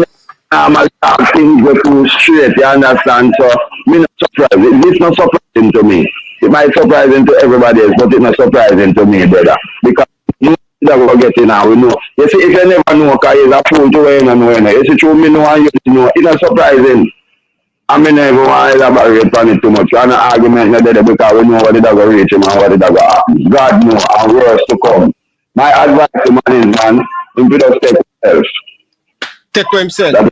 things go too straight, you understand? So, me not surprised. It's not surprising to me. It might surprising to everybody else, but it's not surprising to me, brother. Because that we're getting now, we know. You see, if you never know, because you're a fool to win and win. You see, through me know and you know, it's not surprising. I mean, never want to elaborate on it too much. And an argument not there because we know what it will reach him and what it will happen. God knows and worse to come. My advice to man is, man, you just take yourself. Take for himself.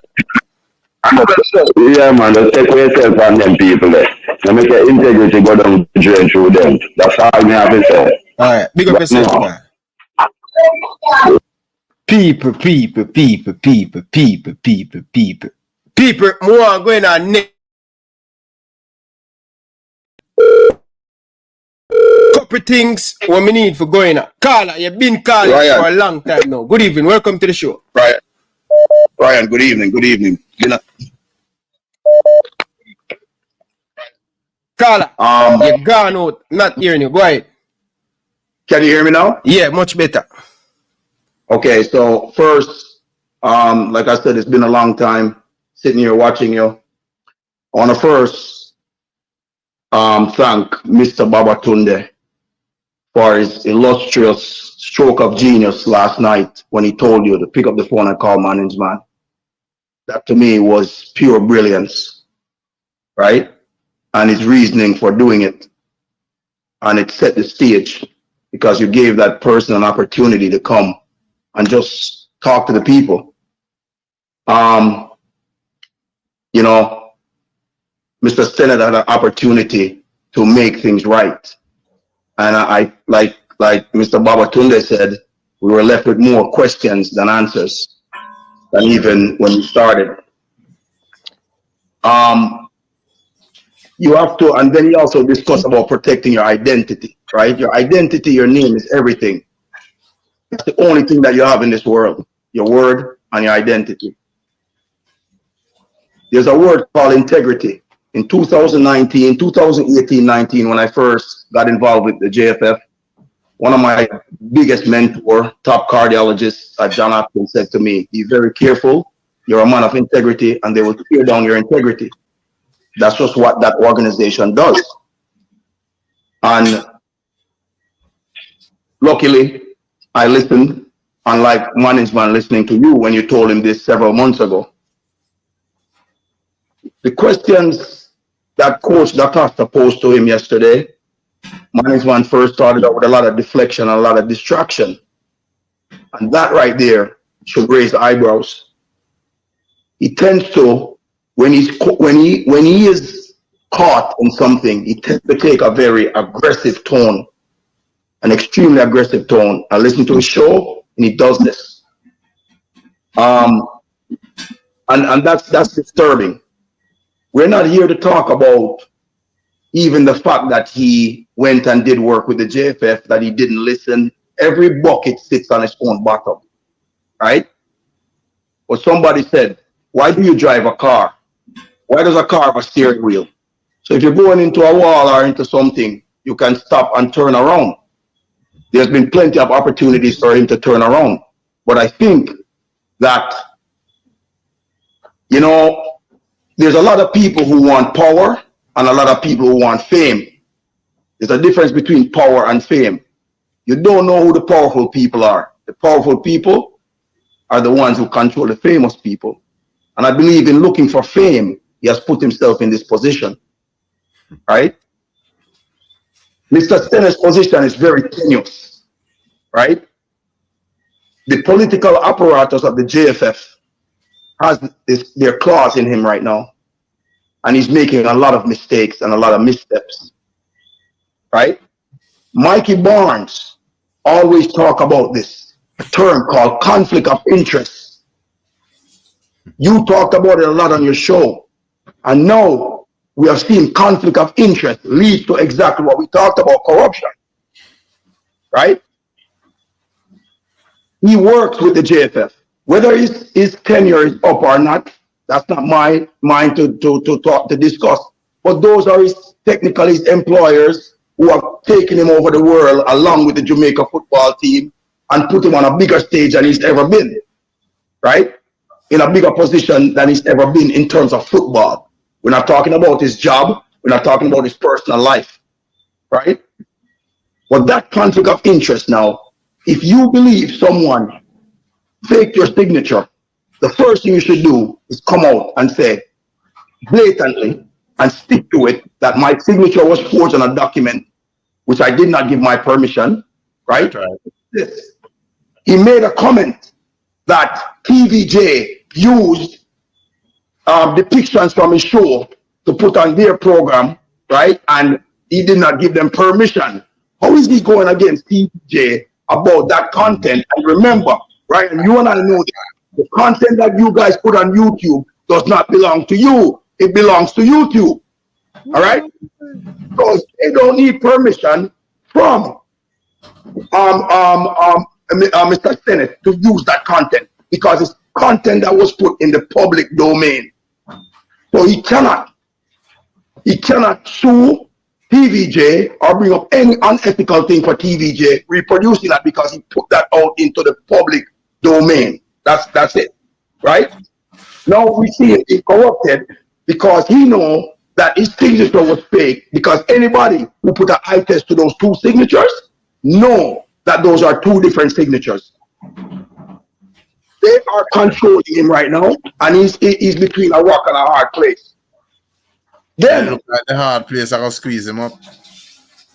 Yeah, man, just take for yourself and them people there. You make your integrity go down the drain through them. That's all me have to say. Alright, big up yourself, man. People. People, more going on next. Couple things what we need for going on. Carla, you've been calling for a long time now. Good evening, welcome to the show. Ryan, good evening. You know, Carla, you've gone out, not hearing you. Go ahead. Can you hear me now? Yeah, much better. Okay, so first, like I said, it's been a long time sitting here watching you. I want to first thank Mr. Babatunde for his illustrious stroke of genius last night when he told you to pick up the phone and call Manning's man. That to me was pure brilliance, right? And his reasoning for doing it. And it set the stage because you gave that person an opportunity to come and just talk to the people. You know, Mr. Senate had an opportunity to make things right. And I like Mr. Babatunde said, we were left with more questions than answers than even when we started. You have to, and then he also discussed about protecting your identity, right? Your identity, your name is everything. It's the only thing that you have in this world, your word and your identity. There's a word called integrity. In 2018-19, when I first got involved with the JFF, one of my biggest mentor, top cardiologists at John Hopkins said to me, be very careful, you're a man of integrity and they will tear down your integrity. That's just what that organization does. And luckily, I listened, unlike management listening to you when you told him this several months ago. The questions that Coach DaCosta posed to him yesterday, management first started out with a lot of deflection and a lot of distraction. And that right there should raise the eyebrows. He tends to, when he is caught in something, he tends to take a very aggressive tone, an extremely aggressive tone. I listen to his show and he does this. And that's disturbing. We're not here to talk about even the fact that he went and did work with the JFF, that he didn't listen. Every bucket sits on its own bottom, right? But somebody said, why do you drive a car? Why does a car have a steering wheel? So if you're going into a wall or into something, you can stop and turn around. There's been plenty of opportunities for him to turn around. But I think that, you know, there's a lot of people who want power and a lot of people who want fame. There's a difference between power and fame. You don't know who the powerful people are. The powerful people are the ones who control the famous people. And I believe in looking for fame, he has put himself in this position, right? Mr. Stener's position is very tenuous, right? The political apparatus of the JFF has their claws in him right now. And he's making a lot of mistakes and a lot of missteps, right? Mikey Barnes always talk about this, a term called conflict of interest. You talked about it a lot on your show. And now we have seen conflict of interest lead to exactly what we talked about, corruption. Right? He works with the JFF. Whether his tenure is up or not, that's not my mind to discuss. But those are technically his employers who have taken him over the world along with the Jamaica football team and put him on a bigger stage than he's ever been. Right? In a bigger position than he's ever been in terms of football. We're not talking about his job. We're not talking about his personal life. Right? But that conflict of interest now, if you believe someone faked your signature, the first thing you should do is come out and say blatantly and stick to it that my signature was forged on a document which I did not give my permission, right? This. He made a comment that TVJ used depictions from his show to put on their program, right? And he did not give them permission. How is he going against TVJ about that content? And remember, right, and you and I know that the content that you guys put on YouTube does not belong to you. It belongs to YouTube. All right? Because they don't need permission from Mr. Senate to use that content because it's content that was put in the public domain. So he cannot sue TVJ or bring up any unethical thing for TVJ reproducing that because he put that out into the public domain. That's it, right? Now we see him being corrupted because he knows that his signature was fake because anybody who put an eye test to those two signatures know that those are two different signatures. They are controlling him right now and he's between a rock and a hard place. Then the hard place, I'm gonna squeeze him up.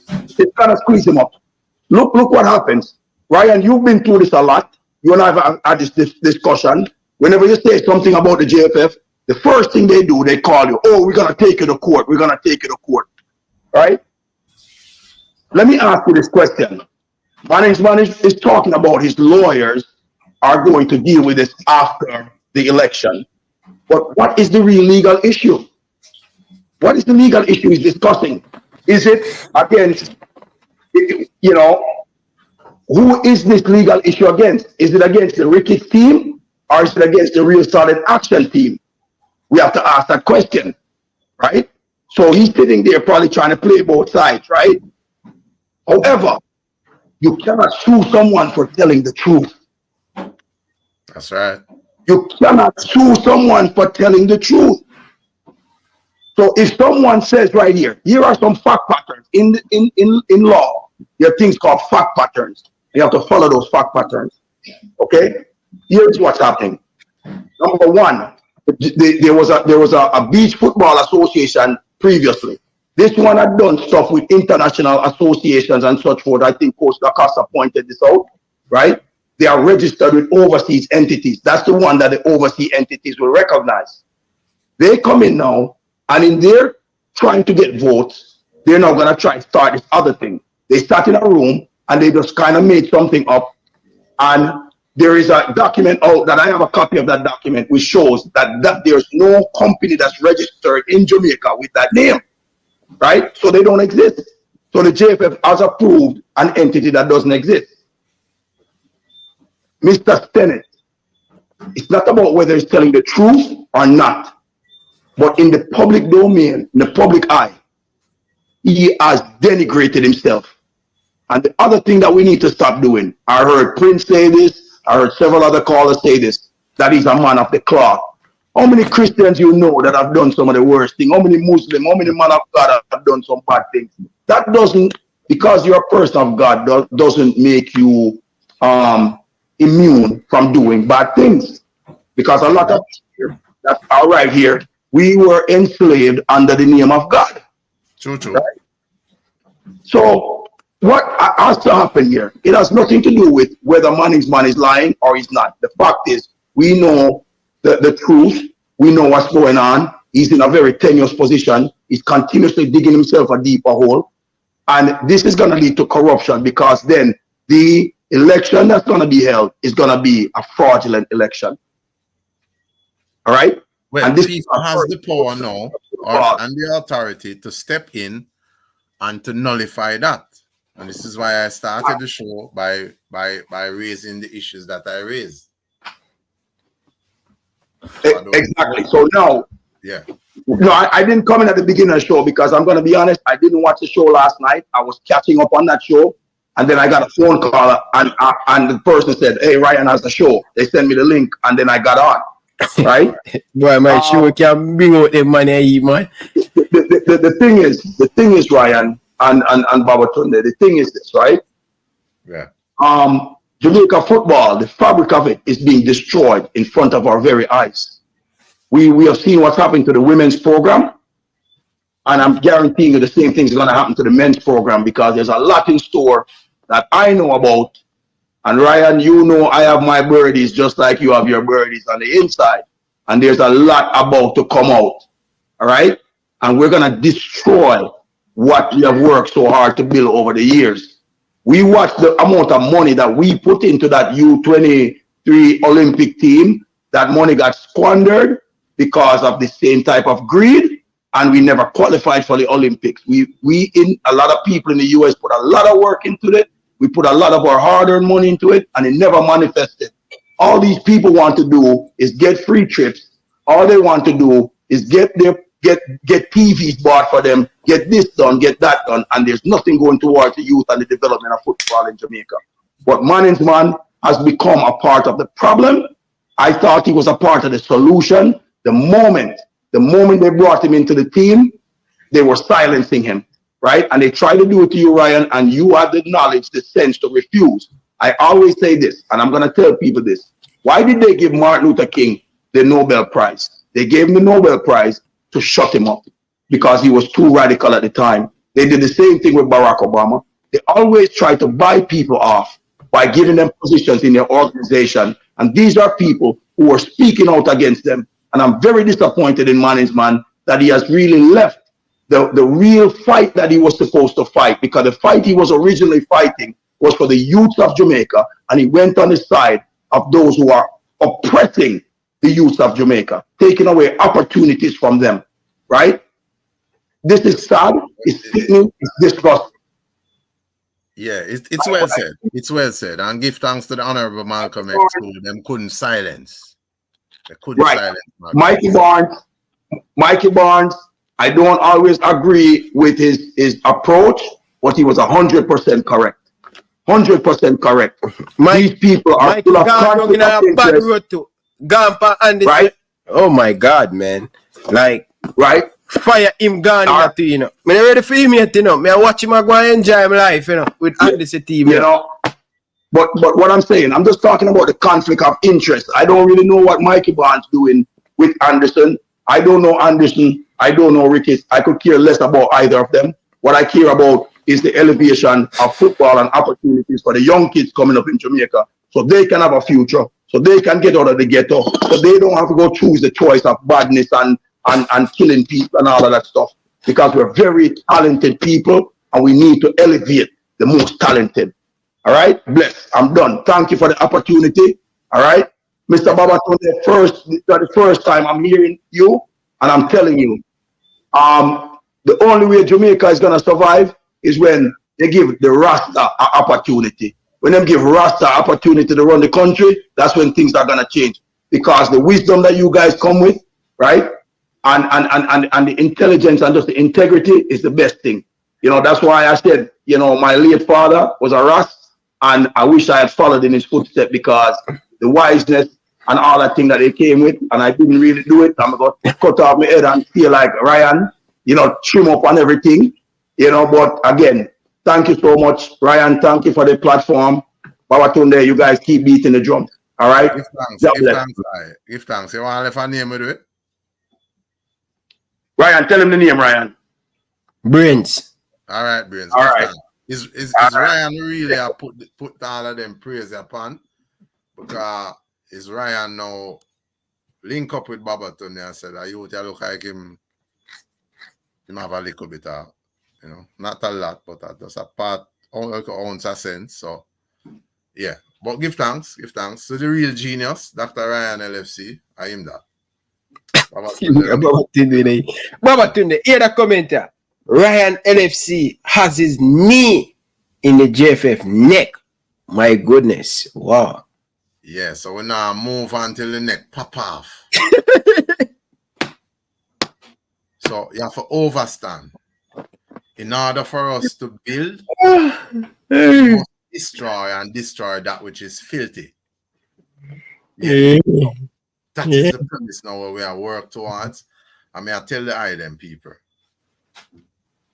It's gonna squeeze him up. Look what happens. Ryan, you've been through this a lot. You and I have had this discussion. Whenever you say something about the JFF, the first thing they do, they call you, oh, we're gonna take you to court. We're gonna take you to court. Right? Let me ask you this question. Manning's is talking about his lawyers are going to deal with this after the election. But what is the real legal issue? What is the legal issue he's discussing? Is it against, who is this legal issue against? Is it against the Ricketts team or is it against the Real Solid Action team? We have to ask that question, right? So he's sitting there probably trying to play both sides, right? However, you cannot sue someone for telling the truth. That's right. You cannot sue someone for telling the truth. So if someone says right here are some fact patterns in law. There are things called fact patterns. You have to follow those fact patterns. Okay? Here's what's happening. Number one, there was a beach football association previously. This one had done stuff with international associations and such forth. I think Coach Lacosta pointed this out, right? They are registered with overseas entities. That's the one that the overseas entities will recognize. They come in now, and in there trying to get votes, they're now going to try to start this other thing. They start in a room, and they just kind of made something up. And there is a document out that I have a copy of that document, which shows that there's no company that's registered in Jamaica with that name, right? So they don't exist. So the JFF has approved an entity that doesn't exist. Mr. Senate, it's not about whether he's telling the truth or not, but in the public domain, in the public eye, he has denigrated himself. And the other thing that we need to stop doing, I heard Prince say this, I heard several other callers say this, that he's a man of the cloth. How many Christians you know that have done some of the worst things? How many Muslims, how many men of God have done some bad things? That doesn't, because you're a person of God, doesn't make you immune from doing bad things. Because a lot of here, that's all right here, we were enslaved under the name of God. True. Right? So what has to happen here? It has nothing to do with whether Manning's man is lying or he's not. The fact is, we know the truth. We know what's going on. He's in a very tenuous position. He's continuously digging himself a deeper hole. And this is going to lead to corruption because then the election that's going to be held is going to be a fraudulent election. All right? Well, and this FIFA has the power now and the authority to step in and to nullify that. And this is why I started the show by raising the issues that I raised. Exactly. So now, yeah. No, I didn't come in at the beginning of the show because I'm going to be honest, I didn't watch the show last night. I was catching up on that show. And then I got a phone call and the person said, hey, Ryan has a show. They sent me the link and then I got on. Right? Boy, my show can bring out the money, man. The thing is, Ryan and Babatunde, the thing is this, right? Yeah. Jamaica football, the fabric of it is being destroyed in front of our very eyes. We have seen what's happening to the women's program, and I'm guaranteeing you the same thing is going to happen to the men's program because there's a lot in store that I know about. And Ryan, you know I have my birdies just like you have your birdies on the inside. And there's a lot about to come out. All right? And we're going to destroy what we have worked so hard to build over the years. We watch the amount of money that we put into that U23 Olympic team. That money got squandered because of the same type of greed, and we never qualified for the Olympics. We in a lot of people in the US put a lot of work into it. We put a lot of our hard-earned money into it, and it never manifested. All these people want to do is get free trips. All they want to do is get TVs bought for them, get this done, get that done, and there's nothing going towards the youth and the development of football in Jamaica. But Manningsman has become a part of the problem. I thought he was a part of the solution. The moment they brought him into the team, they were silencing him, right? And they tried to do it to you, Ryan, and you had the knowledge, the sense to refuse. I always say this, and I'm going to tell people this. Why did they give Martin Luther King the Nobel Prize? They gave him the Nobel Prize to shut him up because he was too radical at the time. They did the same thing with Barack Obama. They always try to buy people off by giving them positions in their organization. And these are people who are speaking out against them. And I'm very disappointed in Manningsman that he has really left the real fight that he was supposed to fight, because the fight he was originally fighting was for the youth of Jamaica, and he went on the side of those who are oppressing the youth of Jamaica, taking away opportunities from them, right? This is sad, it's sickening, it's disgusting. Yeah, it's well said. It's well said. And give thanks to the Honorable Malcolm X, who them couldn't silence. They couldn't silence Mikey Barnes, I don't always agree with his approach, but he was 100% correct. 100% correct. These people are full of conflict of interest. Right? Oh my God, man! Like, right? Fire him gone in that, you know. Me not ready for him yet, you know. Me I watch him go and enjoy my life, you know, with Anderson team. You know. But what I'm saying, I'm just talking about the conflict of interest. I don't really know what Mikey Barnes doing with Anderson. I don't know Anderson. I don't know Ricky. I could care less about either of them. What I care about is the elevation of football and opportunities for the young kids coming up in Jamaica, so they can have a future, so they can get out of the ghetto, so they don't have to go choose the choice of badness and killing people and all of that stuff. Because we're very talented people, and we need to elevate the most talented. All right, bless. I'm done. Thank you for the opportunity. All right, Mr. Babatunde, the first time I'm hearing you, and I'm telling you, the only way Jamaica is gonna survive is when they give the Rasta an opportunity. When they give Rasta opportunity to run the country, that's when things are gonna change. Because the wisdom that you guys come with, right, and the intelligence and just the integrity is the best thing. You know, that's why I said, you know, my late father was a Rasta. And I wish I had followed in his footsteps, because the wiseness and all that thing that they came with, and I didn't really do it. I'm going to cut off my head and feel like Ryan, you know, trim up on everything, you know. But again, thank you so much, Ryan. Thank you for the platform. Babatunde, you guys keep beating the drum. All right? Give thanks. Give thanks. You want to leave a name with it? Ryan, tell him the name, Ryan. Brains. All right, Brains. All right. Is Ryan really put all of them praise upon? Because is Ryan now link up with Babatunde and said that you look like him have a little bit of You know, not a lot, but just a part, like an ounce of sense. So, yeah. But give thanks to the real genius, Dr. Ryan LFC. I am that. Baba Tunde, hear that commenter. Ryan LFC has his knee in the JFF neck. My goodness. Wow. Yeah, so we now move until the neck pop off. So you have to overstand. In order for us to build, we must destroy that which is filthy. Yeah. That is the premise now where we are work towards. I mean, I tell the IDM people,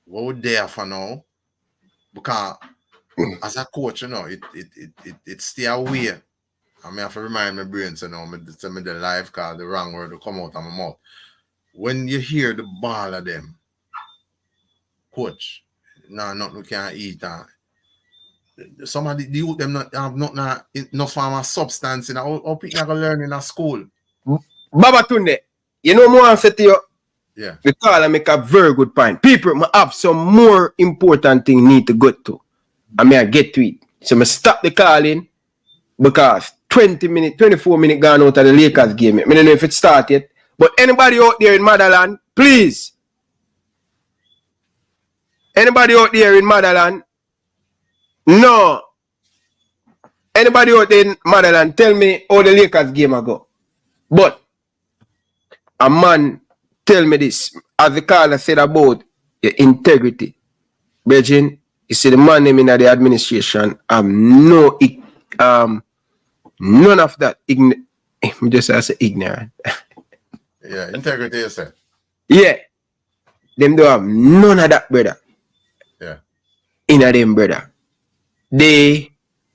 what would they for now? Because as a coach, you know, it stay away. I mean, I have to remind my brain, so now, tell me the live card, the wrong word will come out of my mouth. When you hear the ball of them, coach, nothing we can eat. Some of the youth them not have no form of substance in how people can learn in a school. Baba Tunde, you know more I say to you? Yeah. Because I make a very good point. People have some more important thing need to go to. I mean I get to it. So I stop the calling because 24 minutes gone out of the Lakers game. I don't know if it started. But anybody out there in Motherland, please. Anybody out there in Motherland? No. Anybody out there in Motherland, tell me how the Lakers game go. But a man tell me this, as the caller said about your integrity. Virgin, you see the man name in the administration, none of that. Just say ignorant. Yeah, integrity, you say. Yeah. Them don't have none of that, brother. Yeah. In a them, brother. They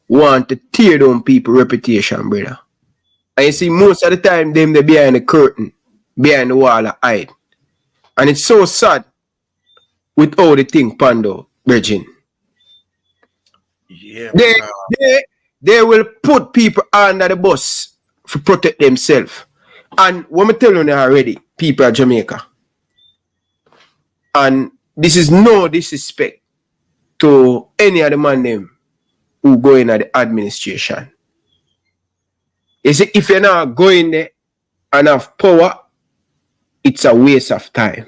want to tear down people's reputation, brother. And you see, most of the time, them they behind the curtain, behind the wall, hide. And it's so sad with all the thing, Pando, Virgin. Yeah. They will put people under the bus to protect themselves. And what I'm telling you already, people of Jamaica, and this is no disrespect to any of the man them who go in at the administration. You see, if you're not going there and have power, it's a waste of time.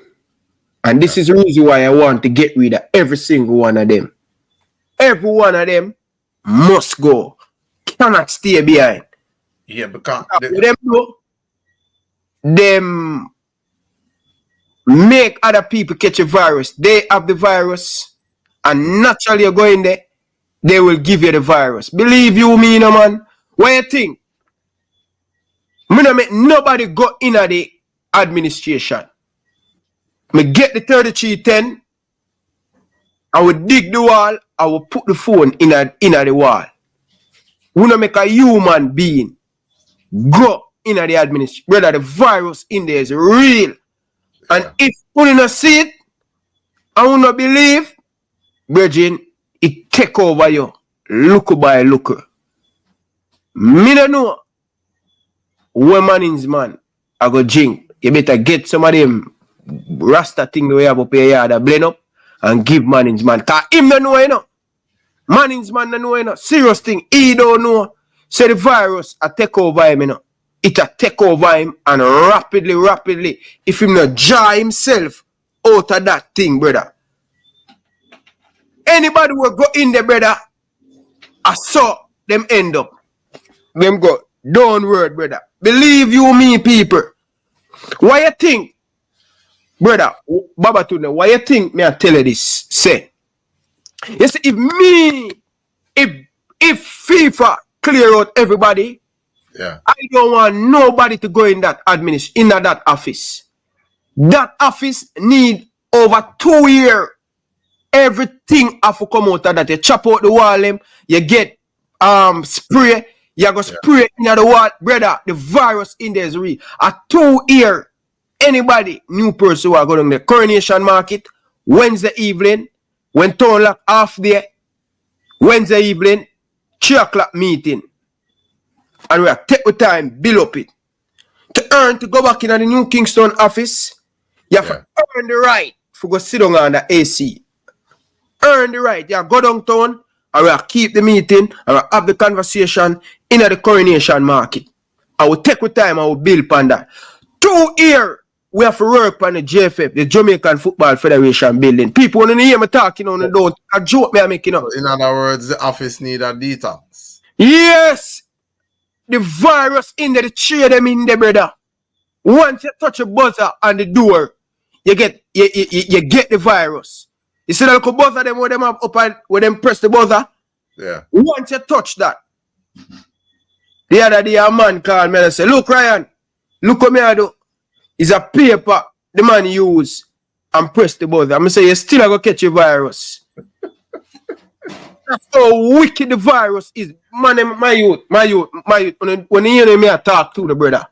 And this is the reason why I want to get rid of every single one of them. Every one of them must go. Cannot stay behind. Yeah, because them make other people catch a virus. They have the virus, and naturally you're going there, they will give you the virus. Believe you me, no man. What you think? Me no make nobody go in at the administration. Me get the 3310, I will dig the wall, I will put the phone in the wall. We no make a human being go in the administration. Brother, the virus in there is real. And if you don't see it, and you don't believe, Virgin, it take over you. Look by look. Me don't know. When man is man, I go drink. You better get some of them Rasta thing the way up your yard, blend up and give Mannings man. Cause him don't know, you know. Mannings man don't know, you know. Serious thing, he don't know. Say the virus a take over him, you know. It a take over him and rapidly. If him not jar himself out of that thing, brother. Anybody will go in there, brother, I saw them end up. Them go downward, brother. Believe you me, people. Why you think, brother, Baba Tuna, why you think me I tell you this? Say, you see, if FIFA clear out everybody, yeah, I don't want nobody to go in that in that office. That office need over 2 years. Everything have to come out of that. You chop out the wall, you get spray, you go spray in the wall, brother. The virus in there is real. A 2 year, anybody, new person who are going to the Coronation Market, Wednesday evening, when town lock half there, Wednesday evening, 3 o'clock meeting. And we have take the time, build up it. To go back in the New Kingston office, you have to earn the right to go sit down on the AC earn the right. Yeah, go downtown, I will keep the meeting, I will have the conversation in the coronation market. I will take with time, I will build upon that. 2 years, we have to work on the JFF, the Jamaican Football Federation building. People want to hear me talking on the don't. A joke me I'm making up. In other words, the office need a detox. Yes! The virus in there, the trade them in there, brother. Once you touch a buzzer on the door, you get the virus. You see that little buzzer them where them have up and where them press the buzzer? Yeah. Once you touch that. The other day a man called me and say, look Ryan, look what me I do. It's a paper the man use and press the buzzer. I'm say you still gonna catch a virus. That's how wicked the virus is. Man, my youth. When you hear me I talk to the brother,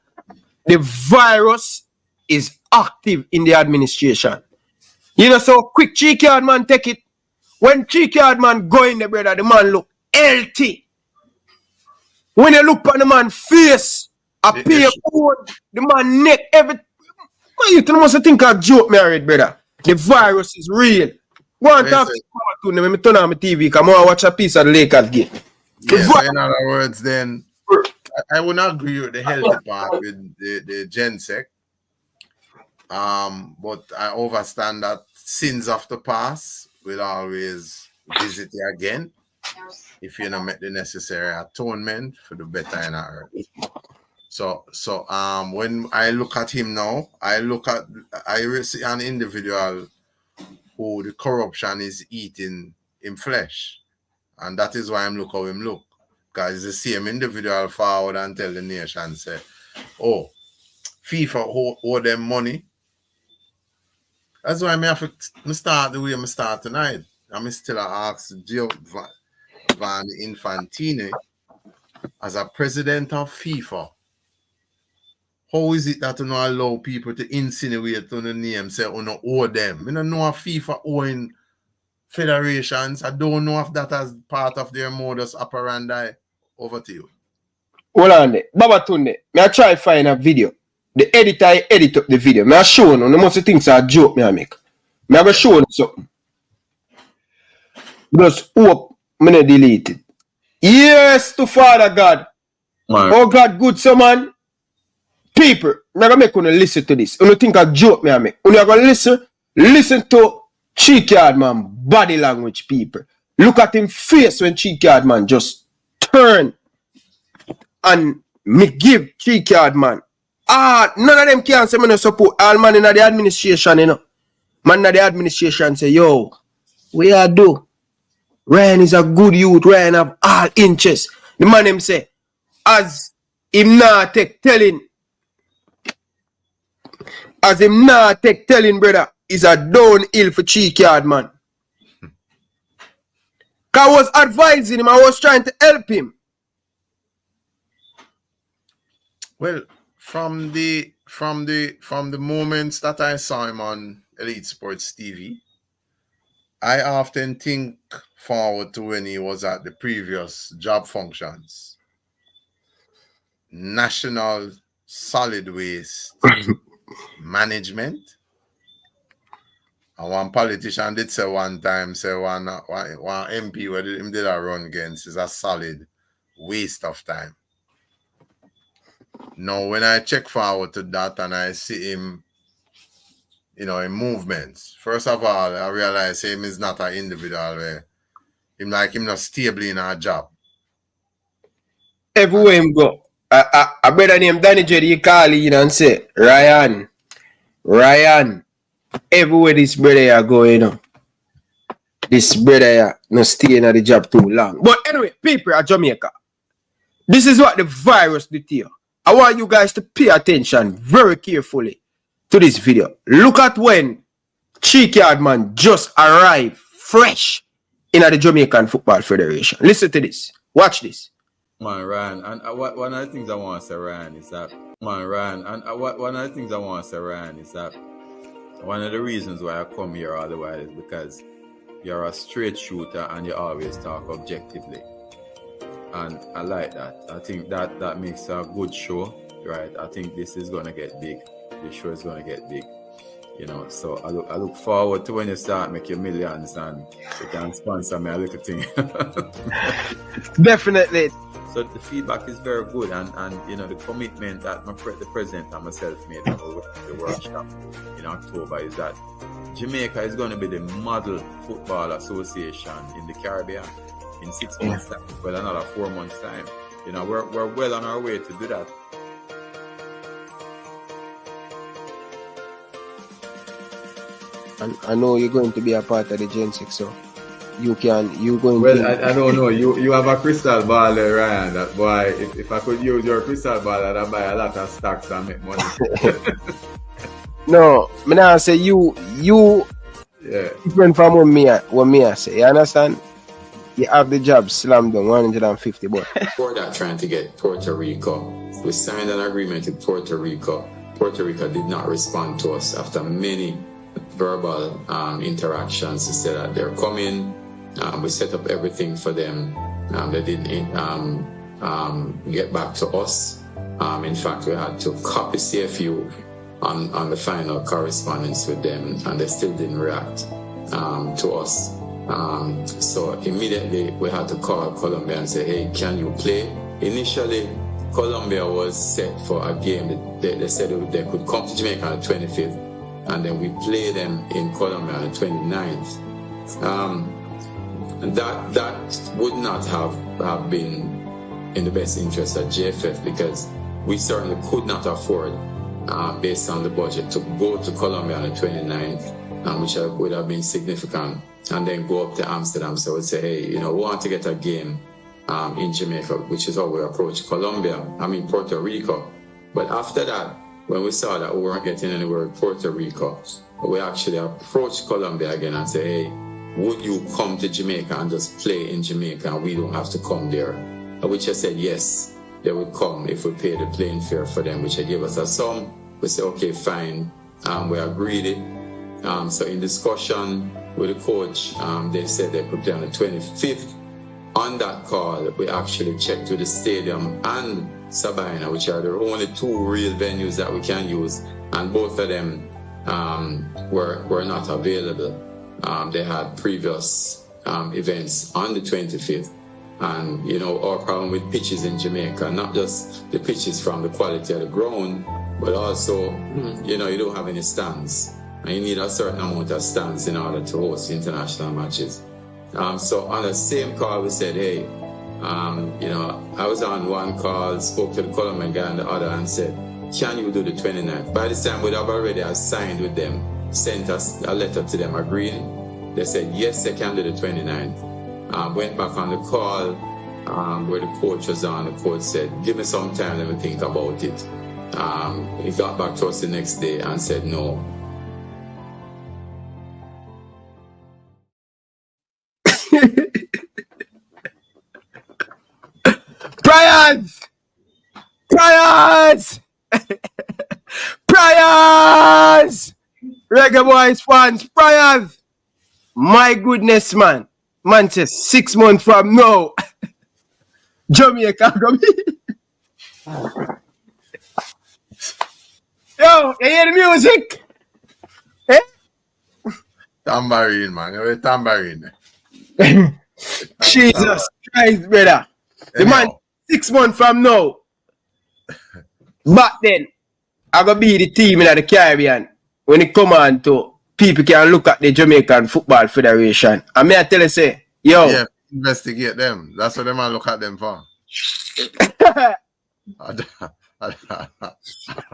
the virus is active in the administration. You know, so quick cheeky hard man take it. When cheeky hard man go in the brother, the man look healthy. When you look on the man face, appear good, the man neck, everything. Man, you must think a joke, me already, brother. The virus is real. Go and talk to me. Let me turn on my TV. Come on, watch a piece of the Lakers game. Yeah, so in other words, then I would not agree with the healthy part with the GenSec. But I understand that sins of the past will always visit you again if you don't make the necessary atonement for the better in our earth. So when I look at him now, I see an individual who the corruption is eating in flesh. And that is why I'm look how him look. Because it's the same individual forward and tell the nation, say, oh, FIFA owe them money. That's why I have to start the way I start tonight. I'm still ask Van Infantino as a president of FIFA. How is it that you don't allow people to insinuate on the name, say, you don't owe them? I don't know if FIFA owing federations. I don't know if that is part of their modus operandi. Over to you. Hold on there. Baba Tunde, may I try find a video. The editor edit up the video. May I show you. No most things are a joke I make. May I go show you something. Just hope me not delete it. Yes to Father God. Man. Oh God, good so man. People, I'm gonna make you listen to this. You don't think a joke I make. You gonna listen to Cheeky Hard Man body language, people. Look at him face when Cheeky Hard Man just turn and me give Cheeky Hard Man. None of them can say me no support all man in the administration, you know. Man in the administration say, yo, we are do. Ryan is a good youth. Ryan have all interest. The man him say, as him not take telling, brother, is a downhill for Cheeky Hard Man. I was advising him, I was trying to help him. Well, from the moments that I saw him on Elite Sports TV, I often think forward to when he was at the previous job functions. National Solid Waste Management. And one politician did say one time, one MP where him did a run against is a solid waste of time. Now, when I check forward to that and I see him, in movements, first of all, I realize him is not an individual where him not stable in a job. Everywhere him go, a brother named Danny J, he call in and say, Ryan, everywhere this brother are going, this brother not staying at the job too long. But anyway, people at Jamaica, this is what the virus did here. I want you guys to pay attention very carefully to this video. Look at when Cheeky Hard Man just arrived fresh in the Jamaican Football Federation. Listen to this. Watch this. Man, Ryan, and one of the things I want to say, Ryan, is that one of the reasons why I come here all the while is because you're a straight shooter and you always talk objectively. And I like that. I think that makes a good show, right? I think this is going to get big. This show is going to get big. You know, so I look forward to when you start making millions and you can sponsor me a little thing. Definitely. So the feedback is very good, and you know, the commitment that the president and myself made for the workshop in October is that Jamaica is going to be the model football association in the Caribbean in 6 months' time, well, another 4 months' time. You know, we're well on our way to do that. And I know you're going to be a part of the Gen 6, so you going well, to... I don't know. You have a crystal ball there, Ryan. That boy, if I could use your crystal ball, I'd buy a lot of stocks and make money. No, I now say you different from what me I say. You understand? You have the job slammed down 150 bucks. Before that, trying to get Puerto Rico, we signed an agreement with Puerto Rico. Puerto Rico did not respond to us after many verbal interactions. They said that they're coming. We set up everything for them. They didn't get back to us. In fact, we had to copy CFU on the final correspondence with them, and they still didn't react to us. So immediately we had to call Colombia and say, hey, can you play? Initially, Colombia was set for a game. They said they could come to Jamaica on the 25th, and then we play them in Colombia on the 29th. That would not have been in the best interest of JFF, because we certainly could not afford, based on the budget, to go to Colombia on the 29th, which would have been significant, and then go up to Amsterdam. So we'd say, hey, you know, we want to get a game in Jamaica, which is how we approach Puerto Rico. But after that, when we saw that we weren't getting anywhere with Puerto Rico, we actually approached Colombia again and said, hey, would you come to Jamaica and just play in Jamaica and we don't have to come there? Which I said, yes, they would come if we paid the plane fare for them, which they gave us a sum. We said, okay, fine. We agreed it. So in discussion with the coach, they said they could play on the 25th. On that call, we actually checked with the stadium and Sabina, which are the only two real venues that we can use, and both of them were not available. They had previous events on the 25th, and you know, our problem with pitches in Jamaica, not just the pitches from the quality of the ground, but also you know, you don't have any stands, and you need a certain amount of stands in order to host international matches. So on the same call, we said, hey, you know, I was on one call, spoke to the Colombian guy on the other, and said, can you do the 29th? By this time, we'd have already signed with them, sent us a letter to them agreeing. They said, yes, they can do the 29th. Went back on the call where the coach was on. The coach said, give me some time, let me think about it. He got back to us the next day and said no. Bryans! Reggae Boys fans, Bryans! My goodness, man. Man says 6 months from now, Jamaica come here. Yo, you hear the music? Eh? Tambourine, man. You're a tambourine. Jesus Christ, brother. The man 6 months from now. Back then, I gonna be the team in the Caribbean. When it come on to people can look at the Jamaican Football Federation. And me I tell you say, yo. Yeah, investigate them. That's what them man look at them for.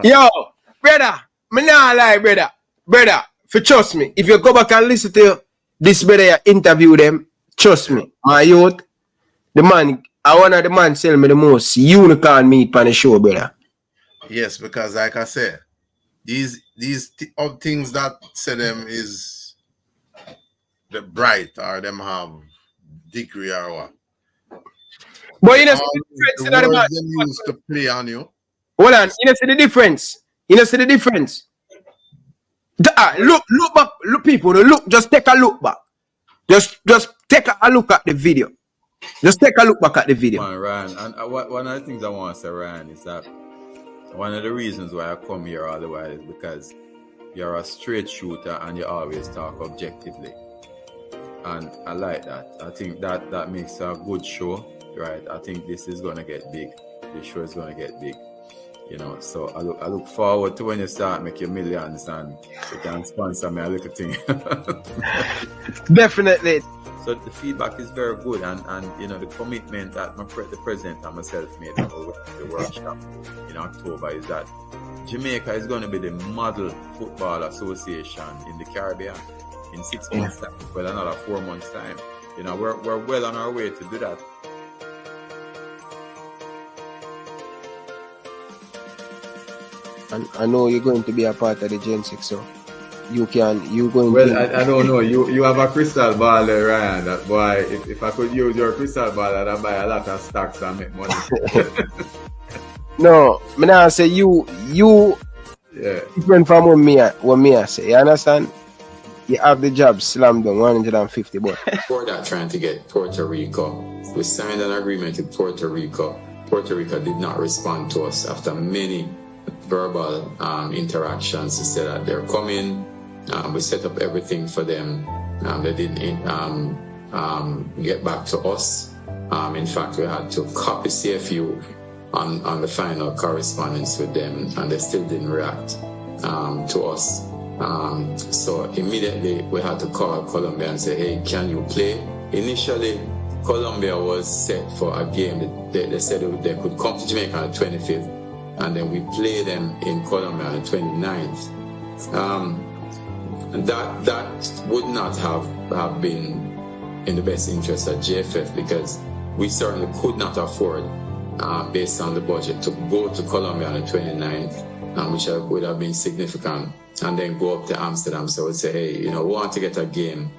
Yo, brother, me not lie, brother. Brother, for trust me, if you go back and listen to this brother interview them, trust me, my youth, the man, I one of the man sell me the most unicorn meat on the show, brother. Yes, because like I said, these things that say them is the bright or them have degree or what. But you know the difference the words them used to play on you. Hold on, you know see the difference. You know see the difference. Look back, look people, look, just take a look back. Just take a look at the video. Just take a look back at the video. Man, Ryan, and one of the things I want to say, Ryan, is that one of the reasons why I come here all the while is because you're a straight shooter and you always talk objectively. And I like that. I think that makes a good show, right? I think this is gonna get big. This show is gonna get big. You know, so I look forward to when you start making millions and you can sponsor me a little thing. Definitely. So the feedback is very good, and you know the commitment that the president and myself made over the workshop in October is that Jamaica is going to be the model football association in the Caribbean in 6 months' time, well, another 4 months' time. You know, we're well on our way to do that. And I know you're going to be a part of the Gen 6, so you going well, to... I don't know. You have a crystal ball there, Ryan. That boy, if I could use your crystal ball, I'd buy a lot of stocks and make money. No, me nah say you yeah. different from what me I say. You understand? You have the job slammed down 150 bucks. Before that, trying to get Puerto Rico, we signed an agreement with Puerto Rico. Puerto Rico did not respond to us after many verbal interactions to say that they're coming. We set up everything for them. They didn't get back to us. In fact, we had to copy CFU on the final correspondence with them, and they still didn't react to us. So immediately we had to call Colombia and say, hey, can you play? Initially, Colombia was set for a game. They said they could come to Jamaica on the 25th, and then we play them in Colombia on the 29th. And that would not have been in the best interest of JFF, because we certainly could not afford, based on the budget, to go to Colombia on the 29th, which would have been significant, and then go up to Amsterdam. So I would say, hey, we want to get a game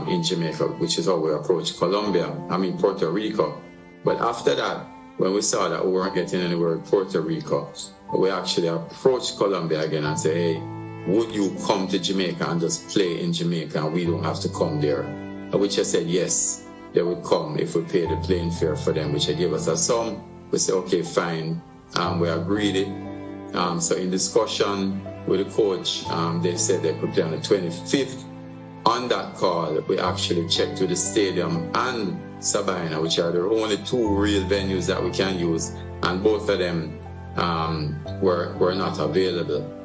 in Jamaica, which is how we approached Puerto Rico. But after that, when we saw that we weren't getting anywhere in Puerto Rico, we actually approached Colombia again and said, hey, would you come to Jamaica and just play in Jamaica and we don't have to come there? Which I said, yes, they would come if we paid the plane fare for them, which they gave us a sum. We said, okay, fine. We agreed it. So in discussion with the coach, they said they could play on the 25th. On that call, we actually checked with the stadium and Sabina, which are the only two real venues that we can use, and both of them were not available.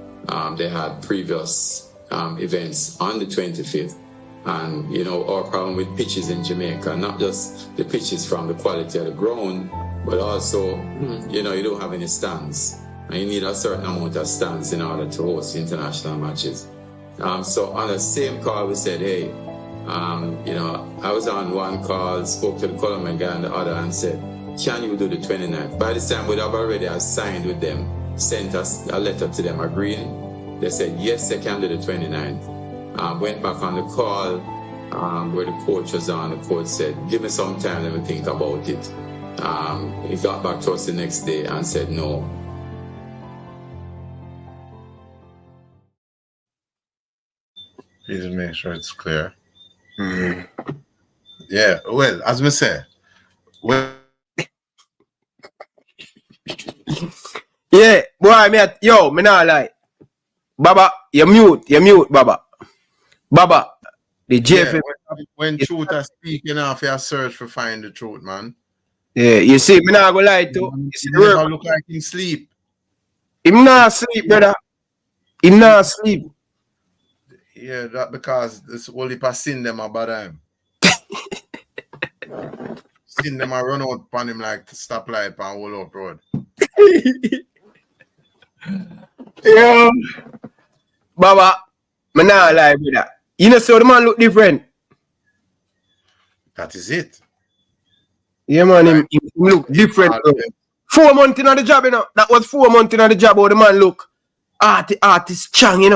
They had previous events on the 25th. And, our problem with pitches in Jamaica, not just the pitches from the quality of the ground, but also, you don't have any stands. And you need a certain amount of stands in order to host international matches. So on the same call, we said, hey, I was on one call, spoke to the Colombian guy on the other and said, can you do the 29th? By this time, we'd have already signed with them, sent us a letter to them agreeing. They said, yes, they can do the 29th. Went back on the call where the coach was on. The coach said, give me some time, let me think about it. He got back to us the next day and said no. Please make sure it's clear. Yeah, well, as we say, yeah, boy, me not lie. Baba, you mute, Baba. Baba, the JFF. When truth are speaking off, you search for find the truth, man. Yeah, you see, me not gonna lie to. He never look like him sleep. Him not sleep, brother. Him not sleep. Yeah, that because this whole heap of sin them about him. Sin them a run out upon him like stoplight and whole up road. Yeah. Baba, me not lie, brother. So the man look different. That is it. Yeah, man, him look different. 4 months in the job, That was 4 months in the job how the man look. Artist Chang,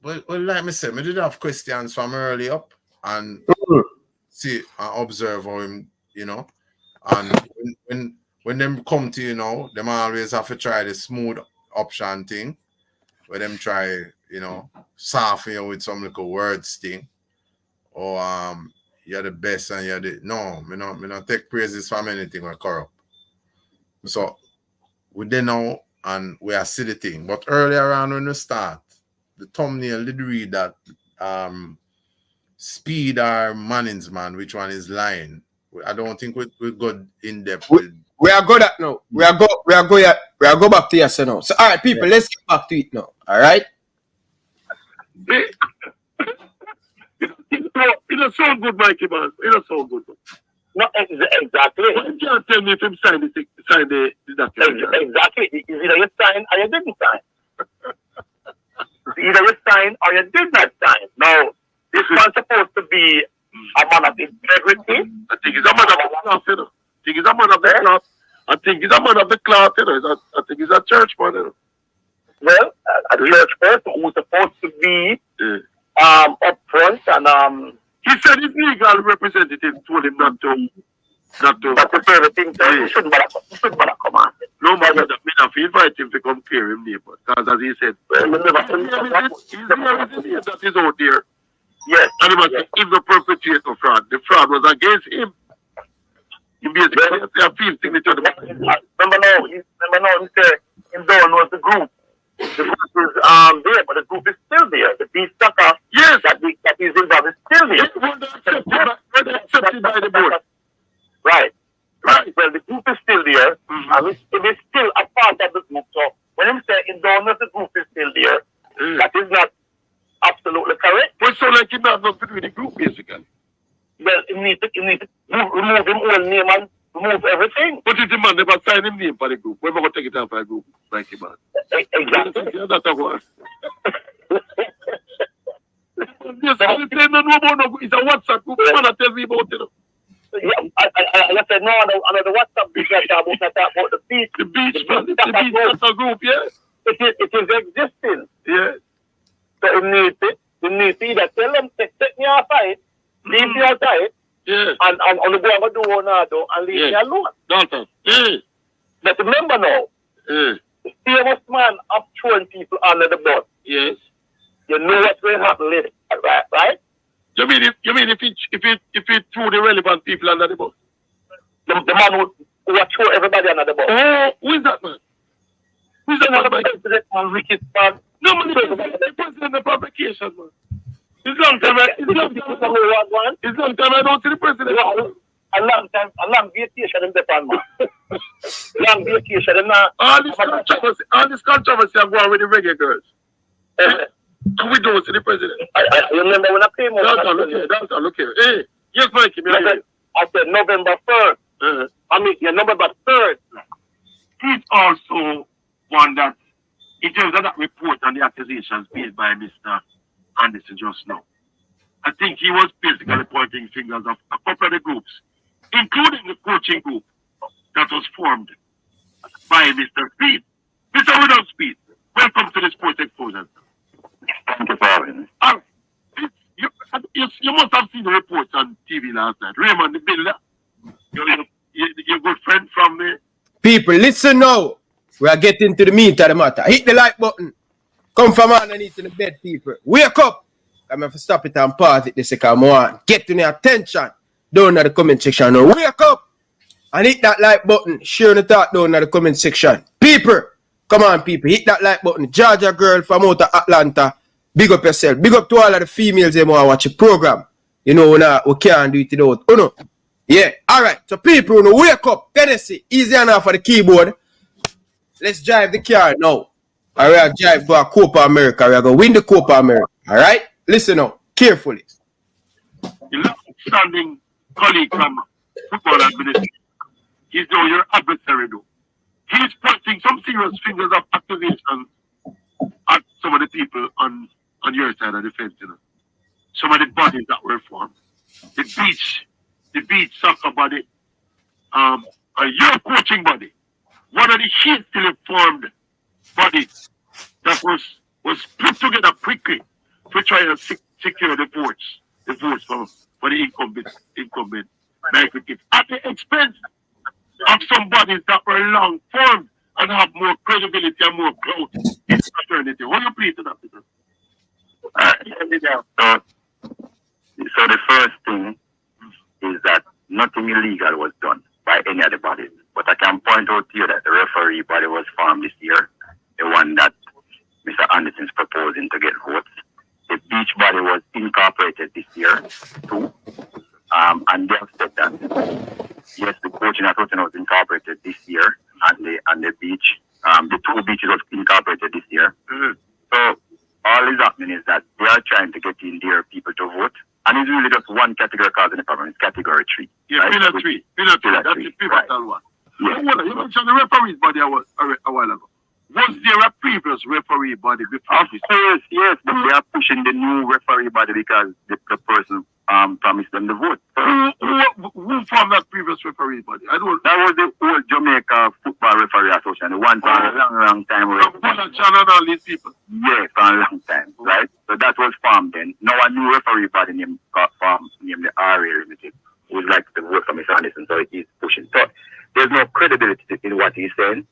Well, like me said, I did have questions from early up and see and observe how him, and when them come to them always have to try the smooth option thing, where them try, soften you with some little words thing, or you're the best and you're the me not take praises from anything or corrupt. So we then now and we are see the thing. But earlier on when we start, the thumbnail did read that Speid or Mannings man, which one is lying. I don't think we got in depth with. We are good at now. We are go back to yes now. So all right, people, let's get back to it now. All right. It don't sound good, Mikey, man. It don't sound good. No, exactly. Well, you can't tell me if him sign the document. Exactly. It's either you sign or you didn't sign. It's either you sign or you did not sign. Now, this one's supposed to be a man of integrity. I think he's a man of the cloth, you know. I think he's a man of the cloth. I think he's a man of the cloth, you know. I think he's a church man, you know. Well, a church person who's supposed to be up front and he said his legal representative told him not to say everything. He shouldn't bother come on. No matter that, me not invite him to come clear him name, because as he said, that is out there. Yes. And he must if the perpetrator of fraud. The fraud was against him. He basically a field signature. Remember now, he said him don't know the group. The group is there, but the group is still there. The beef sucker that is involved is still there. Accepted by the board. Right. Well, the group is still there, and it is still a part of the group. So when him say he don't know the group is still there, that is not absolutely correct. But so like he not nothing with the group, basically. Well, you need to remove him own name and remove everything. But if the man never sign him name for the group, we're going to take it out for the group, like him, man. Exactly. That's a one. Yes, I say no more. It's a WhatsApp group. Man, tell me about it. Yeah, I said no. Another WhatsApp group that talk about the beach. The beach, man. The beach WhatsApp group, yeah. It is existing. Yeah. So you need to either tell them take me outside, leave me outside, and on the go and do one and leave me alone. Donaldson. But remember now, the famous man of throwing people under the bus. Yes. You know what will happen later, right? You mean if it threw the relevant people under the bus? The man who throw everybody under the bus. Oh, who is that man? Who is that man? President man, wicked man. No, man, the president of publication, man. It's long time I don't see the president. A long vacation in Japan, man. Long vacation in all this controversy I'm going with the reggae girls. And we don't see the president. I remember when I came over. Look here. Hey, yes, Mikey. I said November 3rd. I mean, November 3rd. He's also one that, in terms of that report and the accusations made by Mr. Anderson just now, I think he was basically pointing fingers of a couple of the groups, including the coaching group that was formed by Mr. Speid. Mr. Rudolph Speid, welcome to the Sports Exposure. Thank you for having me. All right. You must have seen the reports on TV last night. Raymond, the builder, your good friend from me. People, listen now. We are getting to the meat of the matter. Hit the like button. Come from underneath the bed, people. Wake up. I'm going to stop it and pause it the second more. Get to the attention down in the comment section. Now, wake up and hit that like button. Share the thought down in the comment section. People, come on, people. Hit that like button. Georgia girl from out of Atlanta. Big up yourself. Big up to all of the females who want to watch the program. You know, we can't do it without. Oh, no. Yeah. All right. So, people, wake up. Tennessee. Easy enough for the keyboard. Let's drive the car now. All right, drive to a Copa America. We are going to win the Copa America. All right? Listen now, carefully. The standing colleague from football administration, he's now your adversary, though. He's pointing some serious fingers of accusations at some of the people on your side of the fence, you know. Some of the bodies that were formed. The beach soccer body, your coaching body. One of the hastily formed bodies that was put together quickly to try and secure the votes for the incumbent Michael at the expense of some bodies that were long formed and have more credibility and more clout in fraternity. What do you plead to that, people? So the first thing is that nothing illegal was done by any of the bodies. But I can point out to you that the referee body was formed this year Association was incorporated this year, and the beach, the two beaches was incorporated this year. So all is happening is that they are trying to get in their people to vote, and it's really just one category causing the problem. It's category 3. Yeah, right? pillar 3. Pillar 3. That's the pivotal one. Yeah. You mentioned the referees body a while ago. Was there a previous referee body before Of course, yes, but they are pushing the new referee body because the person promised them the vote. Who formed that previous referee body? That was the old Jamaica Football Referee Association, the one for a long time. Channel and all these people. Yeah, for a long time, right? So that was formed then. Now a new referee body named the RA Limited, who would like to vote for Mr. Anderson, so he's pushing. So there's no credibility in what he's saying.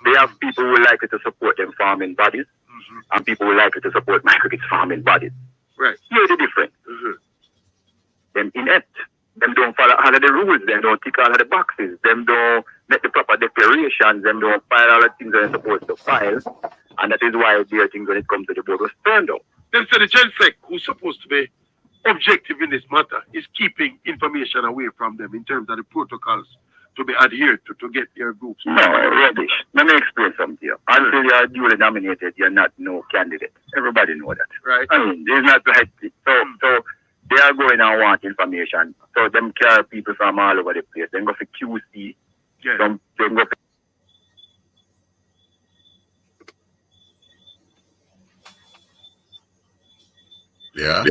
They have people who like to support them farming bodies, and people who like to support my cricket's farming bodies. Right. Here's the difference. Them inept. Them don't follow all of the rules. Them don't tick all of the boxes. Them don't make the proper declarations. Them don't file all the things that they're supposed to file. And that is why their things when it comes to the board was turned out. Then so the GenSec, who's supposed to be objective in this matter, is keeping information away from them in terms of the protocols to be adhered to get their groups. No, rubbish. Let me explain something to you. Until you are duly nominated, you're not no candidate. Everybody know that. Right. I mean, it's not right. So they are going and want information. So them carry people from all over the place. Then go for QC. Yeah. Then go for Yeah.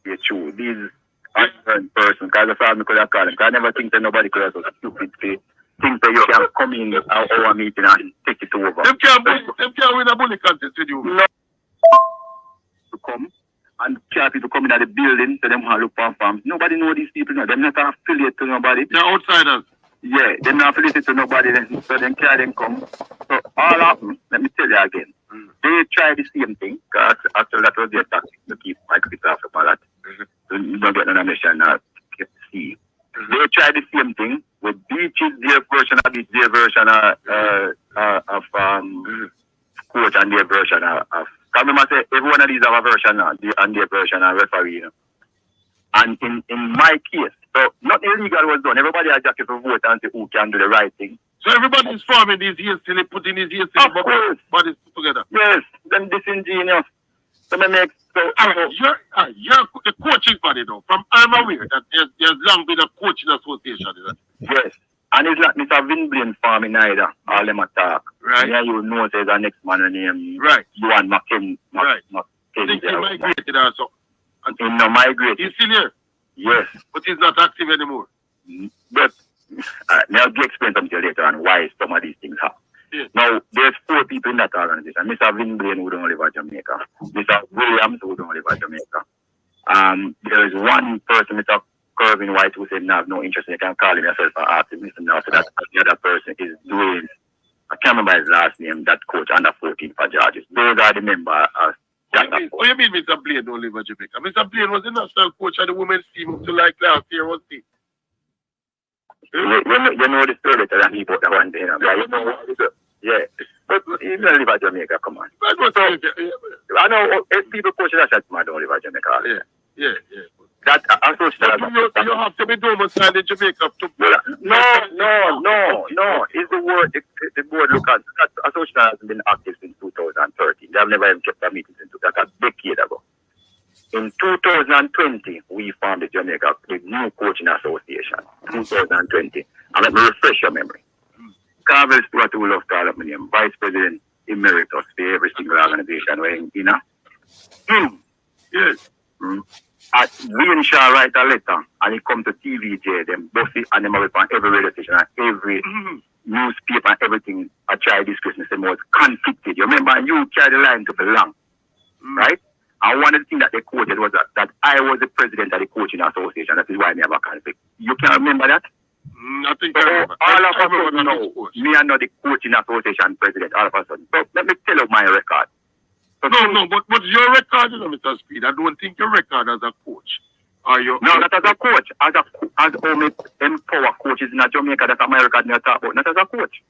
Yeah, true. These unknown person, because I me could have called him. Because I never think that nobody could have so stupid to think that you can come in our meeting and take it over. Them can't win a bully contest with you. No. To come and care people come in at the building, so them want to look for farms. Nobody know these people now. They're not affiliated to nobody. They're outsiders. Yeah, they're not affiliated to nobody, so then care them come. So all happen, let me tell you again. They try the same thing, because actually that was their tactic to keep my cricket off of all that. So you don't get no nomination now. See. They try the same thing with beaches, their version of beach, their version of coach and their version of because remember say every one of these have a version and their version of referee, you know. And in my case, so nothing illegal was done. Everybody had just to vote and see who can do the right thing. So everybody is forming these ears till they put in his ears till bodies put together. Yes, them disingenuous. So they make you're the coaching body though. From I'm aware that there's long been a coaching association, is it? Yes. And it's not Mr. Vinblin farming either. All them attack. Right. Yeah, you know there's the next man named right. Yuan McKin. Right. He migrated also. He no migrated. He's still here? Yes. But he's not active anymore. But I'll explain something to you later on why some of these things happen. Yeah. Now, there's 4 people in that organization. Mr. Vinblin who don't live in Jamaica. Mr. Williams who don't live in Jamaica. There is one person, Mr. Curvin White, who said, "No, no interest. You can call him yourself and ask him." Now, so that the other person is doing, I can't remember his last name, that coach under 14 for Georges. Those are the members. What you mean Mr. Blaine don't live in Jamaica? Mr. Blaine was the national coach of the women's team up to like last year, wasn't he? You know the story better than he bought that one day. Yeah. But he don't live in Jamaica, come on. I know people coach that shot, man, don't live in Jamaica. Yeah. That you have to be domiciled in Jamaica to No. It's the word the board look at. That association has been active since 2013. They have never even kept a meeting since that's a decade ago. In 2020, we formed the Jamaica the new coaching association. 2020. And let me refresh your memory. Carvel Stuart, who love call up my name, Vice President Emeritus for every single organization where you know. Yes. Wayne Shaw write a letter and he come to TVJ, them bossy and them away on every radio station and every newspaper and everything. I tried this Christmas and was conflicted. You remember you carried the line to belong. Right? And one of the things that they quoted was that I was the president of the coaching association. That is why I have a conflict. You can remember that? I think so all of a sudden now, me and not the coaching association president all of a sudden. So let me tell you my record. No, but your record, you know, Mr. Speed, I don't think your record as a coach. No, not as a coach. As only empower coaches in Jamaica, that's my record you talk about, not as a coach.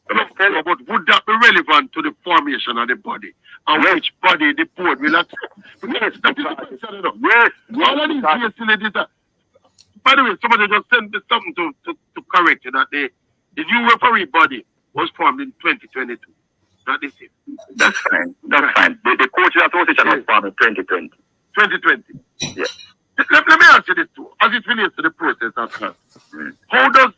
No, but would that be relevant to the formation of the body? And which body the board will accept? Yes, that is the question. Yes. All of these facilities By the way, somebody just sent me something to correct you that the new referee body was formed in 2022. Not this year. That's fine. That's fine. The coaches association was formed in 2020. 2020. Yeah. Let me ask you this too, as it relates to the process of that. How does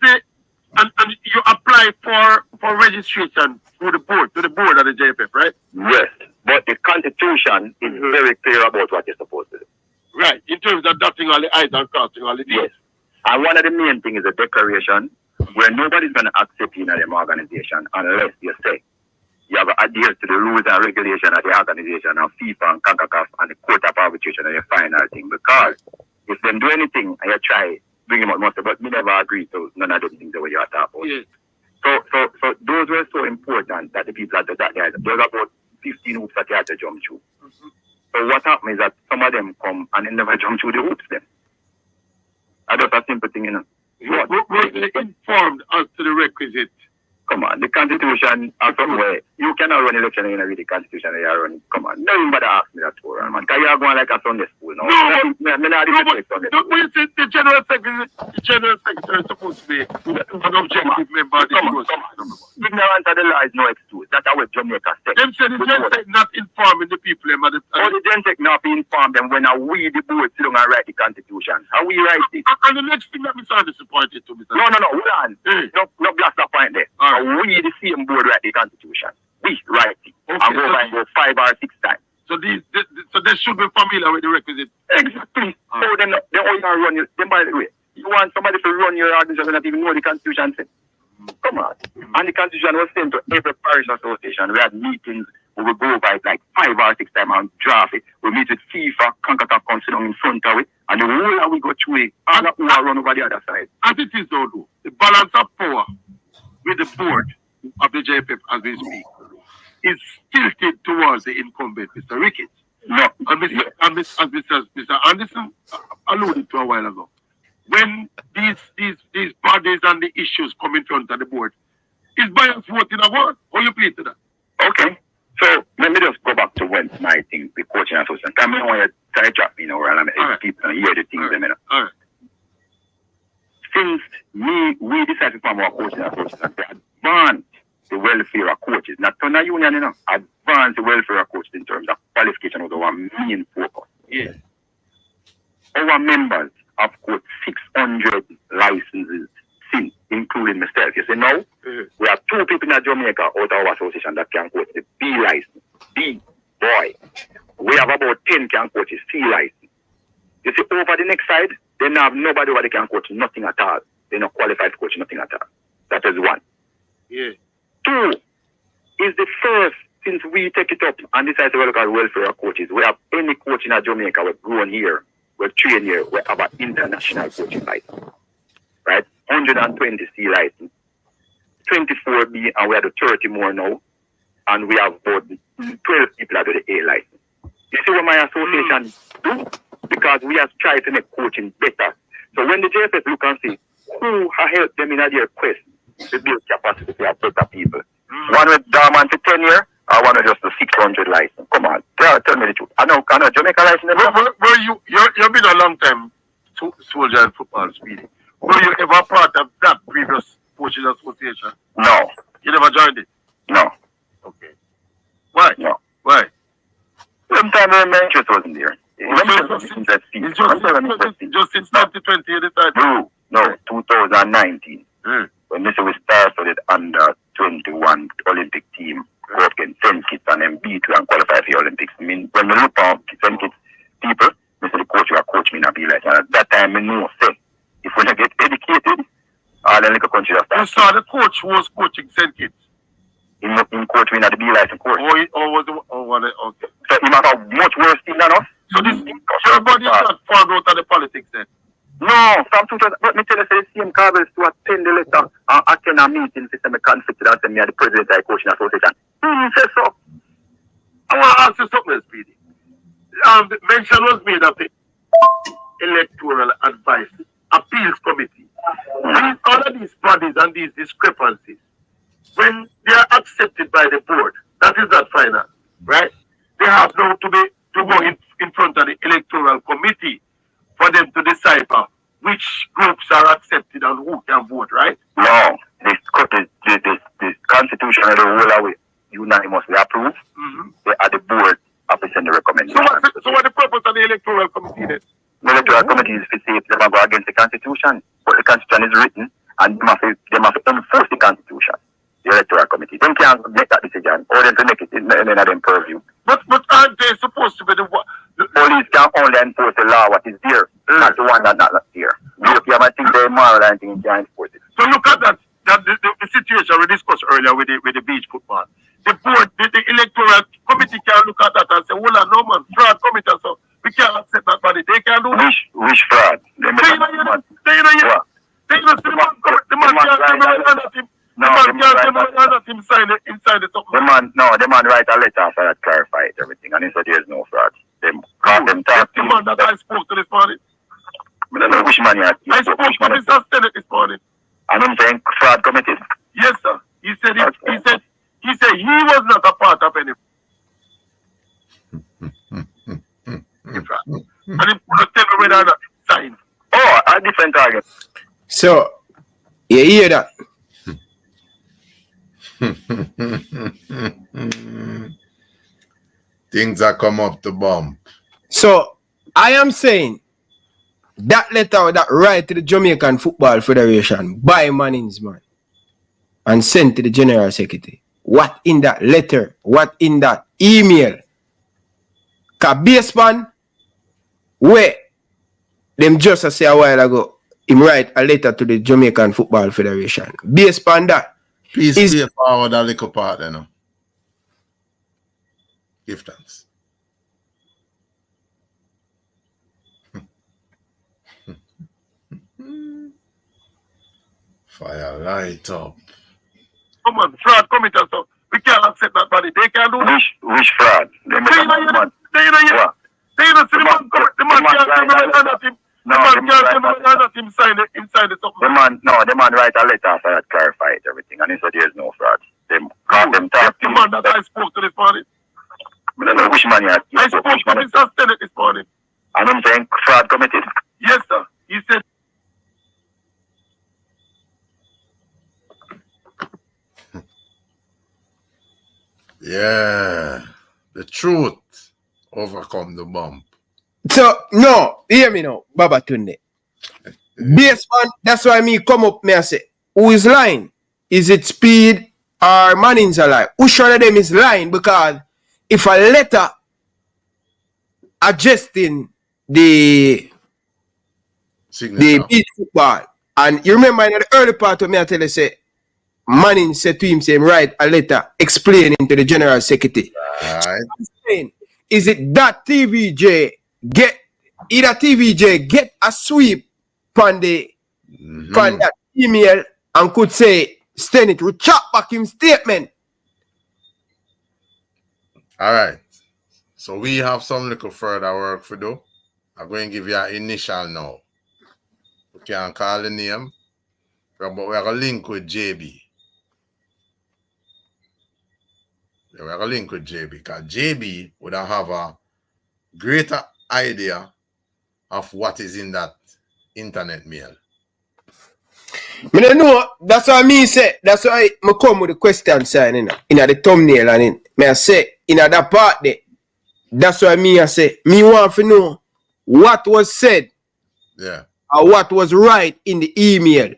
and you apply for registration through the board, to the board of the JFF, right? Yes, but the constitution is very clear about what you're supposed to do. Right, in terms of dotting all the I's and crossing all the T's. Yes. And one of the main things is a declaration where nobody's going to accept you in them organization unless you say you have adhered to the rules and regulations of the organization of FIFA and CONCACAF and the court of arbitration and the final thing. Because if them do anything and you try bring him out muster, but we never agree to none of the things that we are talking about. Yes. So those were so important that the people had to that there was about 15 hoops that they had to jump through. So what happened is that some of them come and they never jump through the hoops then. I just a simple thing, you know. Were they informed as to the requisite? Come on, the constitution are somewhere. You cannot run election and you read the constitution and you are running. Come on, nobody ask me that for, man. Because you are going like a Sunday school now. No, but the general secretary is supposed to be an objective member of the negotiation. Ignorance of the law is no excuse. That's how Jamaica said. Them said the Gentech not informing the people. The Gentech not be informed them when we, the board, sit down and write the constitution. How we write it? And the next thing that Mr. disappointed to Mr. No, hold on. No blast that point there. We, the same board, write the constitution. We write it. Okay, and go by 5 or 6 times. So they should be familiar with the requisite. Exactly. So they all run you. Then by the way, you want somebody to run your organization and not even know the constitution said. Come on. And the constitution was sent to every parish association. We had meetings where we go by like 5 or 6 times and draft it. We meet with FIFA, CONCACAF council in front of it. And the whole of we go through it. And who are run over the other side. As it is though, the balance of power with the board of the JFF as we speak is tilted towards the incumbent, Mr. Ricketts. No. And Mr. Anderson alluded to a while ago. When these bodies and the issues come in front of the board, is bias voting a word? How you play to that? Okay. So let me just go back to when my thing, the coaching association. I don't want to sidetrack me now, and people hear the things. All right. Since we decided to form our coaching association, they advance the welfare of coaches, not turn a union, advance the welfare of coaches in terms of qualification was our main focus. Yeah. Our members have got 600 licenses since, including myself. You see, now we have 2 people in Jamaica out of our association that can coach the B license. B, boy. We have about 10 can coach the C license. You see, over the next side, they have nobody where they can coach nothing at all. They're not qualified to coach nothing at all. That is 1. Yeah. 2 is the first, since we take it up and decide to look at welfare of coaches, we have any coach in Jamaica, we've grown here, we've trained here, we have an international coaching license. Right? 120 C license, 24 B, and we have 30 more now, and we have about 12 people that do the A license. You see what my association do? Because we have tried to make coaching better. So when the JFF look and see who has helped them in their quest to build capacity to have better people. One with dormant for 10 years, or one with just the 600 license. Come on, tell me the truth. I know Jamaica license. You've been a long time soldier in football, Speedy. Were you ever part of that previous coaches association? No. You never joined it? No. Okay. Why? No. Why? Sometimes my interest wasn't there. Just since 2020 you decided? No, 2019. When we started under 21 Olympic team, go up against 10 kids and then beat and qualify for the Olympics. I mean, when we look at 10 kids people, the coach will coach me and be like, and at that time I know, say, if we don't get educated, all the little countries are starting. You saw the coach who was coaching 10 kids? In coach me at the B license course. Okay. So he might have much worse team than us. So this everybody is not found out of the politics then? No, from 2000, let me tell you, the same Carvels to attend the letter and attend a meeting system conflict and send me at the president of the coaching association. He says so. I want to ask you something, Speedy. Mention was made of the Electoral Advice Appeals Committee. All of these bodies and these discrepancies, when they are accepted by the board, that is not final, right? They have now to go in front of the Electoral Committee for them to decipher which which groups are accepted and who can vote, right? No, the constitution of the whole away unanimously approved. They are the board of the recommendation. So what the purpose of the electoral committee then? The electoral committee is to see if they go against the constitution, but the constitution is written and they must enforce the constitution. The electoral committee. They can't make that decision or they can make it in their purview. But aren't they supposed to be the police can only enforce the law what is there, not the one that's not there. If you have a thing very moral and thing, you can enforce it. So look at that the situation we discussed earlier with the beach football. The board, the electoral committee can look at that and say, well, no man, fraud committee, so we can't accept that body. They can do this. Which fraud? The man can't inside the top. The man write a letter after that clarified everything, and he said there's no fraud. The man that I spoke to this morning. I don't know which man you had. I spoke to Mr. Senate this morning. And I'm saying fraud committee. Yes, sir. He said he was not a part of any. And he put a tell me whether that sign. Oh, a different target. So, you hear that? Things are come up to bump. So, I am saying that letter that write to the Jamaican Football Federation by Mannings, man, and sent to the General Secretary. What in that letter? What in that email? Because based on where them just say a while ago, him write a letter to the Jamaican Football Federation. Based on that, please stay forward a little part, you know. Give thanks. Fire light up. Come on, fraud committee, so we can't accept that body. They can do this. Which fraud? The man can't tell me that him. The man can't tell me that him inside the top. The man write a letter after that clarified everything, and he said there's no fraud. The man that I spoke to this morning. I don't know which man you had. I spoke to Mr. Senate this morning. And I'm saying fraud committee. Yes, sir. He said. Yeah, the truth overcome the bump. So, no, hear me now, Baba Tunde. Based on, that's why me come up, me I say, who is lying? Is it Speid or Mannings a lie? Which one of them is lying? Because if a letter adjusting the beach football, and you remember in the early part of me I tell you, say, Manning said to him, say, write a letter explaining to the General Secretary. Right. So I'm saying, is it that TVJ get a sweep on the on that email and could say, send it, retract back him statement. All right. So we have some little further work to do. I'm going to give you an initial now. We can't call the name, but we have a link with JB. We have a link with JB because JB would have a greater idea of what is in that internet mail. I don't know. That's why me say. That's why I come with the question sign in the thumbnail and in. I say in that part there. That's why me I say. Me want to know what was said. Yeah. Or what was right in the email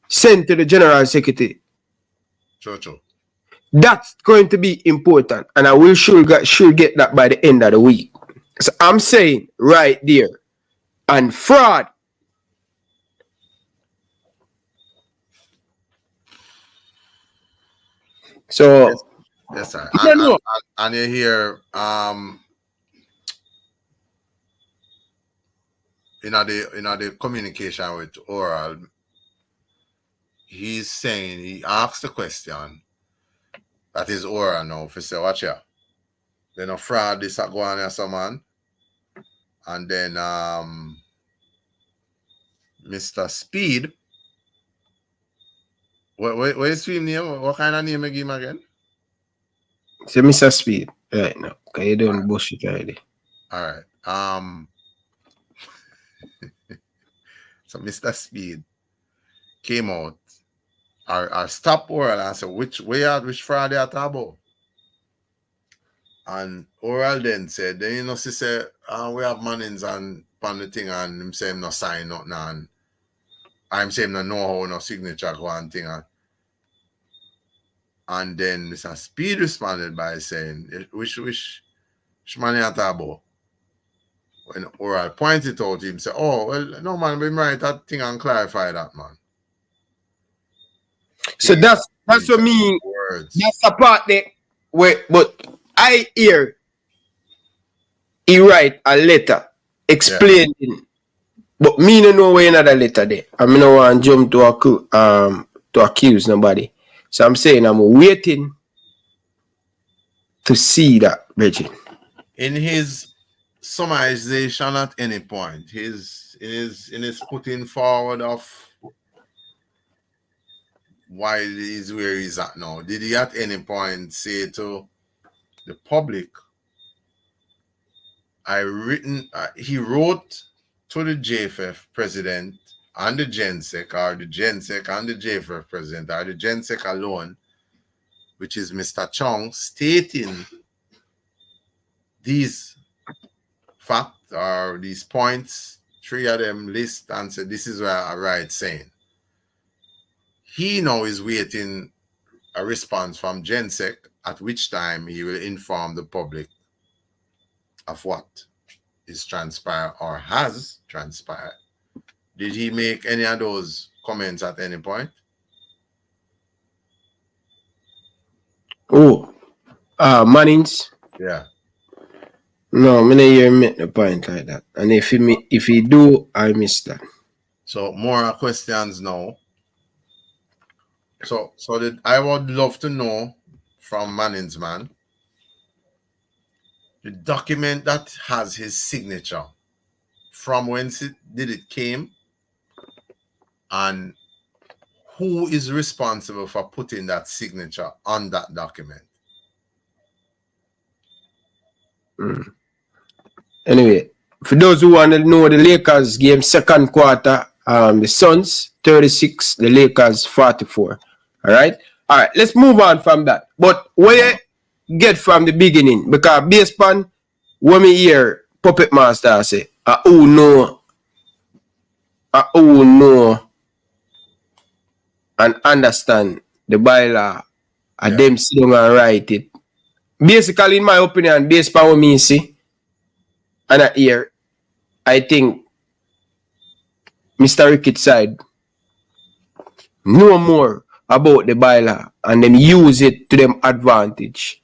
sent to the General Secretary. True. That's going to be important, and I will should get that by the end of the week. So I'm saying right there, and fraud. So yes sir. And you hear in the communication with Oral, he's saying he asked the question. That is Oral now. If you say, watch here. Then a fraud this go on here, some man. And then Mr. Speid. What is his name? What kind of name you give him again? Say Mr. Speid. Right now. Because you don't bullshit already. Alright. So Mr. Speid came out or stopped Oral and said, which fraud they are talking about? And Oral then said, then she said, we have Mannings on the thing and him say him no sign nothing and I'm saying no know how no signature go and thing. And then Mr. Speid responded by saying, which man you talk about? When Oral pointed out to him, say, oh, well, no man, we write that thing and clarify that, man. So that's what me, that's the part there where, but I hear he write a letter explaining, but me no know where another letter there. I mean, no want to jump to accuse nobody. So I'm saying I'm waiting to see that, Reggie. In his summarization at any point, in his putting forward of why he's where he's at now, did he at any point say to the public, he wrote to the JFF president and the GenSec, or the GenSec and the JFF president, or the GenSec alone, which is Mr. Chong, stating these facts or these points, 3 of them list and said, this is where I write saying. He now is waiting a response from GenSec, at which time he will inform the public of what is transpired or has transpired. Did he make any of those comments at any point? Oh, Mannings? Yeah. No, I didn't hear him make the point like that. And if he do, I missed that. So more questions now. So I would love to know from Mannings man, the document that has his signature, from whence it came, and who is responsible for putting that signature on that document. Anyway, for those who want to know the Lakers game second quarter, the Suns 36, the Lakers 44. All right, let's move on from that. But where you get from the beginning, because based on when me hear Puppet Master say, oh no, and understand the bylaw, and them sit down and write it. Basically, in my opinion, based on what me see, and I hear, I think Mr. Ricketts side know more about the bylaw and then use it to them advantage.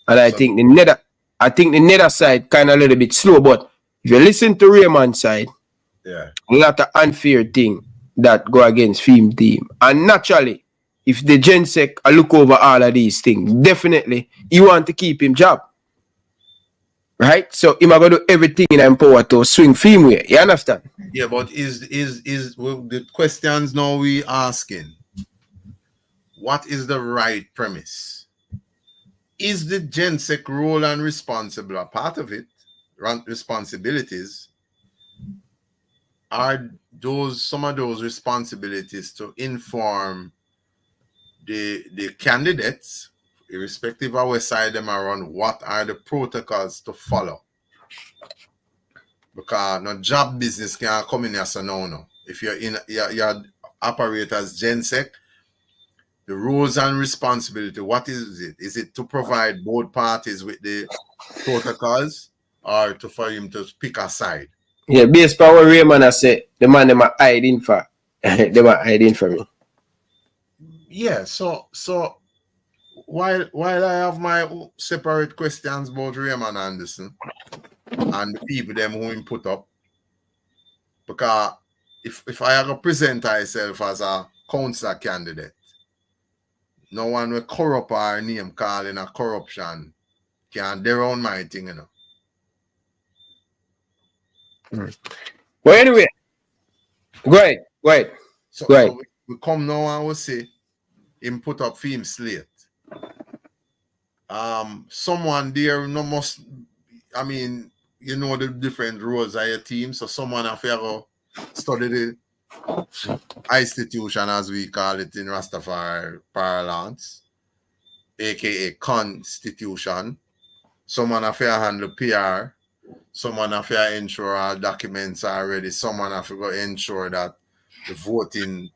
And I think the nether side kind of a little bit slow, but if you listen to Raymond's side, a lot of unfair thing that go against film team. And naturally, if the GenSec look over all of these things, definitely you want to keep him job. Right? So him going to do everything in him power to swing film way. You understand? Yeah, but is the questions now we asking? What is the right premise? Is the GenSec role and responsible a part of it? Responsibilities are some of those responsibilities to inform the candidates, irrespective of what side them are on, what are the protocols to follow? Because no job business can come in as a no. If you're in you operate as GenSec, the rules and responsibility, what is it? Is it to provide both parties with the protocols, or for him to pick a side? Yeah, based on what Raymond has said, the man them are hiding for me. Yeah, so while I have my separate questions about Raymond Anderson and the people them who him put up, because if I have to present myself as a councillor candidate, no one will corrupt our name calling a corruption can their own my thing, you know. Well, anyway, go ahead. So we come now and we see him put up film slate. Someone there no must, I mean, you know the different roles of your team, so someone have to study institution, as we call it in Rastafari parlance, aka constitution. Someone have to handle PR. Someone have to ensure our documents are ready. Someone have to go ensure that the voting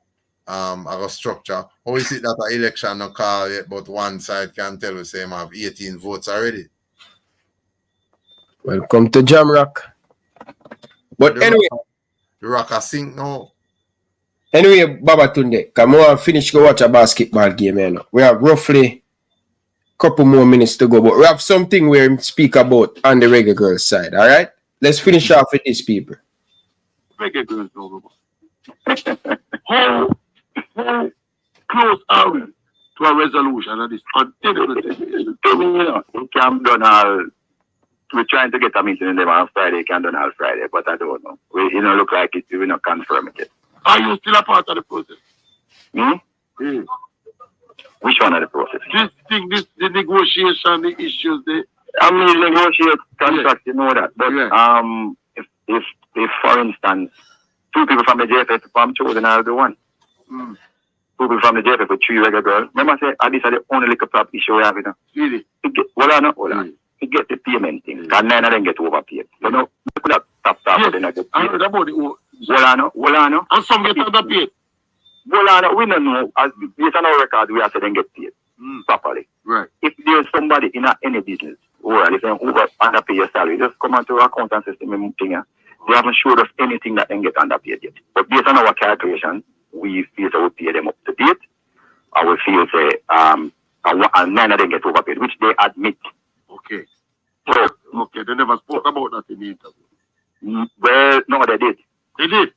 our structure. How is it that an election no call yet, but one side can tell us they have 18 votes already? Welcome to Jamrock. But the anyway, the rock a sink now. Anyway, Babatunde, come on, finish go watch a basketball game, you know. We have roughly couple more minutes to go, but we have something where we speak about on the Reggae Girls side, all right? Let's finish off with these people. Reggae Girls, how close are we to a resolution of this untenable situation? To me, you know, in Camp Donald, we're trying to get a meeting in them on Friday, Camp Donald Friday, but I don't know. We look like it, we not confirm it yet. Are you still a part of the process? Me? Mm. Which one of the process? This thing, the negotiation, the issues, I mean, negotiate contract, you know that. But if for instance, two people from the JFF from chosen as the one. Mm. Two people from the JFF with 3 regular girls. Remember I said, these are the only little problem issue we have, you know. Really? Hold on. To get the payment thing, and 9 of them get overpaid. So now, we could have stopped Yes, then I get I paid. heard about it. Hold on. And some get underpaid. Hold on, we don't know. As based on our record, we have to then get paid properly. Right. If there's somebody in any business, or if they underpay your salary, just come onto our accountant system and thing. They haven't showed us anything that they get underpaid yet. But based on our calculation, we feel that we pay them up to date. And we feel say and 9 of them get overpaid, which they admit. Okay. So, okay, they never spoke about that in the interview. Well, no, they did. They did?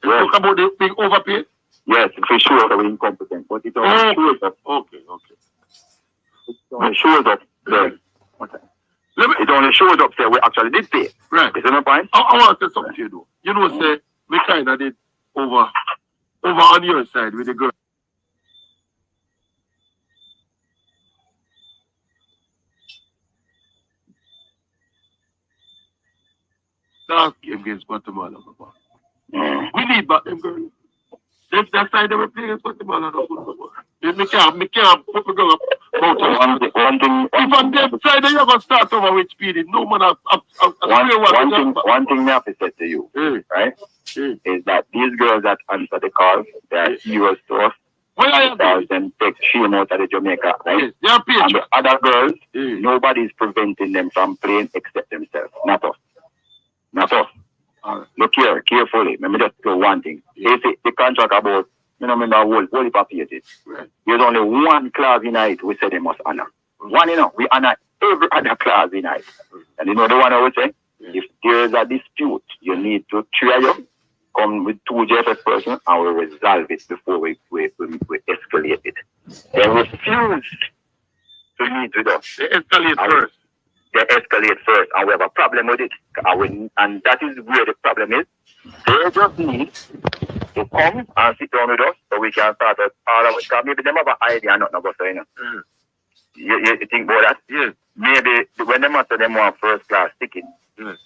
They Yes. spoke about the being overpaid? Yes, for sure they were incompetent. But it only shows up. Okay. It only shows up there. It only shows up there we actually did pay. Right. Is that my point? I want to say something to you though. You know, say, we kind of did over on your side with the girl. Last game against Guatemala. We need back them girls. That side they were playing against Guatemala. Me can't put the girl up. One thing, If on them side they ever start over with speeding, no man one thing I have to say to you, right, is that these girls that answer the call, they are heroes to us. Because them take shame out of the Jamaica, right? They are and the other girls, nobody is preventing them from playing except themselves. Not us. Look here, carefully. Let me just do one thing. They say the contract about, remember, whole heap of pages. There's only one clause in it we say they must honor. One, we honor every other clause in it. And you know the one I would say? If there is a dispute, you need to try you, come with 2 JFS persons, and we resolve it before we escalate it. They refuse to meet with us. They escalate first. They escalate first, and we have a problem with it. And that is where the problem is. They just need to come and sit down with us so we can start all of it. Because maybe they have an idea and nothing about it. You think about that? Yes. Maybe when they must say they want first class ticket, the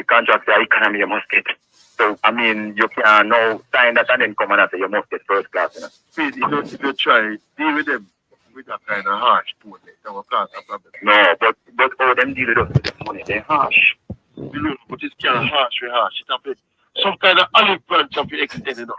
contract say economy you must get. So, I mean, you can now sign that and then come and say you must get first class. If you try, deal with them with that kind of harsh tone, our class have problem. No, but how them deal with us with the money, they're harsh. But it's kind of harsh, It have some kind of olive branch of the extended up.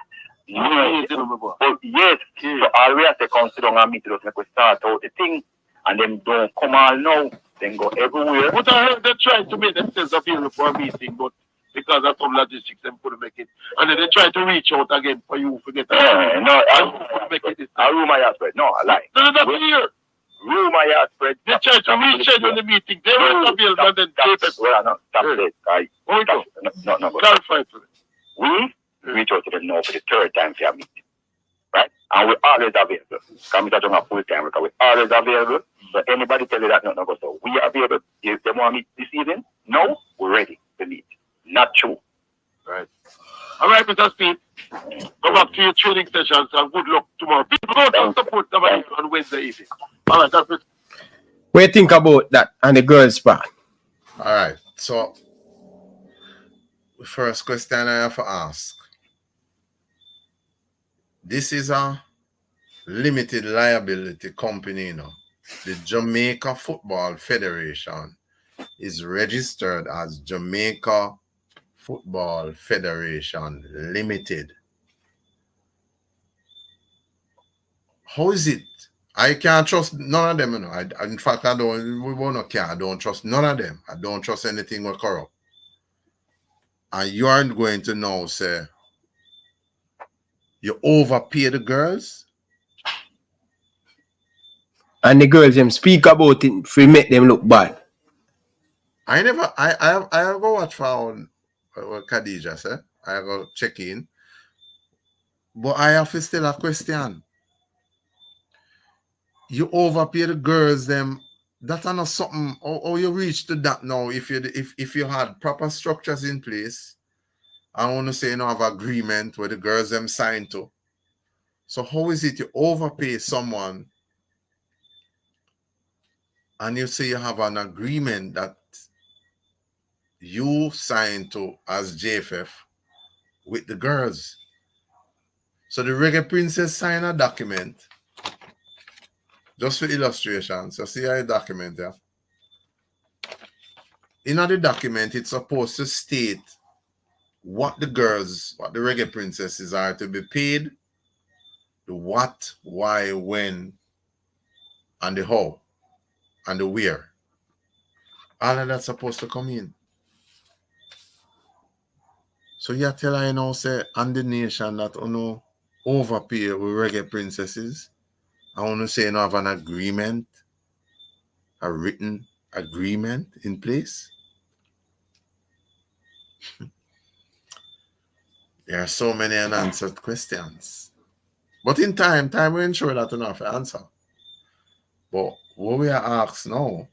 Yes. But yes, so all we have to consider and meet with us, like we start out the thing, and then don't come all now, then go everywhere. But I heard they tried to make themselves available for a meeting, but because of some logistics, they couldn't make it. And then they try to reach out again for you to get a rumor has spread. No, I lie. No, that's here. Rumor has spread. They try to reschedule the meeting. They weren't available and then Stop it. No. Clarify for it. We reach out to them now for the 3rd time for a meeting. Right? And we're always available. Come to a full time because we're always available. So anybody tell you that not go so we are available. If they want to meet this evening, no, we're ready to meet. Not true. Right. All right, Mr. Speid. Go back to your training sessions and good luck tomorrow. People go to support them on Wednesday evening. All right, that's it. What do you think about that and the girls' part? All right. So, the first question I have to ask This is a limited liability company, you know. The Jamaica Football Federation is registered as Jamaica Football Federation Limited. How is it? I can't trust none of them, you know. In fact, I don't trust none of them. I don't trust anything with corrupt. And you aren't going to know, say, you overpay the girls. And the girls them speak about it to make them look bad. I go watch for what Khadija said. I go check in. But I have to still a question. You overpay the girls, them. That's not something. Or you reach to that now. If you had proper structures in place, I want to say you know have agreement where the girls them signed to. So how is it you overpay someone, and you say you have an agreement that you signed to as JFF with the girls? So the Reggae Princess signed a document. Just for illustrations, so see how the document there. In the document, it's supposed to state what the girls, what the Reggae Princesses are to be paid, the what, why, when, and the how, and the where. All of that's supposed to come in. So you tell her, you know, say, and the nation that you know overpay with Reggae Princesses. I want to say you know have an agreement, a written agreement in place. There are so many unanswered questions. But in time will ensure that you know have to answer. But what we are asked now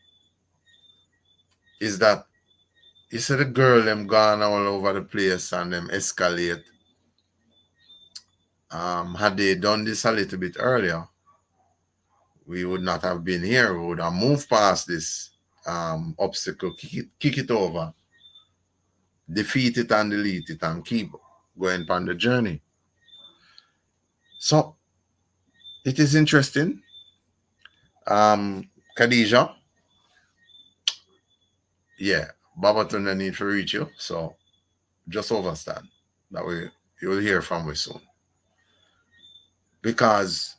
is that you see the girl them gone all over the place and them escalate. Had they done this a little bit earlier, we would not have been here. We would have moved past this obstacle, kick it over, defeat it and delete it, and keep going on the journey. So it is interesting. Khadija, yeah, Babaton need to reach you, so just understand that you will hear from me soon. Because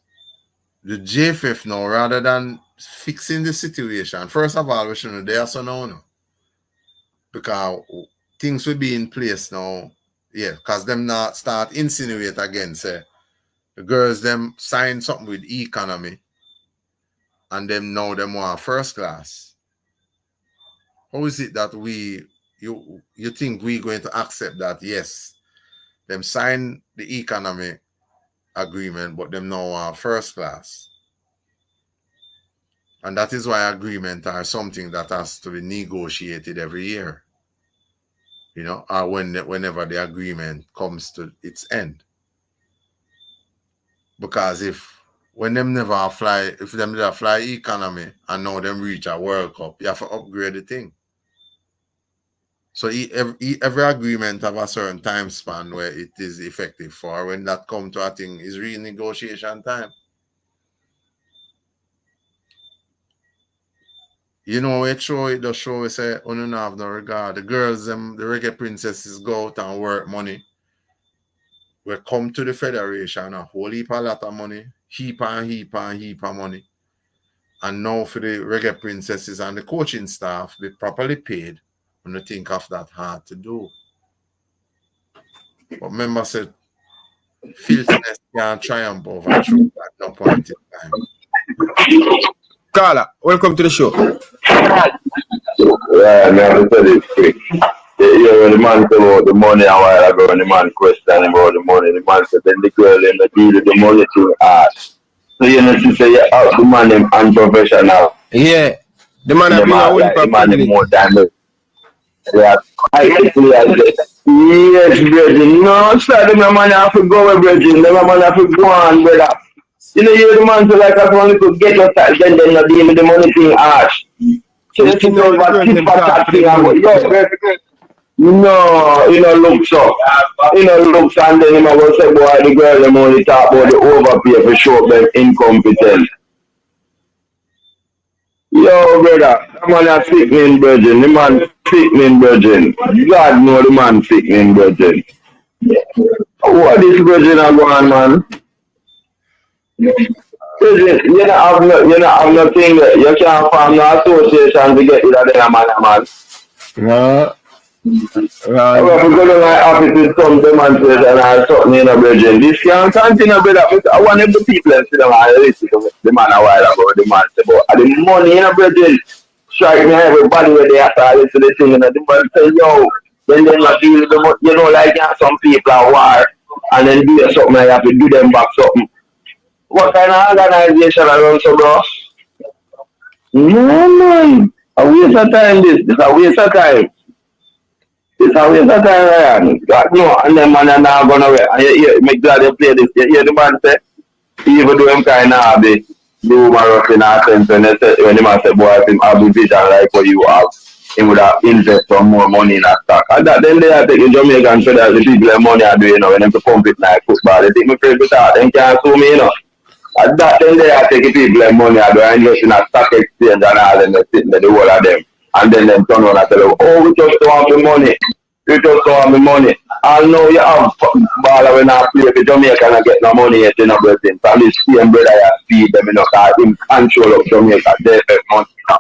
the JFF now, rather than fixing the situation, first of all, we shouldn't do so now. Because things will be in place now. Yeah, because them not start insinuate again, say the girls them sign something with economy and them now them want first class. How is it that you think we going to accept that? Yes, them sign the economy agreement, but them now want first class. And that is why agreement are something that has to be negotiated every year. You know, or whenever the agreement comes to its end. Because when them never fly economy and now them reach a World Cup, you have to upgrade the thing. So every agreement have a certain time span where it is effective for. When that come to a thing is renegotiation time. You know, it the show we say, oh, no have no regard. The girls, the Reggae Princesses go out and work money. We come to the Federation, a whole heap a lot of money, heap of money. And now for the Reggae Princesses and the coaching staff, be properly paid when you think of that hard to do. But remember, said, filthiness can't triumph over truth at no point in time. Carla, welcome to the show. Yeah, man, I tell you quick. Yeah, when the man come out the money a while ago, when the man questioned him about the money, the man said, then the girl in the deal with the money to ask. So you know, she say, yeah, the man them unprofessional. Yeah, the man have been a whole heap of privilege. More than me. Yeah, I actually I said, yes, Bridget. No, sir, the man have to go with Bridget. The man have to go on, brother. You know, you're the man so like I want to get your tax, then not deal with the money thing ask. So you know what tip for that thing and what No, you know, look so. You know, looks and then him I go say, boy, the girl them only talk about the overpay for show them incompetent. Yo, brother, that man a sickening virgin. The man sickening virgin. God know the man sickening virgin. What this virgin a go on, man? Virgin, you don't have nothing there. You can't form no association to get rid of them man. No. Well, we go to my office with some demonstration or something in a virgin. This can't continue, brother. I want the people to sit down and listen to the man a while ago. The man say, but the money in a virgin strike me everybody where they have to listen to the thing. And the man say, yo, then they not deal with the money. You know, like some people are war and then do something, I have to do them back something. What kind of organization around so, bro? No, man. A waste of time, this. This a waste of time. It's a waste of time, Ryan. God, no, and then man are now gonna away. And you make glad you play this. You hear the man say, even though him kind of have the humor of in our sense when the man say, boy, if him have the vision like what you have, he would have invest some more money in that stock. And that then they are taking Jamaican so that the people have money are doing, you know, when them to pump it like football. They take me afraid to start, them can't sue me, you know. And that then they are taking people have money are doing, invest in a stock exchange and all, and they're sitting there, the whole of them. And then them turn around and tell them, oh, we just don't have the money. We just don't have the money. I know you have ball when I play for Jamaica and get no money yet in a blessing. So this same brother I feed them, you know, because him control of Jamaica, they have money. You know.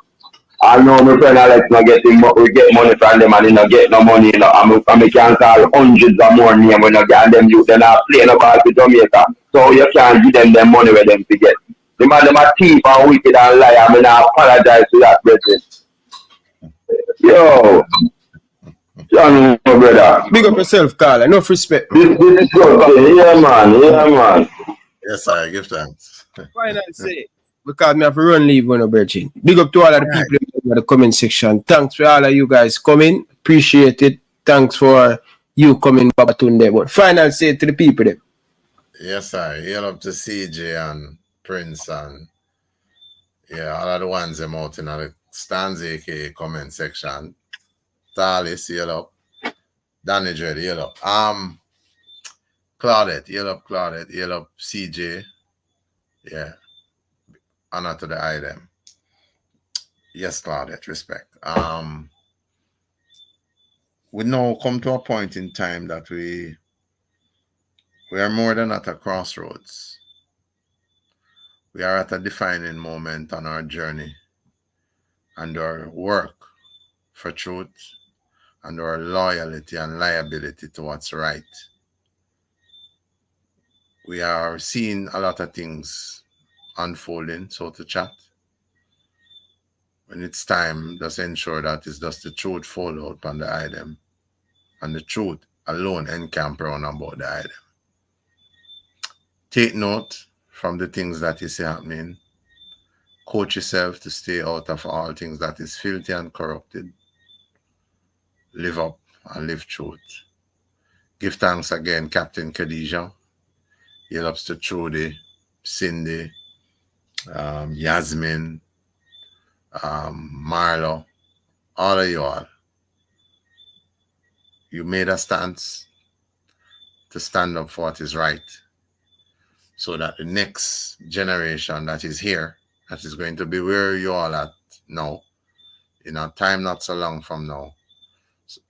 I know my friend Alex not getting we get money from them and he not get no money, you know. And I can call hundreds of more names when I get them youth and I play no ball for Jamaica. So you can't give them money where them to get. The man them a thief and wicked and liar. I mean I apologize to that brethren. Yo, John, my brother. Big up yourself, Carl. Enough respect. This is good. Yeah, man. Yeah, man. Yes, I give thanks. Final say, because me have to run leave when I'm virgin. Big up to all of the people in the comment section. Thanks for all of you guys coming. Appreciate it. Thanks for you coming, Babatunde. But final say to the people then. Yes, I hail up to CJ and Prince and yeah, all of the ones them out in the stands aka comment section. Talis, hail up. Danny Dread, hail up. Claudette, hail up CJ. Yeah. Honor to the item. Yes, Claudette, respect. We now come to a point in time that we are more than at a crossroads. We are at a defining moment on our journey and our work for truth and our loyalty and liability to what's right. We are seeing a lot of things unfolding, so to chat. When it's time, just ensure that it's just the truth fall out on the item and the truth alone encamp around about the item. Take note from the things that you see happening. Coach yourself to stay out of all things that is filthy and corrupted. Live up and live truth. Give thanks again, Captain Khadijah. Hail ups to Trudy, Cindy, Yasmin, Marlo, all of you all. You made a stance to stand up for what is right, so that the next generation that is here, that is going to be where you all at now, in a time not so long from now,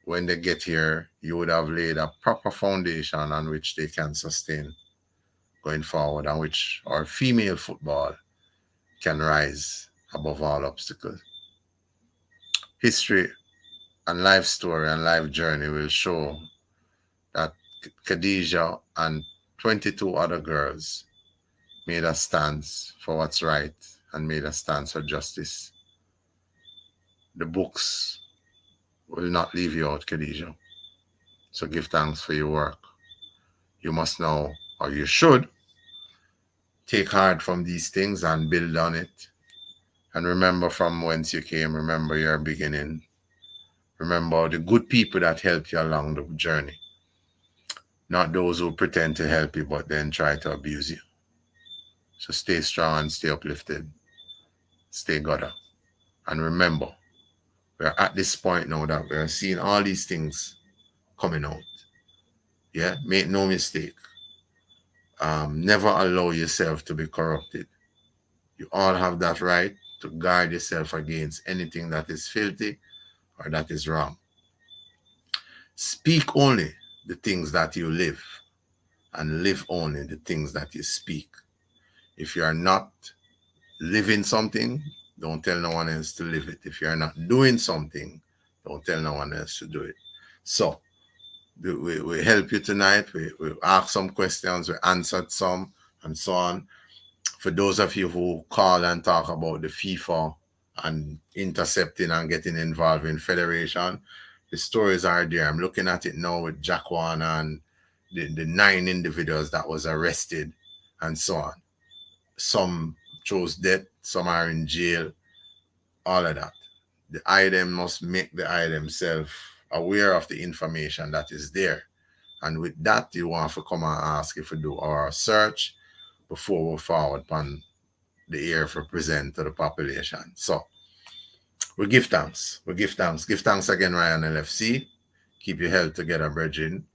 when they get here, you would have laid a proper foundation on which they can sustain going forward, and which our female football can rise above all obstacles. History and life story and life journey will show that Khadijah and 22 other girls made a stance for what's right and made a stance for justice. The books will not leave you out, Khadijah. So give thanks for your work. You must know, or you should, take heart from these things and build on it. And remember from whence you came. Remember your beginning. Remember the good people that helped you along the journey. Not those who pretend to help you but then try to abuse you. So stay strong and stay uplifted. Stay God up. And remember, we're at this point now that we're seeing all these things coming out. Yeah, make no mistake. Never allow yourself to be corrupted. You all have that right to guard yourself against anything that is filthy or that is wrong. Speak only the things that you live, and live only the things that you speak. If you are not living something, don't tell no one else to live it. If you are not doing something, don't tell no one else to do it. So we help you tonight. We asked some questions, we answered some, and so on. For those of you who call and talk about the FIFA and intercepting and getting involved in federation, the stories are there. I'm looking at it now with Jaquan and the 9 individuals that was arrested and so on. Some chose death, some are in jail, all of that. The item must make the item self aware of the information that is there. And with that, you want to come and ask if we do our search before we forward on the air for present to the population. So we give thanks. We give thanks. Give thanks again, Ryan LFC. Keep your health together, brethren,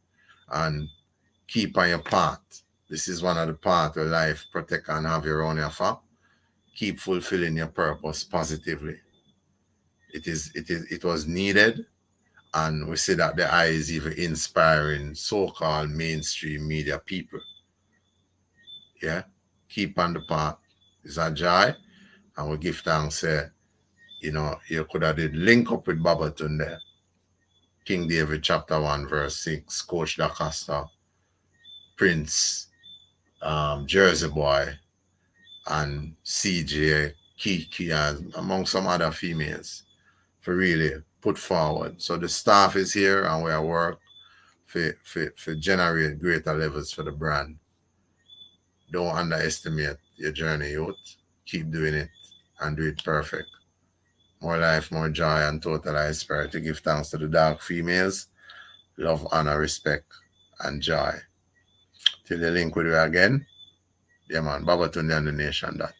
and keep on your path. This is one of the paths where life protect and have your own effort. Keep fulfilling your purpose positively. It was needed, and we see that the eye is even inspiring so-called mainstream media people. Yeah, keep on the path. It's a joy, and we give thanks. You could have did link up with Babatun there. King David chapter 1 verse 6, Coach DaCosta, Prince, Jersey Boy, and CJ, Kiki, and among some other females for really put forward. So the staff is here and we are work for generate greater levels for the brand. Don't underestimate your journey, youth. Keep doing it and do it perfect. More life, more joy, and totalized spirit to give thanks to the dark females. Love, honor, respect, and joy. Till the link with you again. Yeah, man. Babatunde and the nation that.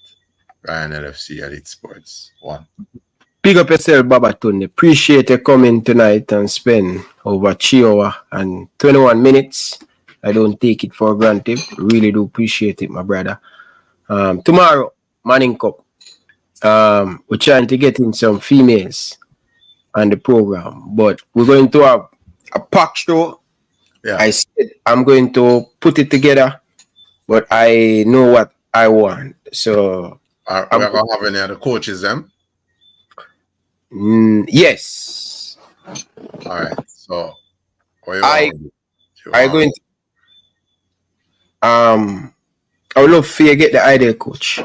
Ryan LFC Elite Sports 1. Big up yourself, Babatunde. Appreciate you coming tonight and spend over 3 hours and 21 minutes. I don't take it for granted. Really do appreciate it, my brother. Tomorrow, Manning Cup. We're trying to get in some females on the program, but we're going to have a pack show. Yeah. I said I'm going to put it together, but I know what I want. So we're going to have any other coaches, them? Yes. All right. So I going to I would love for you to get the ideal coach.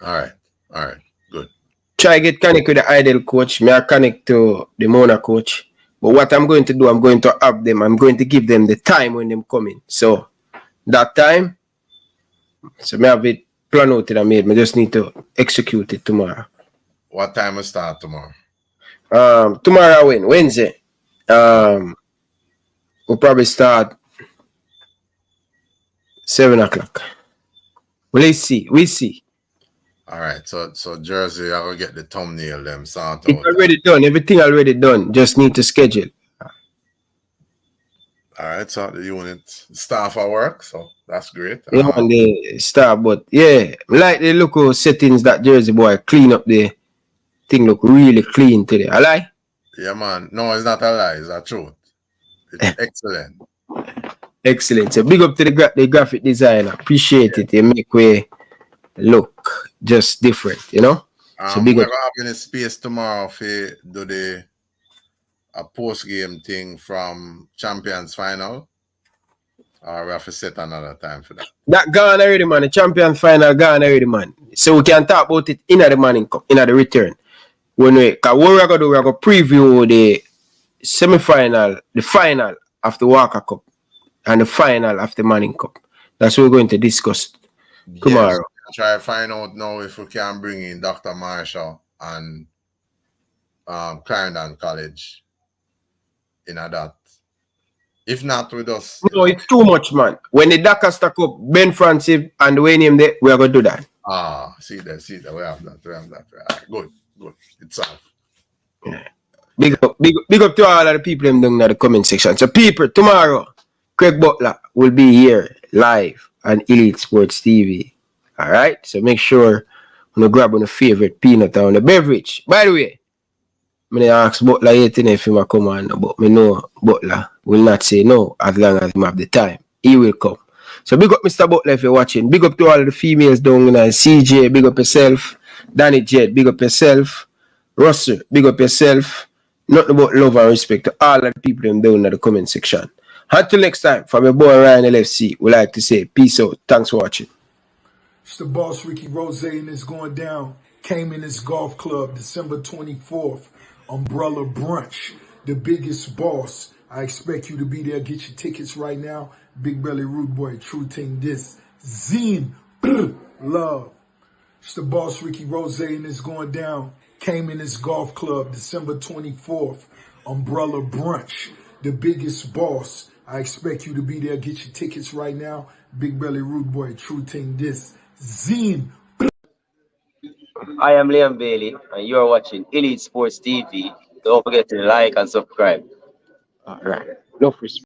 All right, good. Try get connect with the ideal coach. May I connect to the Mona coach. But what I'm going to do, I'm going to have them. I'm going to give them the time when them coming. So that time, so may have it planned out and made. I just need to execute it tomorrow. What time will start tomorrow? Tomorrow Wednesday. We'll probably start 7 o'clock. Well, let's see. We see. All right, so Jersey, I will get the thumbnail them sort it's already done. Everything already done. Just need to schedule. All right, so the unit staff at work, so that's great. Yeah, and the staff, but yeah, like the local settings that Jersey Boy clean up the thing look really clean today. A lie? Yeah, man. No, it's not a lie. It's a truth. It's excellent. Excellent. So big up to the graphic designer. Appreciate it. They make way look just different, you know. So big up. We're having a space tomorrow for do a post game thing from Champions Final. Or we have to set another time for that. That gone already, man. The Champions Final gone already, man. So we can talk about it in the Manning Cup, in the return. When what we're gonna do, we're gonna preview the semi-final, the final of the Walker Cup, and the final of the Manning Cup. That's what we're going to discuss tomorrow. Yes. Try to find out now if we can bring in Dr. Marshall and Clarendon College in that. If not with us. No, it's too much, man. When the Dakar stack up, Ben Francis and the way name there, we are going to do that. See that. We have that. Right. Good. It's off. Yeah. Big up to all of the people them down in the comment section. So people, tomorrow, Craig Butler will be here live on Elite Sports TV. Alright? So make sure you grab on the favorite peanut on the beverage. By the way, I didn't ask Butler yet if he will come on, but I know Butler will not say no as long as he have the time. He will come. So big up Mr. Butler if you're watching. Big up to all of the females down in CJ, big up yourself. Danny Jed, big up yourself. Russell, big up yourself. Nothing but love and respect to all of the people them down in the comment section. Until next time, from your boy Ryan LFC, we like to say peace out. Thanks for watching. It's the boss Ricky Rose, and it's going down. Came in this golf club December 24th. Umbrella Brunch, the biggest boss. I expect you to be there. Get your tickets right now. Big Belly Rude Boy, True Ting This. Zine, love. It's the boss Ricky Rose, and it's going down. Came in this golf club December 24th. Umbrella Brunch, the biggest boss. I expect you to be there. Get your tickets right now. Big Belly Rude Boy, True Ting This. Zine. I am Liam Bailey, and you are watching Elite Sports TV. Don't forget to like and subscribe. All right. No respect.